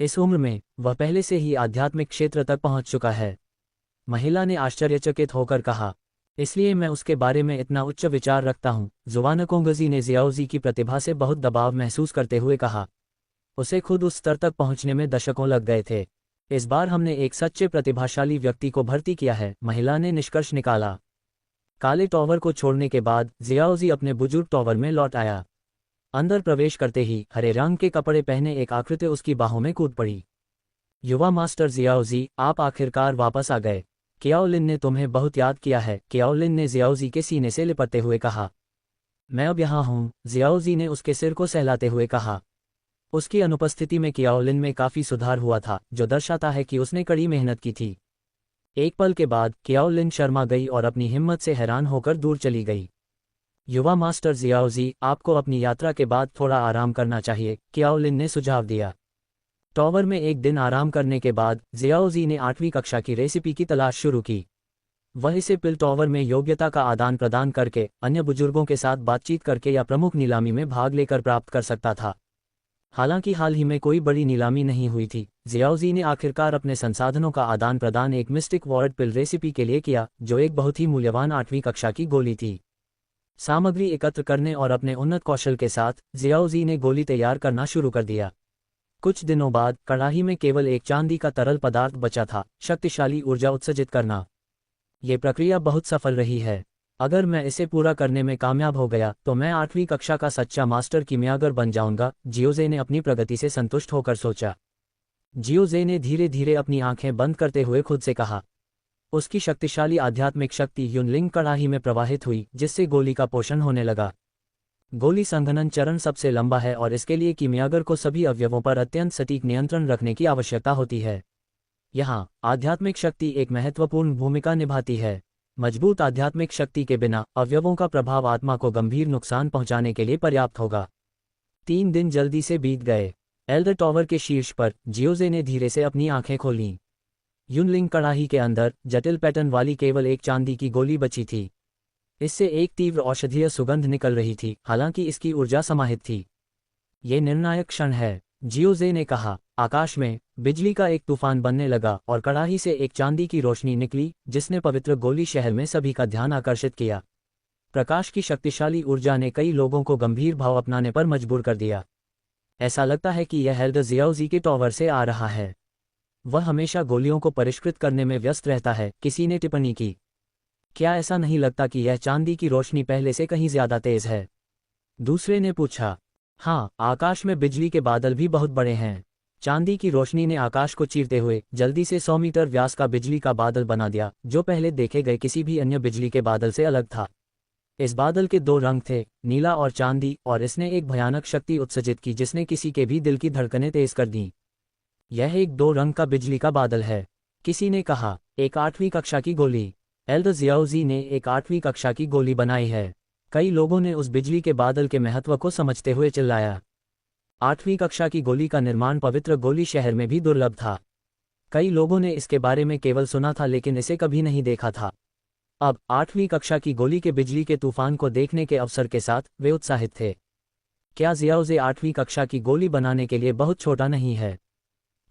इस उम्र में वह पहले से ही आध्यात्मिक क्षेत्र तक पहुंच चुका है। महिला ने आश्चर्यचकित होकर कहा। इसलिए मैं उसके बारे में इतना उच्च विचार रखता हूँ, जुवानकोंगजी ने जियाओजी की प्रतिभा से बहुत दबाव महसूस करते हुए कहा। उसे खुद उस स्तर तक पहुंचने में दशकों लग गए थे। इस बार हमने एक सच्चे प्रतिभाशाली व्यक्ति को भर्ती किया है, महिला ने निष्कर्ष निकाला। काले टॉवर को छोड़ने के बाद जियाओजी अपने बुजुर्ग टॉवर में लौट आया। अंदर प्रवेश करते ही हरे रंग के कपड़े पहने एक आकृति उसकी बाहों में कूद पड़ी। युवा मास्टर जियाओजी, आप आखिरकार वापस आ गए। कियाओलिन ने तुम्हें बहुत याद किया है, कियाओलिन ने जियाओजी के सीने से लिपटते हुए कहा। मैं अब यहाँ हूँ, जियाओजी ने उसके सिर को सहलाते हुए कहा। उसकी अनुपस्थिति में कियाओलिन में काफी सुधार हुआ था, जो दर्शाता है कि उसने कड़ी मेहनत की थी। एक पल के बाद कियाओलिन शर्मा गई और अपनी हिम्मत से हैरान होकर दूर चली गई। युवा मास्टर जियाओजी, आपको अपनी यात्रा के बाद थोड़ा आराम करना चाहिए, कियाओलिन ने सुझाव दिया। टॉवर में एक दिन आराम करने के बाद जियाओजी ने 8वीं कक्षा की रेसिपी की तलाश शुरू की। वह इसे पिल टॉवर में योग्यता का आदान प्रदान करके, अन्य बुजुर्गों के साथ बातचीत करके या प्रमुख नीलामी में भाग लेकर प्राप्त कर सकता था। हालांकि हाल ही में कोई बड़ी नीलामी नहीं हुई थी, जियाओजी ने आखिरकार अपने संसाधनों का आदान प्रदान एक मिस्टिक वार्ड पिल रेसिपी के लिए किया, जो एक बहुत ही मूल्यवान 8वीं कक्षा की गोली थी। सामग्री एकत्र करने और अपने उन्नत कौशल के साथ जियाओजी ने गोली तैयार करना शुरू कर दिया। कुछ दिनों बाद कड़ाही में केवल एक चांदी का तरल पदार्थ बचा था, शक्तिशाली ऊर्जा उत्सर्जित करना। ये प्रक्रिया बहुत सफल रही है। अगर मैं इसे पूरा करने में कामयाब हो गया तो मैं 8वीं कक्षा का सच्चा मास्टर कीमियागर बन जाऊंगा, जियोजे ने अपनी प्रगति से संतुष्ट होकर सोचा। जियोजे ने धीरे धीरे अपनी आंखें बंद करते हुए खुद से कहा। उसकी शक्तिशाली आध्यात्मिक शक्ति युनलिंग कड़ाही में प्रवाहित हुई, जिससे गोली का पोषण होने लगा। गोली संघनन चरण सबसे लंबा है और इसके लिए कीमियागर को सभी अवयवों पर अत्यंत सटीक नियंत्रण रखने की आवश्यकता होती है। यहाँ आध्यात्मिक शक्ति एक महत्वपूर्ण भूमिका निभाती है। मजबूत आध्यात्मिक शक्ति के बिना अवयवों का प्रभाव आत्मा को गंभीर नुकसान पहुंचाने के लिए पर्याप्त होगा। 3 दिन जल्दी से बीत गए। एल्डर टॉवर के शीर्ष पर जियोजे ने धीरे से अपनी आंखें खोलीं। युनलिंग कड़ाही के अंदर जटिल पैटर्न वाली केवल एक चांदी की गोली बची थी। इससे एक तीव्र औषधीय सुगंध निकल रही थी, हालांकि इसकी ऊर्जा समाहित थी। ये निर्णायक क्षण है, जियोजे ने कहा। आकाश में बिजली का एक तूफान बनने लगा और कड़ाही से एक चांदी की रोशनी निकली, जिसने पवित्र गोली शहर में सभी का ध्यान आकर्षित किया। प्रकाश की शक्तिशाली ऊर्जा ने कई लोगों को गंभीर भाव अपनाने पर मजबूर कर दिया। ऐसा लगता है कि यह एल्डर जियाओजी के टॉवर से आ रहा है। वह हमेशा गोलियों को परिष्कृत करने में व्यस्त रहता है, किसी ने टिप्पणी की। क्या ऐसा नहीं लगता कि यह चांदी की रोशनी पहले से कहीं ज्यादा तेज है? दूसरे ने पूछा। हाँ, आकाश में बिजली के बादल भी बहुत बड़े हैं। चांदी की रोशनी ने आकाश को चीरते हुए जल्दी से 100 मीटर व्यास का बिजली का बादल बना दिया, जो पहले देखे गए किसी भी अन्य बिजली के बादल से अलग था। इस बादल के 2 रंग थे, नीला और चांदी, और इसने एक भयानक शक्ति उत्सर्जित की जिसने किसी के भी दिल की धड़कनें तेज कर दीं। यह एक 2 रंग का बिजली का बादल है, किसी ने कहा। एक 8वीं कक्षा की गोली। एल्डर जियाओजी ने एक 8वीं कक्षा की गोली बनाई है। कई लोगों ने उस बिजली के बादल के महत्व को समझते हुए चिल्लाया। 8वीं कक्षा की गोली का निर्माण पवित्र गोली शहर में भी दुर्लभ था। कई लोगों ने इसके बारे में केवल सुना था लेकिन इसे कभी नहीं देखा था। अब 8वीं कक्षा की गोली के बिजली के तूफान को देखने के अवसर के साथ वे उत्साहित थे। क्या जियाओजे 8वीं कक्षा की गोली बनाने के लिए बहुत छोटा नहीं है?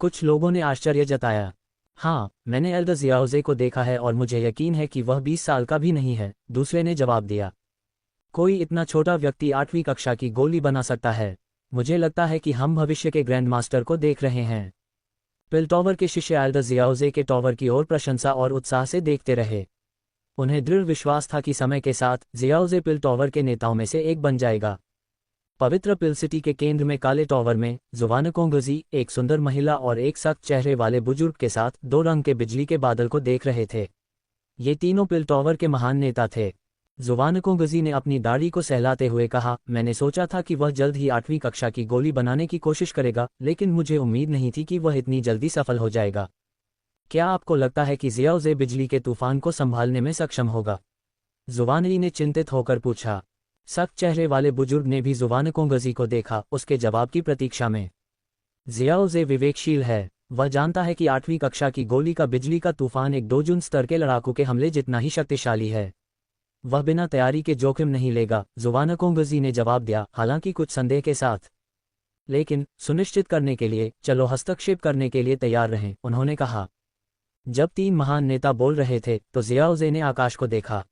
कुछ लोगों ने आश्चर्य जताया। हाँ, मैंने एल्डर जियाओजे को देखा है और मुझे यकीन है कि वह 20 साल का भी नहीं है, दूसरे ने जवाब दिया। कोई इतना छोटा व्यक्ति 8वीं कक्षा की गोली बना सकता है? मुझे लगता है कि हम भविष्य के ग्रैंड मास्टर को देख रहे हैं। पिलटॉवर के शिष्य एल्डर जियाओजे के टॉवर की ओर प्रशंसा और उत्साह से देखते रहे। उन्हें दृढ़ विश्वास था कि समय के साथ जियाओजे पिलटॉवर के नेताओं में से एक बन जाएगा। पवित्र पिल सिटी के केंद्र में काले टॉवर में जुवानकोंगजी एक सुंदर महिला और एक सख्त चेहरे वाले बुजुर्ग के साथ 2 रंग के बिजली के बादल को देख रहे थे। ये तीनों पिल टॉवर के महान नेता थे। जुवानकोंगजी ने अपनी दाढ़ी को सहलाते हुए कहा, मैंने सोचा था कि वह जल्द ही 8वीं कक्षा की गोली बनाने की कोशिश करेगा, लेकिन मुझे उम्मीद नहीं थी कि वह इतनी जल्दी सफल हो जाएगा। क्या आपको लगता है कि जियाओजे बिजली के तूफान को संभालने में सक्षम होगा? जुवानई ने चिंतित होकर पूछा। सख्त चेहरे वाले बुजुर्ग ने भी जुवानकोंगजी को देखा, उसके जवाब की प्रतीक्षा में। जियाओजे विवेकशील है। वह जानता है कि 8वीं कक्षा की गोली का बिजली का तूफान एक दोजुन स्तर के लड़ाकू के हमले जितना ही शक्तिशाली है। वह बिना तैयारी के जोखिम नहीं लेगा, जुवानकोंगजी ने जवाब दिया, हालांकि कुछ संदेह के साथ। लेकिन सुनिश्चित करने के लिए चलो हस्तक्षेप करने के लिए तैयार रहें, उन्होंने कहा। जब 3 महान नेता बोल रहे थे तो जियाओजे ने आकाश को देखा।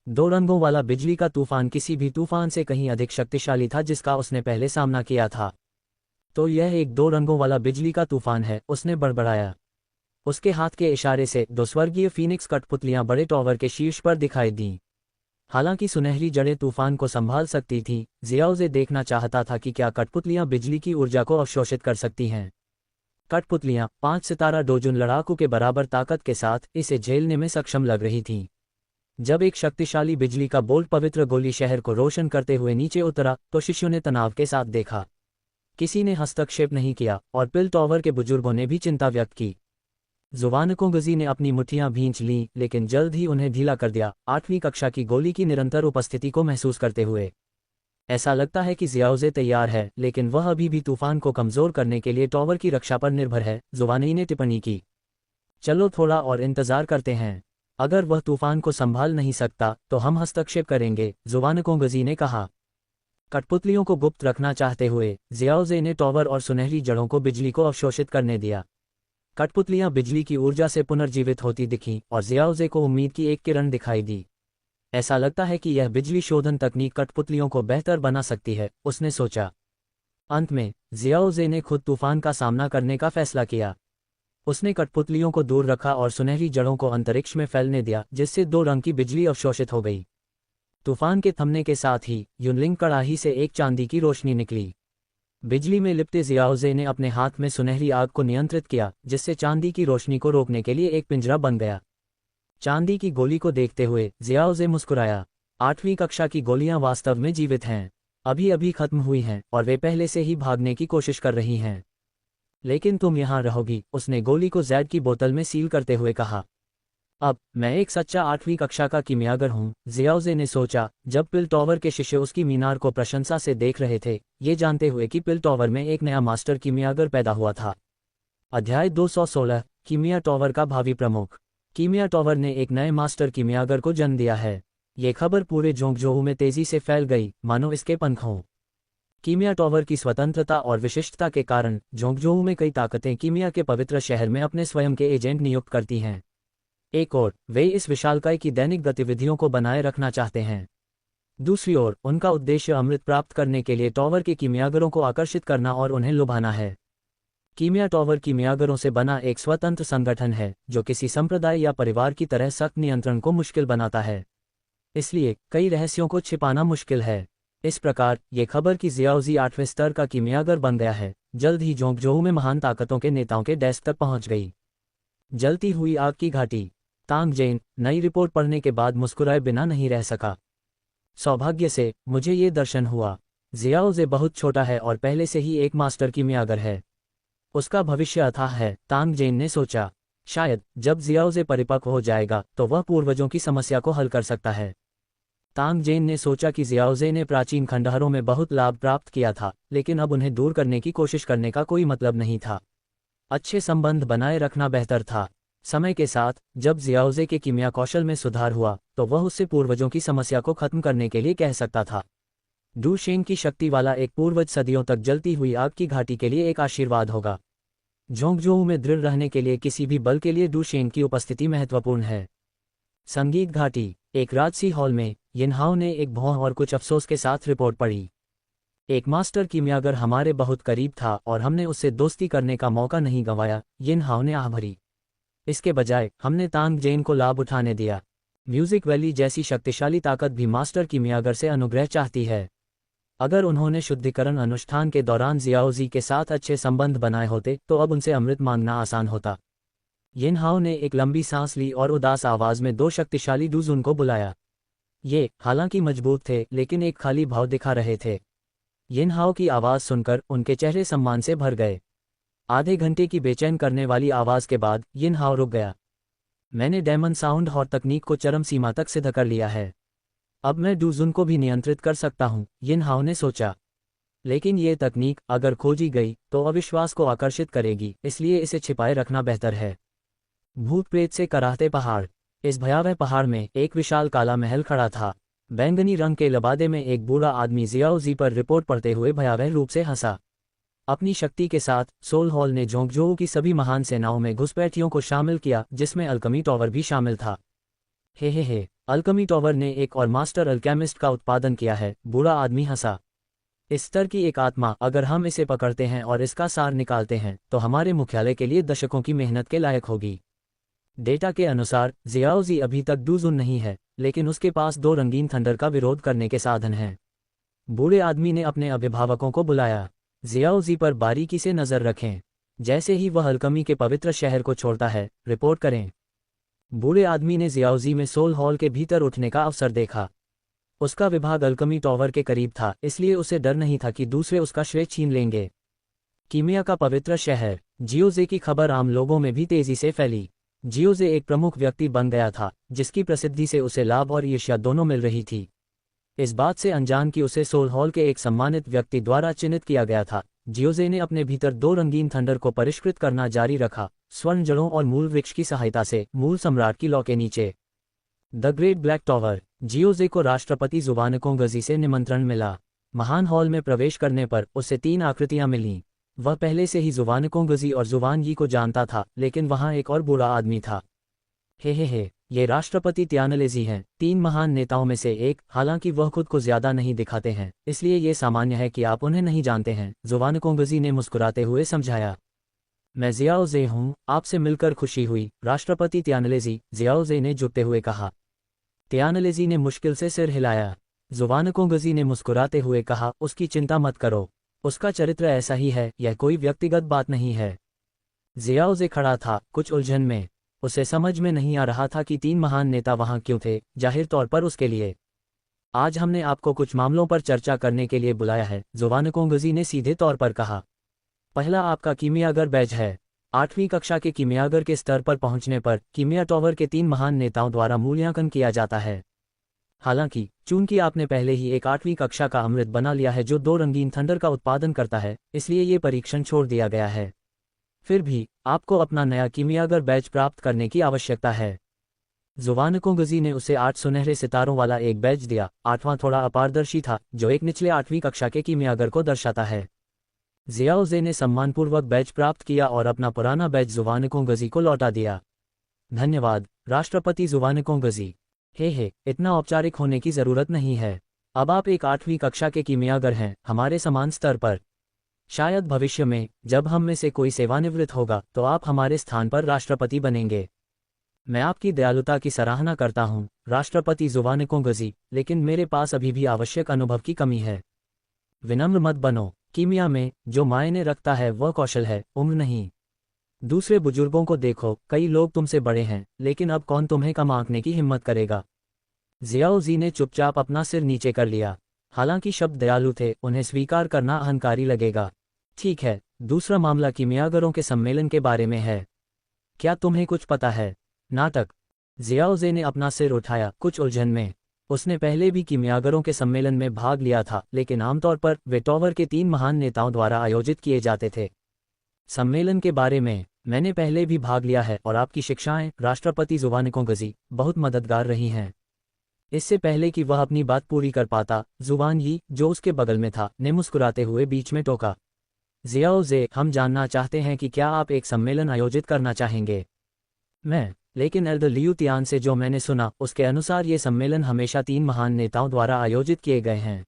2 रंगों वाला बिजली का तूफान किसी भी तूफान से कहीं अधिक शक्तिशाली था जिसका उसने पहले सामना किया था। तो यह एक 2 रंगों वाला बिजली का तूफान है, उसने बड़बड़ाया। उसके हाथ के इशारे से 2 स्वर्गीय फीनिक्स कठपुतलियां बड़े टॉवर के शीर्ष पर दिखाई दीं। हालांकि सुनहरी जड़ें तूफान को संभाल सकती थीं, जियाओजे देखना चाहता था कि क्या कठपुतलियां बिजली की ऊर्जा को अवशोषित कर सकती हैं। कठपुतलियां 5 सितारा डोजुन लड़ाकू के बराबर ताकत के साथ इसे झेलने में सक्षम लग रही थीं। जब एक शक्तिशाली बिजली का बोल्ट पवित्र गोली शहर को रोशन करते हुए नीचे उतरा तो शिष्यों ने तनाव के साथ देखा। किसी ने हस्तक्षेप नहीं किया और पिल टॉवर के बुजुर्गों ने भी चिंता व्यक्त की। जुवानकोंगजी ने अपनी मुट्ठियां भींच लीं, लेकिन जल्द ही उन्हें ढीला कर दिया, 8वीं कक्षा की गोली की निरंतर उपस्थिति को महसूस करते हुए। ऐसा लगता है कि जियाओजे तैयार है, लेकिन वह अभी भी तूफान को कमजोर करने के लिए टॉवर की रक्षा पर निर्भर है, जुवानई ने टिप्पणी की। चलो थोड़ा और इंतजार करते हैं। अगर वह तूफान को संभाल नहीं सकता तो हम हस्तक्षेप करेंगे, जुवानकोंगजी ने कहा। कठपुतलियों को गुप्त रखना चाहते हुए जियाओजे ने टॉवर और सुनहरी जड़ों को बिजली को अवशोषित करने दिया। कठपुतलियां बिजली की ऊर्जा से पुनर्जीवित होती दिखीं और जियाओजे को उम्मीद की एक किरण दिखाई दी। ऐसा लगता है कि यह बिजली शोधन तकनीक कठपुतलियों को बेहतर बना सकती है, उसने सोचा। अंत में जियाओजे ने खुद तूफान का सामना करने का फैसला किया। उसने कठपुतलियों को दूर रखा और सुनहरी जड़ों को अंतरिक्ष में फैलने दिया, जिससे 2 रंग की बिजली अवशोषित हो गई। तूफान के थमने के साथ ही युनलिंग कड़ाही से एक चांदी की रोशनी निकली। बिजली में लिपटे जियाओजे ने अपने हाथ में सुनहरी आग को नियंत्रित किया, जिससे चांदी की रोशनी को रोकने के लिए एक पिंजरा बन गया। चांदी की गोली को देखते हुए जियाओजे मुस्कुराया। 8वीं कक्षा की गोलियां वास्तव में जीवित हैं, अभी अभी खत्म हुई हैं और वे पहले से ही भागने की कोशिश कर रही हैं। लेकिन तुम यहाँ रहोगी, उसने गोली को जैड की बोतल में सील करते हुए कहा। अब मैं एक सच्चा 8वीं कक्षा का कीमियागर हूँ, जियाओजे ने सोचा, जब पिल टॉवर के शिष्य उसकी मीनार को प्रशंसा से देख रहे थे, ये जानते हुए कि पिल टॉवर में एक नया मास्टर कीमियागर पैदा हुआ था। अध्याय 216 कीमिया टॉवर का भावी प्रमुख। कीमिया टॉवर ने एक नए मास्टर कीमियागर को जन्म दिया है। ये खबर पूरे जोंगजोऊ में तेजी से फैल गई, मानो इसके पंख हों। कीमिया टॉवर की स्वतंत्रता और विशिष्टता के कारण जोंगजोऊ में कई ताकतें कीमिया के पवित्र शहर में अपने स्वयं के एजेंट नियुक्त करती हैं। एक ओर वे इस विशालकाय की दैनिक गतिविधियों को बनाए रखना चाहते हैं, दूसरी ओर उनका उद्देश्य अमृत प्राप्त करने के लिए टॉवर के कीमियागरों को आकर्षित करना और उन्हें लुभाना है। कीमिया टॉवर कीमियागरों से बना एक स्वतंत्र संगठन है, जो किसी संप्रदाय या परिवार की तरह सख्त नियंत्रण को मुश्किल बनाता है। इसलिए कई रहस्यों को छिपाना मुश्किल है। इस प्रकार ये खबर कि जियाओजी 8वें स्तर का कीमियागर बन गया है, जल्द ही जोंगजोऊ में महान ताकतों के नेताओं के डेस्क तक पहुंच गई। जलती हुई आग की घाटी। तांग जेन नई रिपोर्ट पढ़ने के बाद मुस्कुराए बिना नहीं रह सका। सौभाग्य से मुझे ये दर्शन हुआ। जियाओजे बहुत छोटा है और पहले से ही एक मास्टर कीमियागर है। उसका भविष्य अथाह है, तांग जेन ने सोचा। शायद जब जियाओजे परिपक्व हो जाएगा तो वह पूर्वजों की समस्या को हल कर सकता है। तांग जेन ने सोचा कि जियाओजे ने प्राचीन खंडहरों में बहुत लाभ प्राप्त किया था, लेकिन अब उन्हें दूर करने की कोशिश करने का कोई मतलब नहीं था। अच्छे संबंध बनाए रखना बेहतर था। समय के साथ जब जियाओजे के कीमिया कौशल में सुधार हुआ तो वह उससे पूर्वजों की समस्या को खत्म करने के लिए कह सकता था। डू शेंग की शक्ति वाला एक पूर्वज सदियों तक जलती हुई आग की घाटी के लिए एक आशीर्वाद होगा। जोंगजोऊ में दृढ़ रहने के लिए किसी भी बल के लिए डू शेंग की उपस्थिति महत्वपूर्ण है। संगीत घाटी। एक राजसी हॉल में यिनहाओ ने एक भौं और कुछ अफसोस के साथ रिपोर्ट पढ़ी। एक मास्टर कीमियागर हमारे बहुत करीब था और हमने उससे दोस्ती करने का मौका नहीं गंवाया, यिनहाओ ने आह भरी। इसके बजाय हमने तांग जेन को लाभ उठाने दिया। म्यूजिक वैली जैसी शक्तिशाली ताकत भी मास्टर कीमियागर से अनुग्रह चाहती है। अगर उन्होंने शुद्धिकरण अनुष्ठान के दौरान जियाओजी के साथ अच्छे संबंध बनाए होते तो अब उनसे अमृत मांगना आसान होता। यिनहाओ ने एक लंबी सांस ली और उदास आवाज में 2 शक्तिशाली डूजुन को बुलाया। ये हालांकि मजबूत थे, लेकिन एक खाली भाव दिखा रहे थे। यिनहाओ की आवाज सुनकर उनके चेहरे सम्मान से भर गए। आधे घंटे की बेचैन करने वाली आवाज के बाद यिनहाओ रुक गया। मैंने डेमन साउंड हॉर तकनीक को चरम सीमा तक सिद्ध कर लिया है। अब मैं डूजुन को भी नियंत्रित कर सकता हूं, यिनहाओ ने सोचा। लेकिन ये तकनीक अगर खोजी गई तो अविश्वास को आकर्षित करेगी, इसलिए इसे छिपाए रखना बेहतर है। भूत प्रेत से कराहते पहाड़। इस भयावह पहाड़ में एक विशाल काला महल खड़ा था। बैंगनी रंग के लबादे में एक बूढ़ा आदमी जियाओजी पर रिपोर्ट पढ़ते हुए भयावह रूप से हंसा। अपनी शक्ति के साथ सोल हॉल ने जोंगजोऊ की सभी महान सेनाओं में घुसपैठियों को शामिल किया, जिसमें अल्कमी टॉवर भी शामिल था। हे, अल्कमी टॉवर ने एक और मास्टर अल्केमिस्ट का उत्पादन किया है, बूढ़ा आदमी हंसा। इस स्तर की एक आत्मा, अगर हम इसे पकड़ते हैं और इसका सार निकालते हैं तो हमारे मुख्यालय के लिए दशकों की मेहनत के लायक होगी। डेटा के अनुसार जियाओजी अभी तक डूजुन नहीं है, लेकिन उसके पास 2 रंगीन थंडर का विरोध करने के साधन हैं। बूढ़े आदमी ने अपने अभिभावकों को बुलाया। जियाओजी पर बारीकी से नजर रखें। जैसे ही वह अल्कमी के पवित्र शहर को छोड़ता है, रिपोर्ट करें। बूढ़े आदमी ने जियाओजी में सोल हॉल के भीतर उठने का अवसर देखा। उसका विभाग अल्कमी टॉवर के करीब था, इसलिए उसे डर नहीं था कि दूसरे उसका श्रेय छीन लेंगे। कीमिया का पवित्र शहर। जियोजे की खबर आम लोगों में भी तेजी से फैली। जियोजे एक प्रमुख व्यक्ति बन गया था, जिसकी प्रसिद्धि से उसे लाभ और ईर्ष्या दोनों मिल रही थी। इस बात से अनजान कि उसे सोल हॉल के एक सम्मानित व्यक्ति द्वारा चिन्हित किया गया था, जियोजे ने अपने भीतर 2 रंगीन थंडर को परिष्कृत करना जारी रखा, स्वर्ण जड़ों और मूल वृक्ष की सहायता से, मूल सम्राट की लौ के नीचे। The great black tower. जियोजे को राष्ट्रपति जुवानकोंगजी से निमंत्रण मिला। महान हॉल में प्रवेश करने पर उसे 3 आकृतियां मिलीं। वह पहले से ही जुवानकोंगजी और जुवान यी को जानता था, लेकिन वहां एक और बूढ़ा आदमी था। हे, ये राष्ट्रपति त्यानलेजी हैं, 3 महान नेताओं में से एक। हालांकि वह खुद को ज्यादा नहीं दिखाते हैं, इसलिए ये सामान्य है कि आप उन्हें नहीं जानते हैं, जुवानकोंगजी ने मुस्कुराते हुए समझाया। मैं जियाओ जे हूँ, आपसे मिलकर खुशी हुई। राष्ट्रपति तियानलेजी, जियाओ जे ने झुकते हुए कहा। तियानलेजी ने मुश्किल से सिर हिलाया। जुवानकोंगजी ने मुस्कुराते हुए कहा, उसकी चिंता मत करो। उसका चरित्र ऐसा ही है, यह कोई व्यक्तिगत बात नहीं है। जियाओ जे खड़ा था, कुछ उलझन में। उसे समझ में नहीं आ रहा था कि तीन महान नेता वहां क्यों थे, जाहिर तौर पर उसके लिए। आज हमने आपको कुछ मामलों पर चर्चा करने के लिए बुलाया है, जुवानकोंगजी ने सीधे तौर पर कहा। पहला आपका कीमियागर बैज है। 8वीं कक्षा के कीमियागर के स्तर पर पहुंचने पर कीमिया टॉवर के 3 महान नेताओं द्वारा मूल्यांकन किया जाता है। हालांकि चूंकि आपने पहले ही एक 8वीं कक्षा का अमृत बना लिया है जो 2 रंगीन थंडर का उत्पादन करता है, इसलिए ये परीक्षण छोड़ दिया गया है। फिर भी आपको अपना नया कीमियागर बैज प्राप्त करने की आवश्यकता है। जुवानकोंगजी ने उसे 8 सुनहरे सितारों वाला एक बैज दिया। 8वां थोड़ा अपारदर्शी था, जो एक निचले 8वीं कक्षा के कीमियागर को दर्शाता है। जियाओ जे ने सम्मानपूर्वक बैज प्राप्त किया और अपना पुराना बैज जुवानकोंगजी को लौटा दिया। धन्यवाद, राष्ट्रपति जुवानकोंगजी। हे, इतना औपचारिक होने की जरूरत नहीं है। अब आप एक 8वीं कक्षा के कीमियागर हैं, हमारे समान स्तर पर। शायद भविष्य में, जब हम में से कोई सेवानिवृत्त होगा, तो आप हमारे स्थान पर राष्ट्रपति बनेंगे। मैं आपकी दयालुता की सराहना करता हूँ, राष्ट्रपति जुवानकोंगजी, लेकिन मेरे पास अभी भी आवश्यक अनुभव की कमी है। विनम्र मत बनो। कीमिया में जो मायने रखता है वह कौशल है, उम्र नहीं। दूसरे बुजुर्गों को देखो, कई लोग तुमसे बड़े हैं, लेकिन अब कौन तुम्हें कम आंकने की हिम्मत करेगा। जियाओ जी ने चुपचाप अपना सिर नीचे कर लिया। हालांकि शब्द दयालु थे, उन्हें स्वीकार करना अहंकारी लगेगा। ठीक है, दूसरा मामला कीमियागरों के सम्मेलन के बारे में है। क्या तुम्हें कुछ पता है? नाटक। जियाओ जे ने अपना सिर उठाया, कुछ उलझन में। उसने पहले भी कीमियागरों के सम्मेलन में भाग लिया था, लेकिन आमतौर पर वे टॉवर के 3 महान नेताओं द्वारा आयोजित किए जाते थे। सम्मेलन के बारे में मैंने पहले भी भाग लिया है और आपकी शिक्षाएं, राष्ट्रपति जुवानकोंगजी, बहुत मददगार रही हैं। इससे पहले कि वह अपनी बात पूरी कर पाता, जुवान यी, जो उसके बगल में था, ने मुस्कुराते हुए बीच में टोका। जियाओ जे, हम जानना चाहते हैं कि क्या आप एक सम्मेलन आयोजित करना चाहेंगे? लेकिन एल्डर लियू तियान से जो मैंने सुना, उसके अनुसार ये सम्मेलन हमेशा 3 महान नेताओं द्वारा आयोजित किए गए हैं।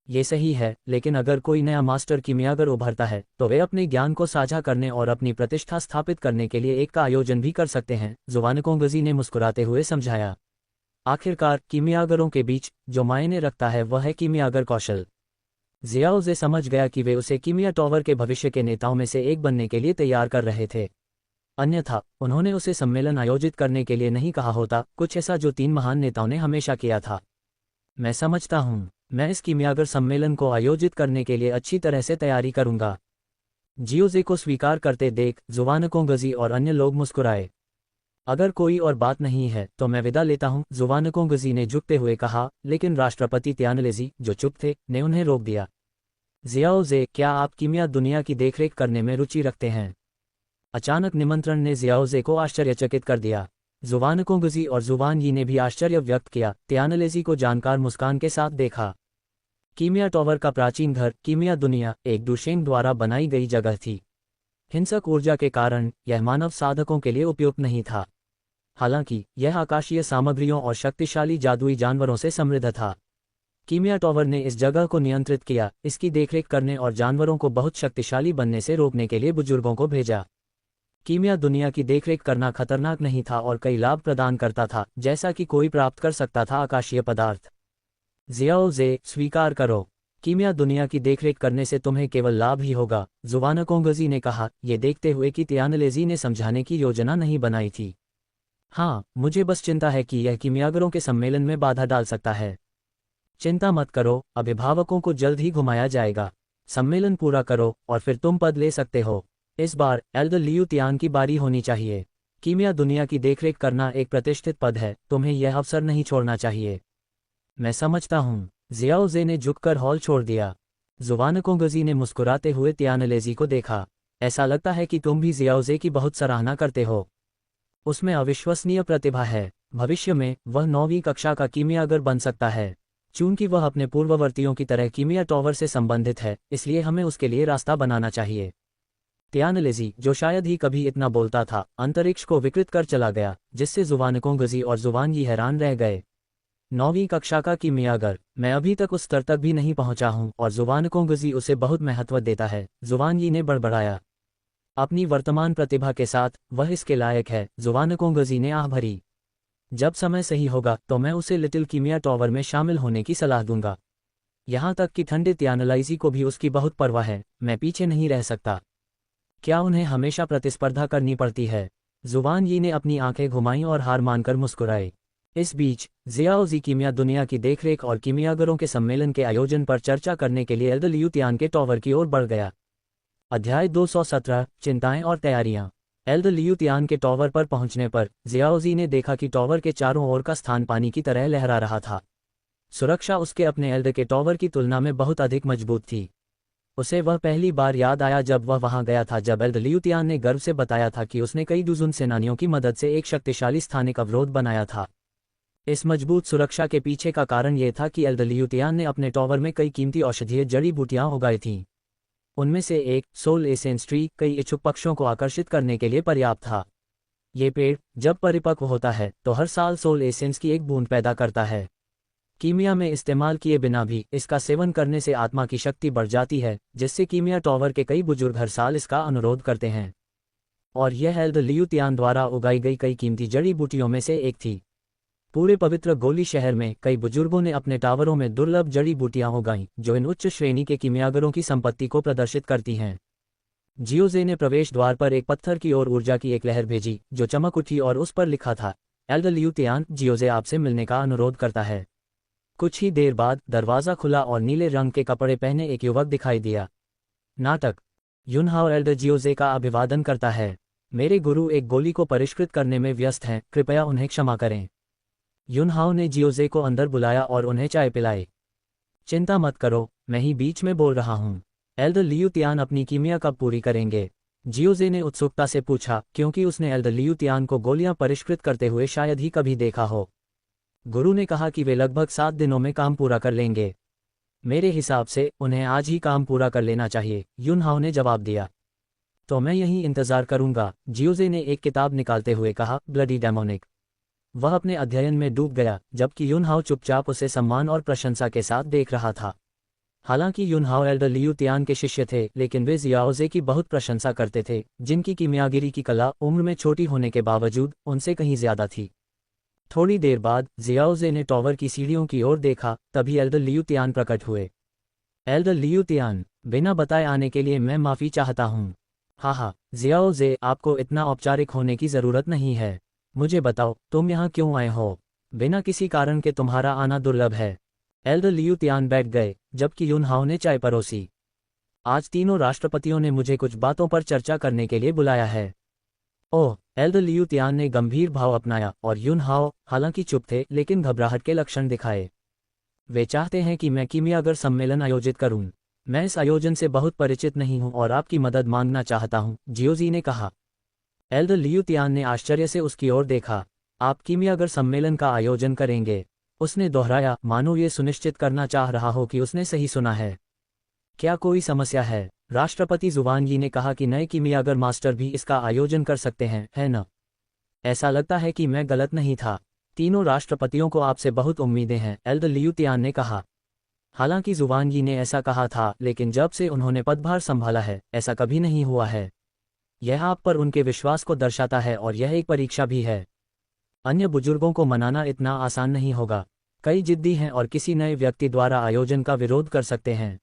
ये सही है, लेकिन अगर कोई नया मास्टर कीमियागर उभरता है, तो वे अपने ज्ञान को साझा करने और अपनी प्रतिष्ठा स्थापित करने के लिए एक का आयोजन भी कर सकते हैं, जुवानकोंगजी ने मुस्कुराते हुए समझाया। आखिरकार कीमियागरों के बीच जो मायने रखता है वह है कीमियागर कौशल। जियाओ जे समझ गया कि वे उसे कीमिया टॉवर के भविष्य के नेताओं में से एक बनने के लिए तैयार कर रहे थे। अन्यथा उन्होंने उसे सम्मेलन आयोजित करने के लिए नहीं कहा होता, कुछ ऐसा जो 3 महान नेताओं ने हमेशा किया था। मैं समझता हूँ, मैं इस कीमियागर सम्मेलन को आयोजित करने के लिए अच्छी तरह से तैयारी करूंगा। जियोजे को स्वीकार करते देख जुवानकोंगजी और अन्य लोग मुस्कुराए। अगर कोई और बात नहीं है तो मैं विदा लेता हूँ, जुवानकोंगजी ने झुकते हुए कहा, लेकिन राष्ट्रपति तियानलेजी, जो चुप थे, ने उन्हें रोक दिया। जियाओ जे, क्या आप कीमिया दुनिया की देखरेख करने में रुचि रखते हैं? अचानक निमंत्रण ने जियाओ जे को आश्चर्यचकित कर दिया। जुवानकोंगजी और जुवान यी ने भी आश्चर्य व्यक्त किया, तियानलेजी को जानकार मुस्कान के साथ देखा। कीमिया टॉवर का प्राचीन घर, कीमिया दुनिया, एक डुशेंग द्वारा बनाई गई जगह थी। हिंसक ऊर्जा के कारण यह मानव साधकों के लिए उपयुक्त नहीं था। हालांकि यह आकाशीय सामग्रियों और शक्तिशाली जादुई जानवरों से समृद्ध था। कीमिया टॉवर ने इस जगह को नियंत्रित किया, इसकी देखरेख करने और जानवरों को बहुत शक्तिशाली बनने से रोकने के लिए बुजुर्गों को भेजा। कीमिया दुनिया की देखरेख करना खतरनाक नहीं था और कई लाभ प्रदान करता था, जैसा कि कोई प्राप्त कर सकता था आकाशीय पदार्थ। जियाओ जे, स्वीकार करो, कीमिया दुनिया की देखरेख करने से तुम्हें केवल लाभ ही होगा, जुवानकोंगजी ने कहा, ये देखते हुए कि तियानलेजी ने समझाने की योजना नहीं बनाई थी। हाँ, मुझे बस चिंता है कि यह कीमियागरों के सम्मेलन में बाधा डाल सकता है। चिंता मत करो, अभिभावकों को जल्द ही घुमाया जाएगा। सम्मेलन पूरा करो और फिर तुम पद ले सकते हो। इस बार एल्डर लियू तियान की बारी होनी चाहिए। कीमिया दुनिया की देखरेख करना एक प्रतिष्ठित पद है, तुम्हें यह अवसर नहीं छोड़ना चाहिए। मैं समझता हूँ, जियाओ जे ने झुककर हॉल छोड़ दिया। जुवानकोंगजी ने मुस्कुराते हुए तियानलेजी को देखा। ऐसा लगता है कि तुम भी जियाओ जे की बहुत सराहना करते हो। उसमें अविश्वसनीय प्रतिभा है। भविष्य में वह 9वीं कक्षा का कीमियागर बन सकता है। चूंकि वह अपने पूर्ववर्तियों की तरह कीमिया टॉवर से संबंधित है, इसलिए हमें उसके लिए रास्ता बनाना चाहिए। तियानलेजी, जो शायद ही कभी इतना बोलता था, अंतरिक्ष को विकृत कर चला गया, जिससे जुवानकोंगजी और जुवान यी हैरान रह गए। 9वीं कक्षा का कीमियागर, मैं अभी तक उस स्तर तक भी नहीं पहुंचा हूं और जुवानकोंगजी उसे बहुत महत्व देता है, जुवान यी ने बड़बड़ाया। अपनी वर्तमान प्रतिभा के साथ वह इसके लायक है, ज़ुवानकोंगजी ने आह भरी। जब समय सही होगा तो मैं उसे लिटिल कीमिया टॉवर में शामिल होने की सलाह दूंगा। यहाँ तक कि ठंडे त्यानलाइजी को भी उसकी बहुत परवाह है, मैं पीछे नहीं रह सकता। क्या उन्हें हमेशा प्रतिस्पर्धा करनी पड़ती है? जुबान यी ने अपनी आंखें घुमाईं और हार मानकर मुस्कुराए। इस बीच जियाओजी कीमिया दुनिया की देखरेख और कीमियागरों के सम्मेलन के आयोजन पर चर्चा करने के लिए एल्डर लियू तियान के टॉवर की ओर बढ़ गया। अध्याय 217 चिंताएं और तैयारियां। एल्डर लियू तियान के टॉवर पर पहुंचने पर जियाओजी ने देखा कि टॉवर के चारों ओर का स्थान पानी की तरह लहरा रहा था। सुरक्षा उसके अपने एल्डर के टॉवर की तुलना में बहुत अधिक मजबूत थी। उसे वह पहली बार याद आया जब वह वहां गया था, जब एल्डर लियू तियान ने गर्व से बताया था कि उसने कई डुज़न सेनानियों की मदद से एक शक्तिशाली स्थानिक अवरोध बनाया था। इस मजबूत सुरक्षा के पीछे का कारण यह था कि एल्डर लियू तियान ने अपने टॉवर में कई कीमती औषधीय जड़ी बूटियां उगाई थीं। उनमें से एक सोल एसेंस ट्री कई इच्छुक पक्षियों को आकर्षित करने के लिए पर्याप्त था। ये पेड़ जब परिपक्व होता है तो हर साल सोल एसेंस की एक बूंद पैदा करता है। कीमिया में इस्तेमाल किए बिना भी इसका सेवन करने से आत्मा की शक्ति बढ़ जाती है, जिससे कीमिया टॉवर के कई बुजुर्ग हर साल इसका अनुरोध करते हैं। और यह एल्डर लियू तियान द्वारा उगाई गई कई कीमती जड़ी बूटियों में से एक थी। पूरे पवित्र गोली शहर में कई बुजुर्गों ने अपने टावरों में दुर्लभ जड़ी बूटियां उगाईं, जो इन उच्च श्रेणी के कीमियागरों की संपत्ति को प्रदर्शित करती हैं। जियोजे ने प्रवेश द्वार पर एक पत्थर की ओर ऊर्जा की एक लहर भेजी, जो चमक उठी और उस पर लिखा था, एल्डर लियू तियान, जियोजे आपसे मिलने का अनुरोध करता है। कुछ ही देर बाद दरवाज़ा खुला और नीले रंग के कपड़े पहने एक युवक दिखाई दिया। नाटक। युनहाओ एल्डर जियोजे का अभिवादन करता है। मेरे गुरु एक गोली को परिष्कृत करने में व्यस्त हैं, कृपया उन्हें क्षमा करें। युनहाओ ने जियोजे को अंदर बुलाया और उन्हें चाय पिलाई। चिंता मत करो, मैं ही बीच में बोल रहा हूँ। एल्डर लियू तियान अपनी कीमिया कब पूरी करेंगे? जियोजे ने उत्सुकता से पूछा, क्योंकि उसने एल्डर लियू तियान को गोलियां परिष्कृत करते हुए शायद ही कभी देखा हो। गुरु ने कहा कि वे लगभग 7 दिनों में काम पूरा कर लेंगे। मेरे हिसाब से उन्हें आज ही काम पूरा कर लेना चाहिए, युनहाओ ने जवाब दिया। तो मैं यहीं इंतजार करूंगा, जियोजे ने एक किताब निकालते हुए कहा, ब्लडी डेमोनिक। वह अपने अध्ययन में डूब गया, जबकि युनहाओ चुपचाप उसे सम्मान और प्रशंसा के साथ देख रहा था। हालांकि युनहाओ एल्डर लियू तियान के शिष्य थे, लेकिन वे जियाओजे की बहुत प्रशंसा करते थे, जिनकी कीमियागिरी की कला उम्र में छोटी होने के बावजूद उनसे कहीं ज्यादा थी। थोड़ी देर बाद जियाओजे ने टॉवर की सीढ़ियों की ओर देखा, तभी एल्डर लियू तियान प्रकट हुए। एल्डर लियू तियान, बिना बताए आने के लिए मैं माफ़ी चाहता हूँ। हाँ, जियाओजे, आपको इतना औपचारिक होने की ज़रूरत नहीं है। मुझे बताओ, तुम यहाँ क्यों आए हो? बिना किसी कारण के तुम्हारा आना दुर्लभ है। एल्डर लियू तियान बैठ गए, जबकि युनहाओ ने चाय परोसी। आज तीनों राष्ट्रपतियों ने मुझे कुछ बातों पर चर्चा करने के लिए बुलाया है। ओह, एल्डर लियू तियान ने गंभीर भाव अपनाया और युनहाओ, हालांकि चुप थे, लेकिन घबराहट के लक्षण दिखाए। वे चाहते हैं कि मैं कीमियागर सम्मेलन आयोजित करूं। मैं इस आयोजन से बहुत परिचित नहीं हूं और आपकी मदद मांगना चाहता हूं, जियोजी ने कहा। एल्डर लियू तियान ने आश्चर्य से उसकी ओर देखा। आप कीमियागर सम्मेलन का आयोजन करेंगे? उसने दोहराया, मानो ये सुनिश्चित करना चाह रहा हो कि उसने सही सुना है। क्या कोई समस्या है? राष्ट्रपति जुबान यी ने कहा कि नए कीमियागर मास्टर भी इसका आयोजन कर सकते हैं, है न? ऐसा लगता है कि मैं गलत नहीं था। तीनों राष्ट्रपतियों को आपसे बहुत उम्मीदें हैं, एल्डर लियू तियान ने कहा। हालांकि जुबान यी ने ऐसा कहा था, लेकिन जब से उन्होंने पदभार संभाला है, ऐसा कभी नहीं हुआ है। यह आप पर उनके विश्वास को दर्शाता है और यह एक परीक्षा भी है। अन्य बुजुर्गों को मनाना इतना आसान नहीं होगा। कई जिद्दी हैं और किसी नए व्यक्ति द्वारा आयोजन का विरोध कर सकते हैं।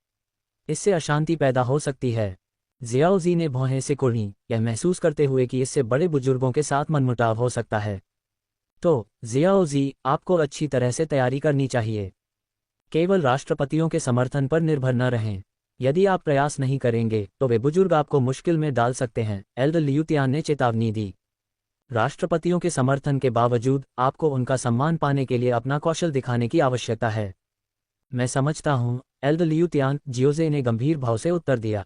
इससे अशांति पैदा हो सकती है। जियाओजी ने भौहें सिकुड़ी, यह महसूस करते हुए कि इससे बड़े बुजुर्गों के साथ मनमुटाव हो सकता है। तो जियाओजी, आपको अच्छी तरह से तैयारी करनी चाहिए। केवल राष्ट्रपतियों के समर्थन पर निर्भर न रहें। यदि आप प्रयास नहीं करेंगे तो वे बुजुर्ग आपको मुश्किल में डाल सकते हैं, एल्डर लियू तियान ने चेतावनी दी। राष्ट्रपतियों के समर्थन के बावजूद आपको उनका सम्मान पाने के लिए अपना कौशल दिखाने की आवश्यकता है। मैं समझता हूँ, एल्डर लियू तियान, जियोजे ने गंभीर भाव से उत्तर दिया।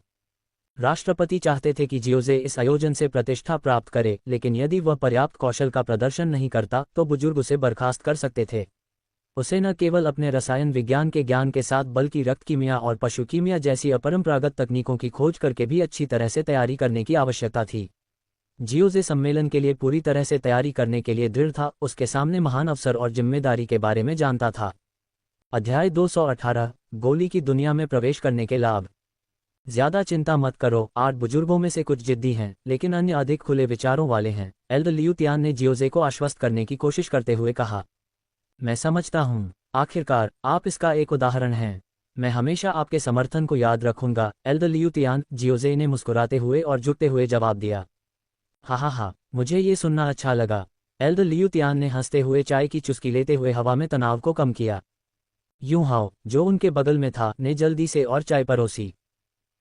राष्ट्रपति चाहते थे कि जियोजे इस आयोजन से प्रतिष्ठा प्राप्त करे, लेकिन यदि वह पर्याप्त कौशल का प्रदर्शन नहीं करता तो बुजुर्ग उसे बर्खास्त कर सकते थे। उसे न केवल अपने रसायन विज्ञान के ज्ञान के साथ बल्कि रक्त कीमिया और पशु कीमिया जैसी अपरंपरागत तकनीकों की खोज करके भी अच्छी तरह से तैयारी करने की आवश्यकता थी। जियोजे सम्मेलन के लिए पूरी तरह से तैयारी करने के लिए दृढ़ था, उसके सामने महान अवसर और जिम्मेदारी के बारे में जानता था। अध्याय 218 गोली की दुनिया में प्रवेश करने के लाभ। ज्यादा चिंता मत करो, 8 बुजुर्गों में से कुछ जिद्दी हैं, लेकिन अन्य अधिक खुले विचारों वाले हैं, एल्डर लियू तियान ने जियोजे को आश्वस्त करने की कोशिश करते हुए कहा। मैं समझता हूँ। आखिरकार, आप इसका एक उदाहरण हैं। मैं हमेशा आपके समर्थन को याद रखूंगा, एल्डर लियू तियान, जियोजे ने मुस्कुराते हुए और झुकते हुए जवाब दिया। हा, मुझे ये सुनना अच्छा लगा। एल्डर लियू तियान ने हंसते हुए चाय की चुस्की लेते हुए हवा में तनाव को कम किया। यूं हाओ, जो उनके बगल में था, ने जल्दी से और चाय परोसी।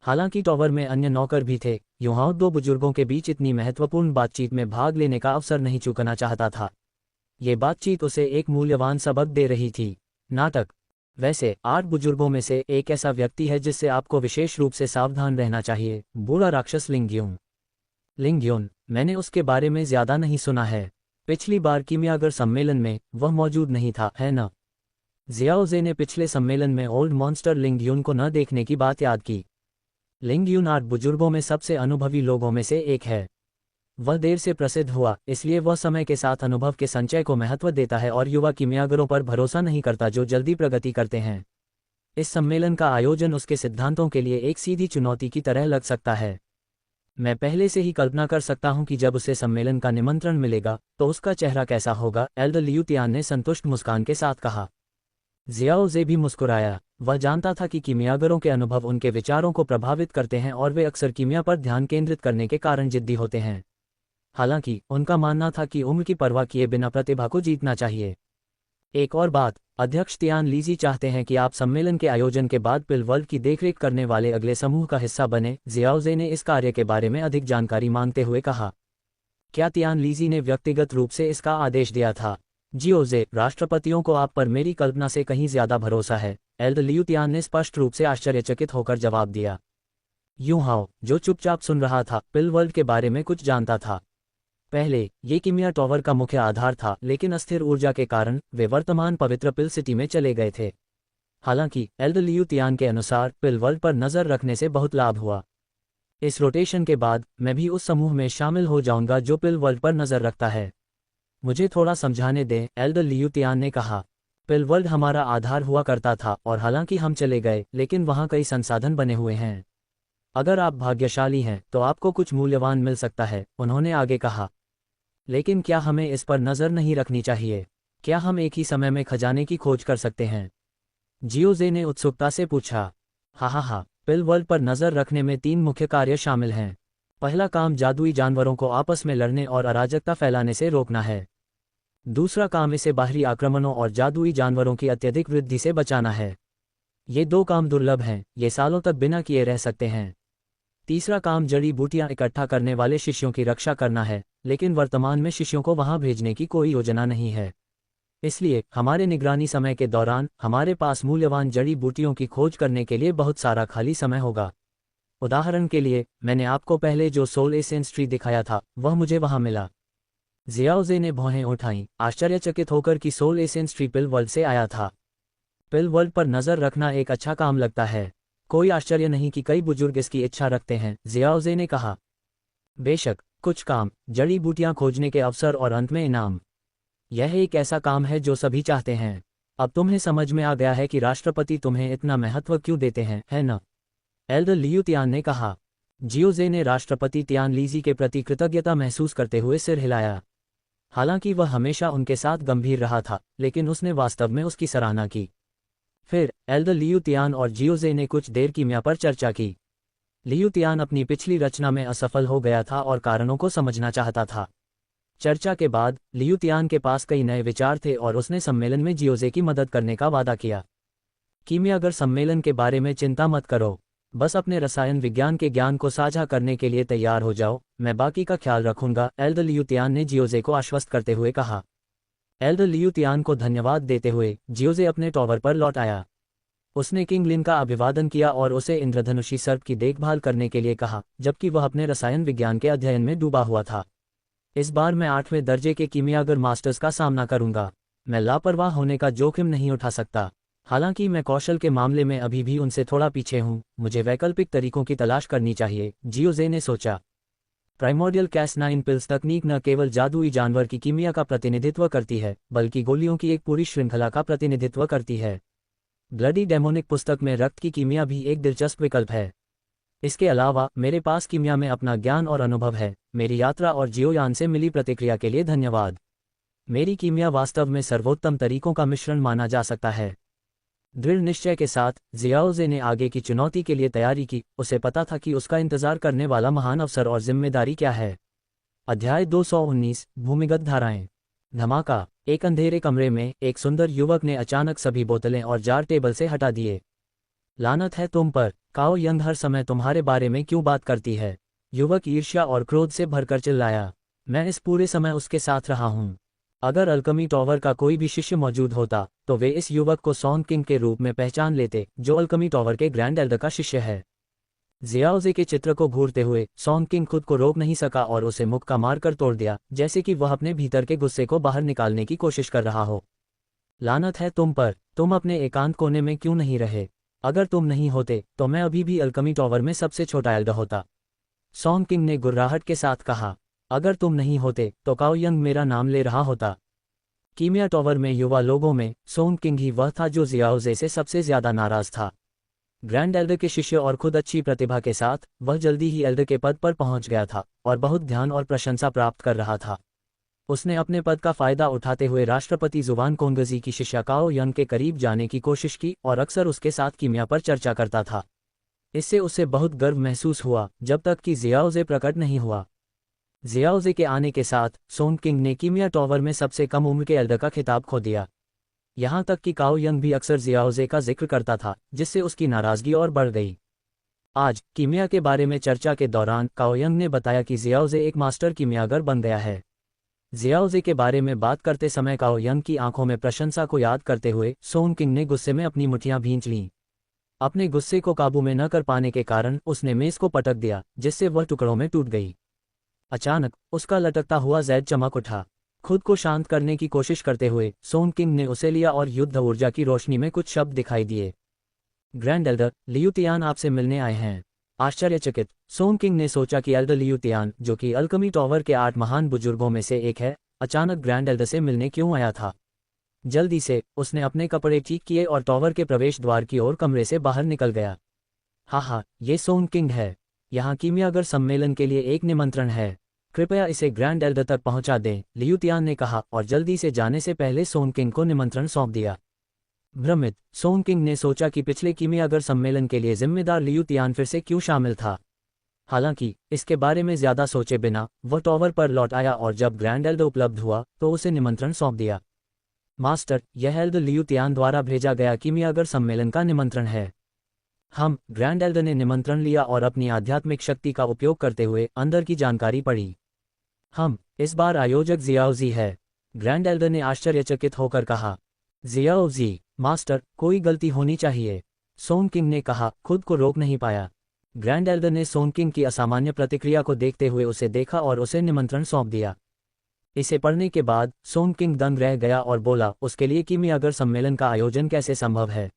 हालांकि टॉवर में अन्य नौकर भी थे, यूं हाओ दो बुजुर्गों के बीच इतनी महत्वपूर्ण बातचीत में भाग लेने का अवसर नहीं चूकना चाहता था। ये बातचीत उसे एक मूल्यवान सबक दे रही थी। नाटक। वैसे 8 बुजुर्गों में से एक ऐसा व्यक्ति है जिससे आपको विशेष रूप से सावधान रहना चाहिए, बूढ़ा राक्षस लिंग्यून। लिंग्यून, मैंने उसके बारे में ज्यादा नहीं सुना है। पिछली बार कीमियागर सम्मेलन में वह मौजूद नहीं था, है न? जियाओजे ने पिछले सम्मेलन में ओल्ड मॉन्स्टर लिंग्यून को न देखने की बात याद की। लिंग्यून 8 बुजुर्गों में सबसे अनुभवी लोगों में से एक है। वह देर से प्रसिद्ध हुआ, इसलिए वह समय के साथ अनुभव के संचय को महत्व देता है और युवा कीमियागरों पर भरोसा नहीं करता जो जल्दी प्रगति करते हैं। इस सम्मेलन का आयोजन उसके सिद्धांतों के लिए एक सीधी चुनौती की तरह लग सकता है। मैं पहले से ही कल्पना कर सकता हूं कि जब उसे सम्मेलन का निमंत्रण मिलेगा तो उसका चेहरा कैसा होगा, एल्डर लियू तियान ने संतुष्ट मुस्कान के साथ कहा। जियाओजे भी मुस्कुराया। वह जानता था कि कीमियागरों के अनुभव उनके विचारों को प्रभावित करते हैं और वे अक्सर कीमिया पर ध्यान केंद्रित करने के कारण जिद्दी होते हैं। हालांकि उनका मानना था कि उम्र की परवाह किए बिना प्रतिभा को जीतना चाहिए। एक और बात, अध्यक्ष तियान लीजी चाहते हैं कि आप सम्मेलन के आयोजन के बाद पिल वर्ल्ड की देखरेख करने वाले अगले समूह का हिस्सा बने। जियाओजे ने इस कार्य के बारे में अधिक जानकारी मांगते हुए कहा। क्या तियान लीजी ने व्यक्तिगत रूप से इसका आदेश दिया था? जियोजे, राष्ट्रपतियों को आप पर मेरी कल्पना से कहीं ज्यादा भरोसा है, एल्डर लियू तियान ने स्पष्ट रूप से आश्चर्यचकित होकर जवाब दिया। यूं हाओ, जो चुपचाप सुन रहा था, पिल वर्ल्ड के बारे में कुछ जानता था। पहले ये कीमिया टॉवर का मुख्य आधार था, लेकिन अस्थिर ऊर्जा के कारण वे वर्तमान पवित्र पिल सिटी में चले गए थे। हालांकि एल्डर लियू तियान के अनुसार पिल वर्ल्ड पर नजर रखने से बहुत लाभ हुआ। इस रोटेशन के बाद मैं भी उस समूह में शामिल हो जाऊंगा जो पिल वर्ल्ड पर नजर रखता है। मुझे थोड़ा समझाने दें, एल्डर लियू तियान ने कहा। पिल वर्ल्ड हमारा आधार हुआ करता था और हालांकि हम चले गए, लेकिन वहां कई संसाधन बने हुए हैं। अगर आप भाग्यशाली हैं तो आपको कुछ मूल्यवान मिल सकता है, उन्होंने आगे कहा। लेकिन क्या हमें इस पर नजर नहीं रखनी चाहिए? क्या हम एक ही समय में खजाने की खोज कर सकते हैं? जियोजे ने उत्सुकता से पूछा। हा, पिल वर्ल्ड पर नजर रखने में 3 मुख्य कार्य शामिल हैं। पहला काम जादुई जानवरों को आपस में लड़ने और अराजकता फैलाने से रोकना है। दूसरा काम इसे बाहरी आक्रमणों और जादुई जानवरों की अत्यधिक वृद्धि से बचाना है। ये 2 काम दुर्लभ हैं, ये सालों तक बिना किए रह सकते हैं। तीसरा काम जड़ी बूटियां इकट्ठा करने वाले शिष्यों की रक्षा करना है, लेकिन वर्तमान में शिष्यों को वहां भेजने की कोई योजना नहीं है। इसलिए हमारे निगरानी समय के दौरान हमारे पास मूल्यवान जड़ी बूटियों की खोज करने के लिए बहुत सारा खाली समय होगा। उदाहरण के लिए, मैंने आपको पहले जो सोल एसेंस ट्री दिखाया था, वह मुझे वहां मिला। जियाओजे ने भौहें उठाईं, आश्चर्यचकित होकर कि सोल एसेंस ट्री पिल वर्ल्ड से आया था। पिल वर्ल्ड पर नजर रखना एक अच्छा काम लगता है। कोई आश्चर्य नहीं कि कई बुजुर्ग इसकी इच्छा रखते हैं, जियाओजे ने कहा। बेशक, कुछ काम, जड़ी बूटियां खोजने के अवसर और अंत में इनाम। यह एक ऐसा काम है जो सभी चाहते हैं। अब तुम्हें समझ में आ गया है कि राष्ट्रपति तुम्हें इतना महत्व क्यों देते हैं, है न? एल्डर लियू तियान ने कहा। जियोजे ने राष्ट्रपति तियान लीजी के प्रति कृतज्ञता महसूस करते हुए सिर हिलाया। हालांकि वह हमेशा उनके साथ गंभीर रहा था, लेकिन उसने वास्तव में उसकी सराहना की। फिर एल्डर लियू तियान और जियोजे ने कुछ देर कीमिया पर चर्चा की। लियू तियान अपनी पिछली रचना में असफल हो गया था और कारणों को समझना चाहता था। चर्चा के बाद लियू तियान के पास कई नए विचार थे और उसने सम्मेलन में जियोजे की मदद करने का वादा किया। कीमियागर सम्मेलन के बारे में चिंता मत करो, बस अपने रसायन विज्ञान के ज्ञान को साझा करने के लिए तैयार हो जाओ, मैं बाकी का ख्याल रखूंगा, एल्डर लियू तियान ने जियोजे को आश्वस्त करते हुए कहा। एल्डर लियू तियान को धन्यवाद देते हुए जियोजे अपने टॉवर पर लौट आया। उसने किंग लिन का अभिवादन किया और उसे इंद्रधनुषी सर्प की देखभाल करने के लिए कहा, जबकि वह अपने रसायन विज्ञान के अध्ययन में डूबा हुआ था। इस बार मैं 8वें दर्जे के कीमियागर मास्टर्स का सामना करूंगा। मैं लापरवाह होने का जोखिम नहीं उठा सकता। हालांकि मैं कौशल के मामले में अभी भी उनसे थोड़ा पीछे हूं, मुझे वैकल्पिक तरीकों की तलाश करनी चाहिए, जियोजे ने सोचा। प्राइमोर्डियल कैस9 पिल्स तकनीक न केवल जादुई जानवर की कीमिया का प्रतिनिधित्व करती है, बल्कि गोलियों की एक पूरी श्रृंखला का प्रतिनिधित्व करती है। ब्लडी डेमोनिक पुस्तक में रक्त की कीमिया भी एक दिलचस्प विकल्प है। इसके अलावा मेरे पास कीमिया में अपना ज्ञान और अनुभव है। मेरी यात्रा और जियोयान से मिली प्रतिक्रिया के लिए धन्यवाद। मेरी कीमिया वास्तव में सर्वोत्तम तरीकों का मिश्रण माना जा सकता है। दृढ़ निश्चय के साथ जियाओजे ने आगे की चुनौती के लिए तैयारी की। उसे पता था कि उसका इंतजार करने वाला महान अवसर और जिम्मेदारी क्या है। अध्याय 219 भूमिगत धाराएं। धमाका। एक अंधेरे कमरे में एक सुंदर युवक ने अचानक सभी बोतलें और जार टेबल से हटा दिए। लानत है तुम पर, काओ यंग हर समय तुम्हारे बारे में क्यों बात करती है? युवक ईर्ष्या और क्रोध से भरकर चिल्लाया। मैं इस पूरे समय उसके साथ रहा हूं। अगर अल्कमी टॉवर का कोई भी शिष्य मौजूद होता तो वे इस युवक को सॉन किंग के रूप में पहचान लेते, जो अल्कमी टॉवर के ग्रैंड एल्डर का शिष्य है। जियाओजे के चित्र को घूरते हुए सॉन किंग खुद को रोक नहीं सका और उसे मुक्का मारकर तोड़ दिया, जैसे कि वह अपने भीतर के गुस्से को बाहर निकालने की कोशिश कर रहा हो। लानत है तुम पर, तुम अपने एकांत कोने में क्यों नहीं रहे? अगर तुम नहीं होते तो मैं अभी भी अल्कमी टॉवर में सबसे छोटा एल्डर होता। सॉन किंग ने गुर्राहट के साथ कहा। अगर तुम नहीं होते तो काओ यंग मेरा नाम ले रहा होता। कीमिया टॉवर में युवा लोगों में सॉन किंग ही वह था जो जियाओजे से सबसे ज्यादा नाराज था। ग्रैंड एल्डर के शिष्य और खुद अच्छी प्रतिभा के साथ वह जल्दी ही एल्डर के पद पर पहुंच गया था और बहुत ध्यान और प्रशंसा प्राप्त कर रहा था। उसने अपने पद का फायदा उठाते हुए राष्ट्रपति जुवान कोंगजी की शिष्या काओ यंग के करीब जाने की कोशिश की और अक्सर उसके साथ कीमिया पर चर्चा करता था। इससे उसे बहुत गर्व महसूस हुआ जब तक कि जियाओजे प्रकट नहीं हुआ। जियाओजे के आने के साथ सॉन किंग ने कीमिया टॉवर में सबसे कम उम्र के एल्डर का खिताब खो दिया। यहाँ तक कि काओ यंग भी अक्सर जियाओजे का जिक्र करता था, जिससे उसकी नाराजगी और बढ़ गई। आज कीमिया के बारे में चर्चा के दौरान काओ यंग ने बताया कि जियाओजे एक मास्टर कीमियागर बन गया है। जियाओजे के बारे में बात करते समय काओ यंग की आंखों में प्रशंसा को याद करते हुए सॉन किंग ने गुस्से में अपनी मुट्ठियां भींच लीं। अपने गुस्से को काबू में न कर पाने के कारण उसने मेज को पटक दिया, जिससे वह टुकड़ों में टूट गई। अचानक उसका लटकता हुआ जैद चमक उठा। खुद को शांत करने की कोशिश करते हुए सॉन किंग ने उसे लिया और युद्ध ऊर्जा की रोशनी में कुछ शब्द दिखाई दिए। ग्रैंड एल्डर लियू तियान आपसे मिलने आए हैं। आश्चर्यचकित सॉन किंग ने सोचा कि एल्डर लियू तियान, जो कि अल्कमी टॉवर के 8 महान बुजुर्गों में से एक है, अचानक ग्रैंड एल्डर से मिलने क्यों आया था। जल्दी से उसने अपने कपड़े ठीक किए और टॉवर के प्रवेश द्वार की ओर कमरे से बाहर निकल गया। हाँ, ये सॉन किंग है। यहाँ कीमियागर सम्मेलन के लिए एक निमंत्रण है। कृपया इसे ग्रैंड एल्डर तक पहुंचा दें, लियू तियान ने कहा और जल्दी से जाने से पहले सॉन किंग को निमंत्रण सौंप दिया। भ्रमित सॉन किंग ने सोचा कि पिछले कीमियागर सम्मेलन के लिए जिम्मेदार लियू तियान फिर से क्यों शामिल था। हालांकि इसके बारे में ज्यादा सोचे बिना वह टॉवर पर लौट आया और जब ग्रैंड एल्डर उपलब्ध हुआ तो उसे निमंत्रण सौंप दिया। मास्टर, यह एल्डर लियू तियान द्वारा भेजा गया कीमियागर सम्मेलन का निमंत्रण है। हम ग्रैंड एल्डर ने निमंत्रण लिया और अपनी आध्यात्मिक शक्ति का उपयोग करते हुए अंदर की जानकारी पढ़ी। इस बार आयोजक जियाओजी है। ग्रैंड एल्डर ने आश्चर्यचकित होकर कहा। जियाओजी, मास्टर, कोई गलती होनी चाहिए, सॉन किंग ने कहा, खुद को रोक नहीं पाया। ग्रैंड एल्डर ने सॉन किंग की असामान्य प्रतिक्रिया को देखते हुए उसे देखा और उसे निमंत्रण सौंप दिया। इसे पढ़ने के बाद सॉन किंग दंग रह गया और बोला, उसके लिए कीमियागर सम्मेलन का आयोजन कैसे संभव है?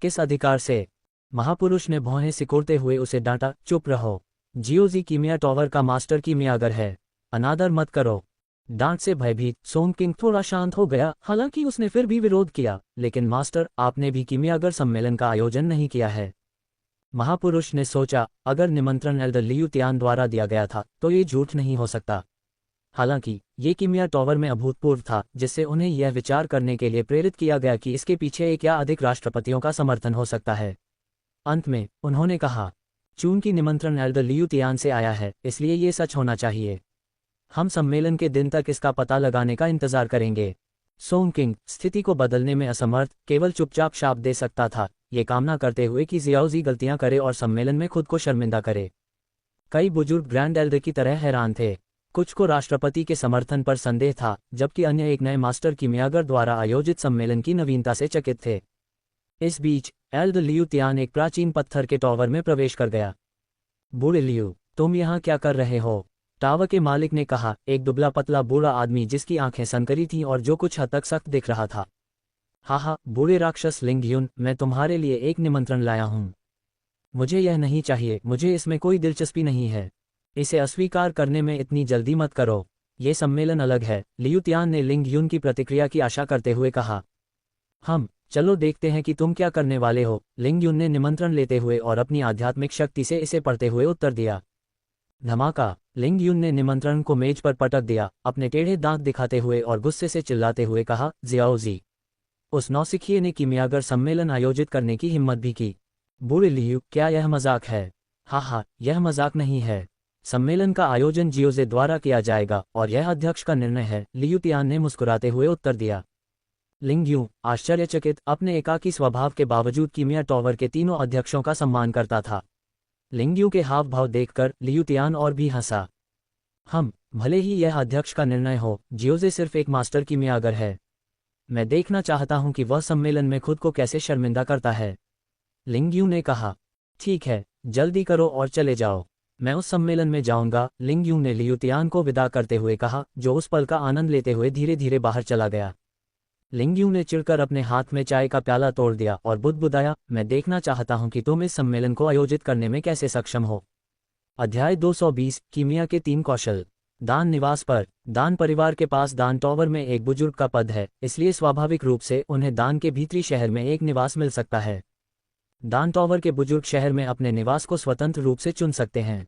किस अधिकार से? महापुरुष ने भौहें सिकोड़ते हुए उसे डांटा, चुप रहो। जियोजी कीमिया टॉवर का मास्टर कीमियागर है, अनादर मत करो। डांट से भयभीत सॉन किंग थोड़ा शांत हो गया। हालांकि उसने फिर भी विरोध किया, लेकिन मास्टर, आपने भी कीमियागर सम्मेलन का आयोजन नहीं किया है। महापुरुष ने सोचा, अगर निमंत्रण एल्डर लियू तियान द्वारा दिया गया था तो ये झूठ नहीं हो सकता। हालांकि ये कीमिया टॉवर में अभूतपूर्व था, जिससे उन्हें यह विचार करने के लिए प्रेरित किया गया कि इसके पीछे एक या अधिक राष्ट्रपतियों का समर्थन हो सकता है। अंत में उन्होंने कहा, चूंकि निमंत्रण एल्डर लियू तियान से आया है, इसलिए ये सच होना चाहिए। हम सम्मेलन के दिन तक इसका पता लगाने का इंतजार करेंगे। सॉन किंग, स्थिति को बदलने में असमर्थ, केवल चुपचाप शाप दे सकता था, ये कामना करते हुए कि जियाओजी गलतियां करे और सम्मेलन में खुद को शर्मिंदा करे। कई बुजुर्ग ग्रैंड एल्डर की तरह हैरान थे। कुछ को राष्ट्रपति के समर्थन पर संदेह था, जबकि अन्य एक नए मास्टर कीमियागर द्वारा आयोजित सम्मेलन की नवीनता से चकित थे। इस बीच एल्डर लियू तियान एक प्राचीन पत्थर के टॉवर में प्रवेश कर गया। बूढ़े लियू, तुम यहाँ क्या कर रहे हो? टावर के मालिक ने कहा, एक दुबला पतला बूढ़ा आदमी जिसकी आंखें सनकरी थीं और जो कुछ हद तक सख्त दिख रहा था। हाँ, बूढ़े राक्षस लिंग ह्युन, मैं तुम्हारे लिए एक निमंत्रण लाया हूँ। मुझे यह नहीं चाहिए, मुझे इसमें कोई दिलचस्पी नहीं है। इसे अस्वीकार करने में इतनी जल्दी मत करो, ये सम्मेलन अलग है। लियू तियान ने लिंग ह्युन की प्रतिक्रिया की आशा करते हुए कहा। चलो देखते हैं कि तुम क्या करने वाले हो, लिंग युन ने निमंत्रण लेते हुए और अपनी आध्यात्मिक शक्ति से इसे पढ़ते हुए उत्तर दिया। धमाका! लिंग युन ने निमंत्रण को मेज पर पटक दिया, अपने टेढ़े दांत दिखाते हुए और गुस्से से चिल्लाते हुए कहा, जियाओजी! उस नौसिखिए ने कीमियागर सम्मेलन आयोजित करने की हिम्मत भी की। बुरे लियू, क्या यह मजाक है? हाँ, यह मजाक नहीं है। सम्मेलन का आयोजन जियोजे द्वारा किया जाएगा और यह अध्यक्ष का निर्णय है, लियू तियान ने मुस्कुराते हुए उत्तर दिया। लिंग यू, आश्चर्यचकित, अपने एकाकी स्वभाव के बावजूद कीमिया टॉवर के तीनों अध्यक्षों का सम्मान करता था। लिंग यू के हाव भाव देखकर लियू तियान और भी हंसा। भले ही यह अध्यक्ष का निर्णय हो, जियोजे सिर्फ एक मास्टर कीमियागर है। मैं देखना चाहता हूं कि वह सम्मेलन में खुद को कैसे शर्मिंदा करता है। लिंग यू ने कहा। ठीक है, जल्दी करो और चले जाओ, मैं उस सम्मेलन में जाऊंगा, लिंग यू ने लियू तियान को विदा करते हुए कहा, जो उस पल का आनंद लेते हुए धीरे धीरे बाहर चला गया। लिंग यू ने चिढ़कर अपने हाथ में चाय का प्याला तोड़ दिया और बुदबुदाया, मैं देखना चाहता हूं कि तुम इस सम्मेलन को आयोजित करने में कैसे सक्षम हो। अध्याय 220, कीमिया के 3 कौशल। दान निवास पर। दान परिवार के पास दान टॉवर में एक बुजुर्ग का पद है, इसलिए स्वाभाविक रूप से उन्हें दान के भीतरी शहर में एक निवास मिल सकता है। दान टॉवर के बुजुर्ग शहर में अपने निवास को स्वतंत्र रूप से चुन सकते हैं।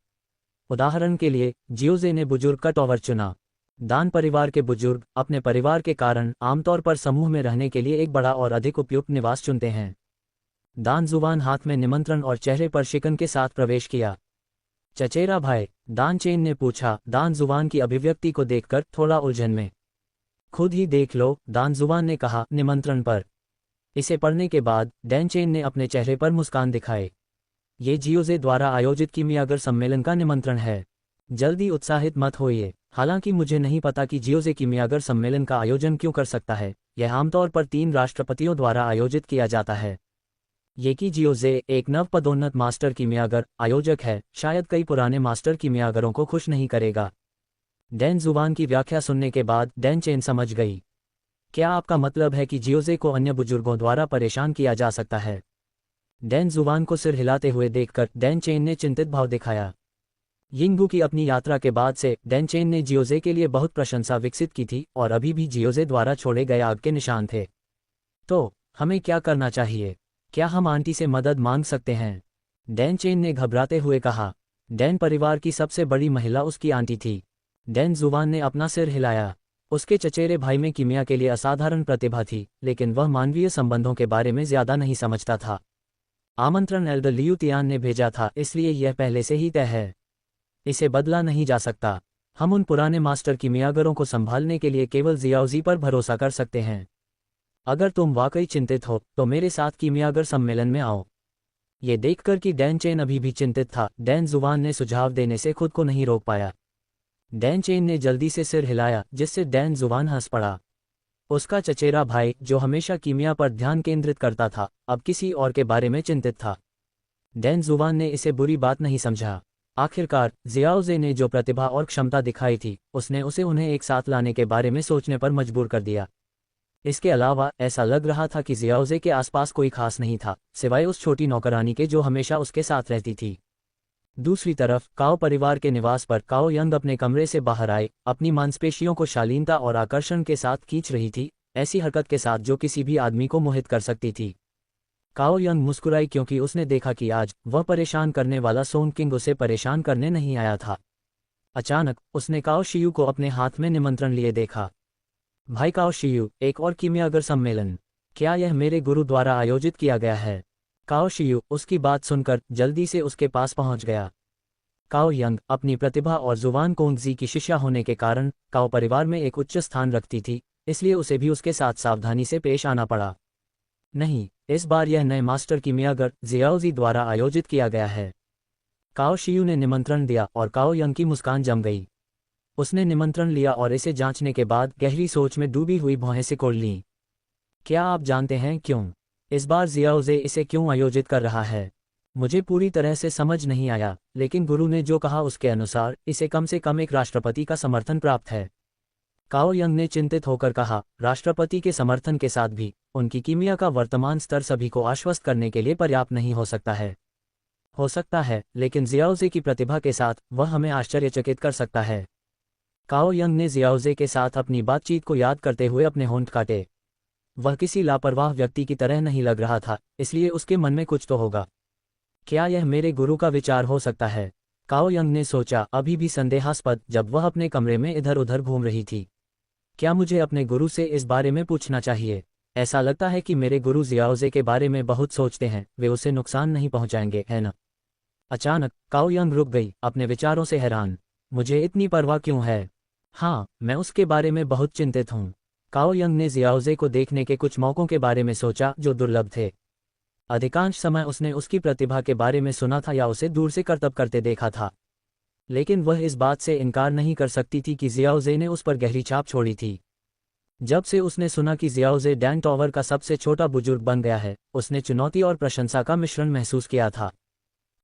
उदाहरण के लिए, जियोजे ने बुजुर्ग का टॉवर चुना। दान परिवार के बुजुर्ग अपने परिवार के कारण आमतौर पर समूह में रहने के लिए एक बड़ा और अधिक उपयुक्त निवास चुनते हैं। दान जुबान हाथ में निमंत्रण और चेहरे पर शिकन के साथ प्रवेश किया। चचेरा भाई, दान चेन ने पूछा, दान जुबान की अभिव्यक्ति को देखकर थोड़ा उलझन में। खुद ही देख लो, दान जुबान ने कहा, निमंत्रण पर। इसे पढ़ने के बाद डैन चेन ने अपने चेहरे पर मुस्कान दिखाए। ये जियोजे द्वारा आयोजित कीमियागर सम्मेलन का निमंत्रण है। जल्दी उत्साहित मत होइए। हालांकि मुझे नहीं पता कि जियोजे कीमियागर सम्मेलन का आयोजन क्यों कर सकता है। यह आमतौर पर 3 राष्ट्रपतियों द्वारा आयोजित किया जाता है। ये कि जियोजे एक नवपदोन्नत मास्टर कीमियागर आयोजक है, शायद कई पुराने मास्टर कीमियागरों को खुश नहीं करेगा। डैन जुबान की व्याख्या सुनने के बाद डैन चेन समझ गई। क्या आपका मतलब है कि जियोजे को अन्य बुजुर्गों द्वारा परेशान किया जा सकता है? डैन जुबान को सिर हिलाते हुए देखकर डैन चेन ने चिंतित भाव दिखाया। यिंगू की अपनी यात्रा के बाद से डैन चेन ने जियोजे के लिए बहुत प्रशंसा विकसित की थी और अभी भी जियोजे द्वारा छोड़े गए आग के निशान थे। तो हमें क्या करना चाहिए? क्या हम आंटी से मदद मांग सकते हैं? डैन चेन ने घबराते हुए कहा। डैन परिवार की सबसे बड़ी महिला उसकी आंटी थी। डैन जुबान ने अपना सिर हिलाया। उसके चचेरे भाई में कीमिया के लिए असाधारण प्रतिभा थी, लेकिन वह मानवीय संबंधों के बारे में ज्यादा नहीं समझता था। आमंत्रण एल्डर लियू तियान ने भेजा था, इसलिए यह पहले से ही तय है। इसे बदला नहीं जा सकता। हम उन पुराने मास्टर कीमियागरों को संभालने के लिए केवल जियाओजी पर भरोसा कर सकते हैं। अगर तुम वाकई चिंतित हो तो मेरे साथ कीमियागर सम्मेलन में आओ। ये देखकर कि डैन चेन अभी भी चिंतित था, डैन जुबान ने सुझाव देने से खुद को नहीं रोक पाया। डैन चेन ने जल्दी से सिर हिलाया, जिससे डैन जुबान हंस पड़ा। उसका चचेरा भाई, जो हमेशा कीमिया पर ध्यान केंद्रित करता था, अब किसी और के बारे में चिंतित था। डैन जुबान ने इसे बुरी बात नहीं समझा। आखिरकार जियाओजे ने जो प्रतिभा और क्षमता दिखाई थी, उसने उसे उन्हें एक साथ लाने के बारे में सोचने पर मजबूर कर दिया। इसके अलावा ऐसा लग रहा था कि जियाओजे के आसपास कोई खास नहीं था, सिवाय उस छोटी नौकरानी के जो हमेशा उसके साथ रहती थी। दूसरी तरफ काओ परिवार के निवास पर काओ यंग अपने कमरे से बाहर आए, अपनी मांसपेशियों को शालीनता और आकर्षण के साथ खींच रही थी, ऐसी हरकत के साथ जो किसी भी आदमी को मोहित कर सकती थी। काओ यंग मुस्कुराई क्योंकि उसने देखा कि आज वह परेशान करने वाला सोन किंग उसे परेशान करने नहीं आया था। अचानक उसने काओ शियू को अपने हाथ में निमंत्रण लिए देखा। भाई काओ शियू, एक और कीमियागर सम्मेलन। क्या यह मेरे गुरु द्वारा आयोजित किया गया है? काओ शियू उसकी बात सुनकर जल्दी से उसके पास पहुंच गया। काओ यंग अपनी प्रतिभा और जुबान कोंगजी की शिष्या होने के कारण काओ परिवार में एक उच्च स्थान रखती थी, इसलिए उसे भी उसके साथ सावधानी से पेश आना पड़ा। नहीं, इस बार यह नए मास्टर कीमियागर जियाओजी द्वारा आयोजित किया गया है। काओ शियू ने निमंत्रण दिया और काओ यंग की मुस्कान जम गई। उसने निमंत्रण लिया और इसे जांचने के बाद गहरी सोच में डूबी हुई भौहें सिकोड़ लीं। क्या आप जानते हैं क्यों? इस बार जियाओजे इसे क्यों आयोजित कर रहा है? मुझे पूरी तरह से समझ नहीं आया, लेकिन गुरु ने जो कहा उसके अनुसार इसे कम से कम एक राष्ट्रपति का समर्थन प्राप्त है। काओ यंग ने चिंतित होकर कहा, राष्ट्रपति के समर्थन के साथ भी उनकी कीमिया का वर्तमान स्तर सभी को आश्वस्त करने के लिए पर्याप्त नहीं हो सकता है। हो सकता है, लेकिन जियाओजे की प्रतिभा के साथ वह हमें आश्चर्यचकित कर सकता है। काओ यंग ने जियाओजे के साथ अपनी बातचीत को याद करते हुए अपने होंठ काटे। वह किसी लापरवाह व्यक्ति की तरह नहीं लग रहा था, इसलिए उसके मन में कुछ तो होगा। क्या यह मेरे गुरु का विचार हो सकता है? काओ यंग ने सोचा, अभी भी संदेहास्पद, जब वह अपने कमरे में इधर उधर घूम रही थी। क्या मुझे अपने गुरु से इस बारे में पूछना चाहिए? ऐसा लगता है कि मेरे गुरु जियाओजे के बारे में बहुत सोचते हैं, वे उसे नुकसान नहीं पहुंचाएंगे, है ना? अचानक काओ यंग रुक गई, अपने विचारों से हैरान। मुझे इतनी परवाह क्यों है? हाँ, मैं उसके बारे में बहुत चिंतित हूँ। काओ यंग ने जियाओजे को देखने के कुछ मौकों के बारे में सोचा जो दुर्लभ थे। अधिकांश समय उसने उसकी प्रतिभा के बारे में सुना था या उसे दूर से करतब करते देखा था, लेकिन वह इस बात से इनकार नहीं कर सकती थी कि जियाओजे ने उस पर गहरी छाप छोड़ी थी। जब से उसने सुना कि जियाओजे डैन टॉवर का सबसे छोटा बुजुर्ग बन गया है, उसने चुनौती और प्रशंसा का मिश्रण महसूस किया था।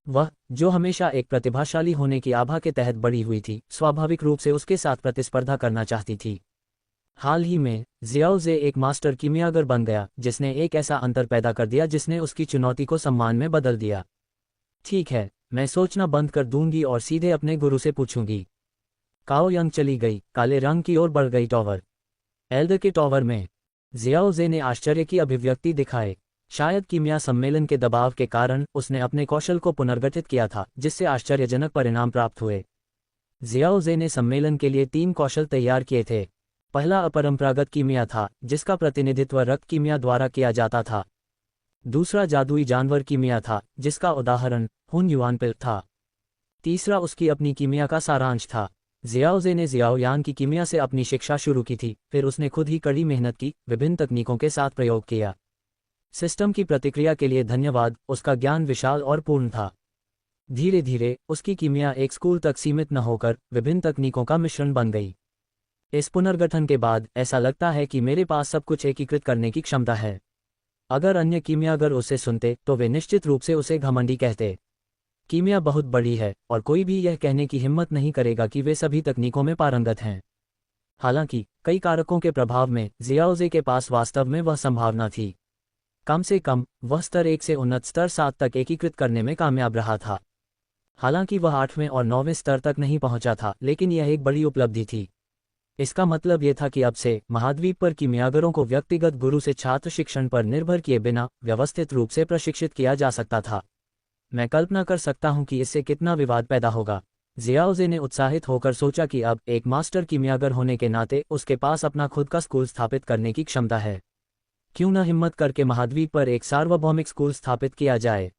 वह, जो हमेशा एक प्रतिभाशाली होने की आभा के तहत बड़ी हुई थी, स्वाभाविक रूप से उसके साथ प्रतिस्पर्धा करना चाहती थी। हाल ही में जियाओजे एक मास्टर कीमियागर बन गया, जिसने एक ऐसा अंतर पैदा कर दिया जिसने उसकी चुनौती को सम्मान में बदल दिया। ठीक है, मैं सोचना बंद कर दूंगी और सीधे अपने गुरु से पूछूंगी। काओ यंग चली गई, काले रंग की ओर बढ़ गई। टॉवर एल्डर के टॉवर में जियाओजे ने आश्चर्य की अभिव्यक्ति दिखाए। शायद कीमिया सम्मेलन के दबाव के कारण उसने अपने कौशल को पुनर्गठित किया था, जिससे आश्चर्यजनक परिणाम प्राप्त हुए। जियाओजे ने सम्मेलन के लिए 3 कौशल तैयार किए थे। पहला अपरंपरागत कीमिया था, जिसका प्रतिनिधित्व रक्त कीमिया द्वारा किया जाता था। दूसरा जादुई जानवर कीमिया था, जिसका उदाहरण हुन युआन पिल था। तीसरा उसकी अपनी कीमिया का सारांश था। जियाओजे ने जियाओयान की कीमिया से अपनी शिक्षा शुरू की थी, फिर उसने खुद ही कड़ी मेहनत की, विभिन्न तकनीकों के साथ प्रयोग किया। सिस्टम की प्रतिक्रिया के लिए धन्यवाद, उसका ज्ञान विशाल और पूर्ण था। धीरे धीरे उसकी कीमिया एक स्कूल तक सीमित न होकर विभिन्न तकनीकों का मिश्रण बन गई। इस पुनर्गठन के बाद ऐसा लगता है कि मेरे पास सब कुछ एकीकृत करने की क्षमता है। अगर अन्य कीमियागर उसे सुनते तो वे निश्चित रूप से उसे घमंडी कहते। कीमिया बहुत बड़ी है और कोई भी यह कहने की हिम्मत नहीं करेगा कि वे सभी तकनीकों में पारंगत हैं। हालांकि कई कारकों के प्रभाव में जियाओजे के पास वास्तव में वह संभावना थी। कम से कम वह स्तर 1 से उन्नत स्तर 7 तक एकीकृत करने में कामयाब रहा था। हालांकि वह 8वें और 9वें स्तर तक नहीं पहुंचा था, लेकिन यह एक बड़ी उपलब्धि थी। इसका मतलब यह था कि अब से महाद्वीप पर कीमियागरों को व्यक्तिगत गुरु से छात्र शिक्षण पर निर्भर किए बिना व्यवस्थित रूप से प्रशिक्षित किया जा सकता था। मैं कल्पना कर सकता हूं कि इससे कितना विवाद पैदा होगा। जियाओजे ने उत्साहित होकर सोचा कि अब एक मास्टर कीमियागर होने के नाते उसके पास अपना खुद का स्कूल स्थापित करने की क्षमता है। क्यों न हिम्मत करके महाद्वीप पर एक सार्वभौमिक स्कूल स्थापित किया जाए।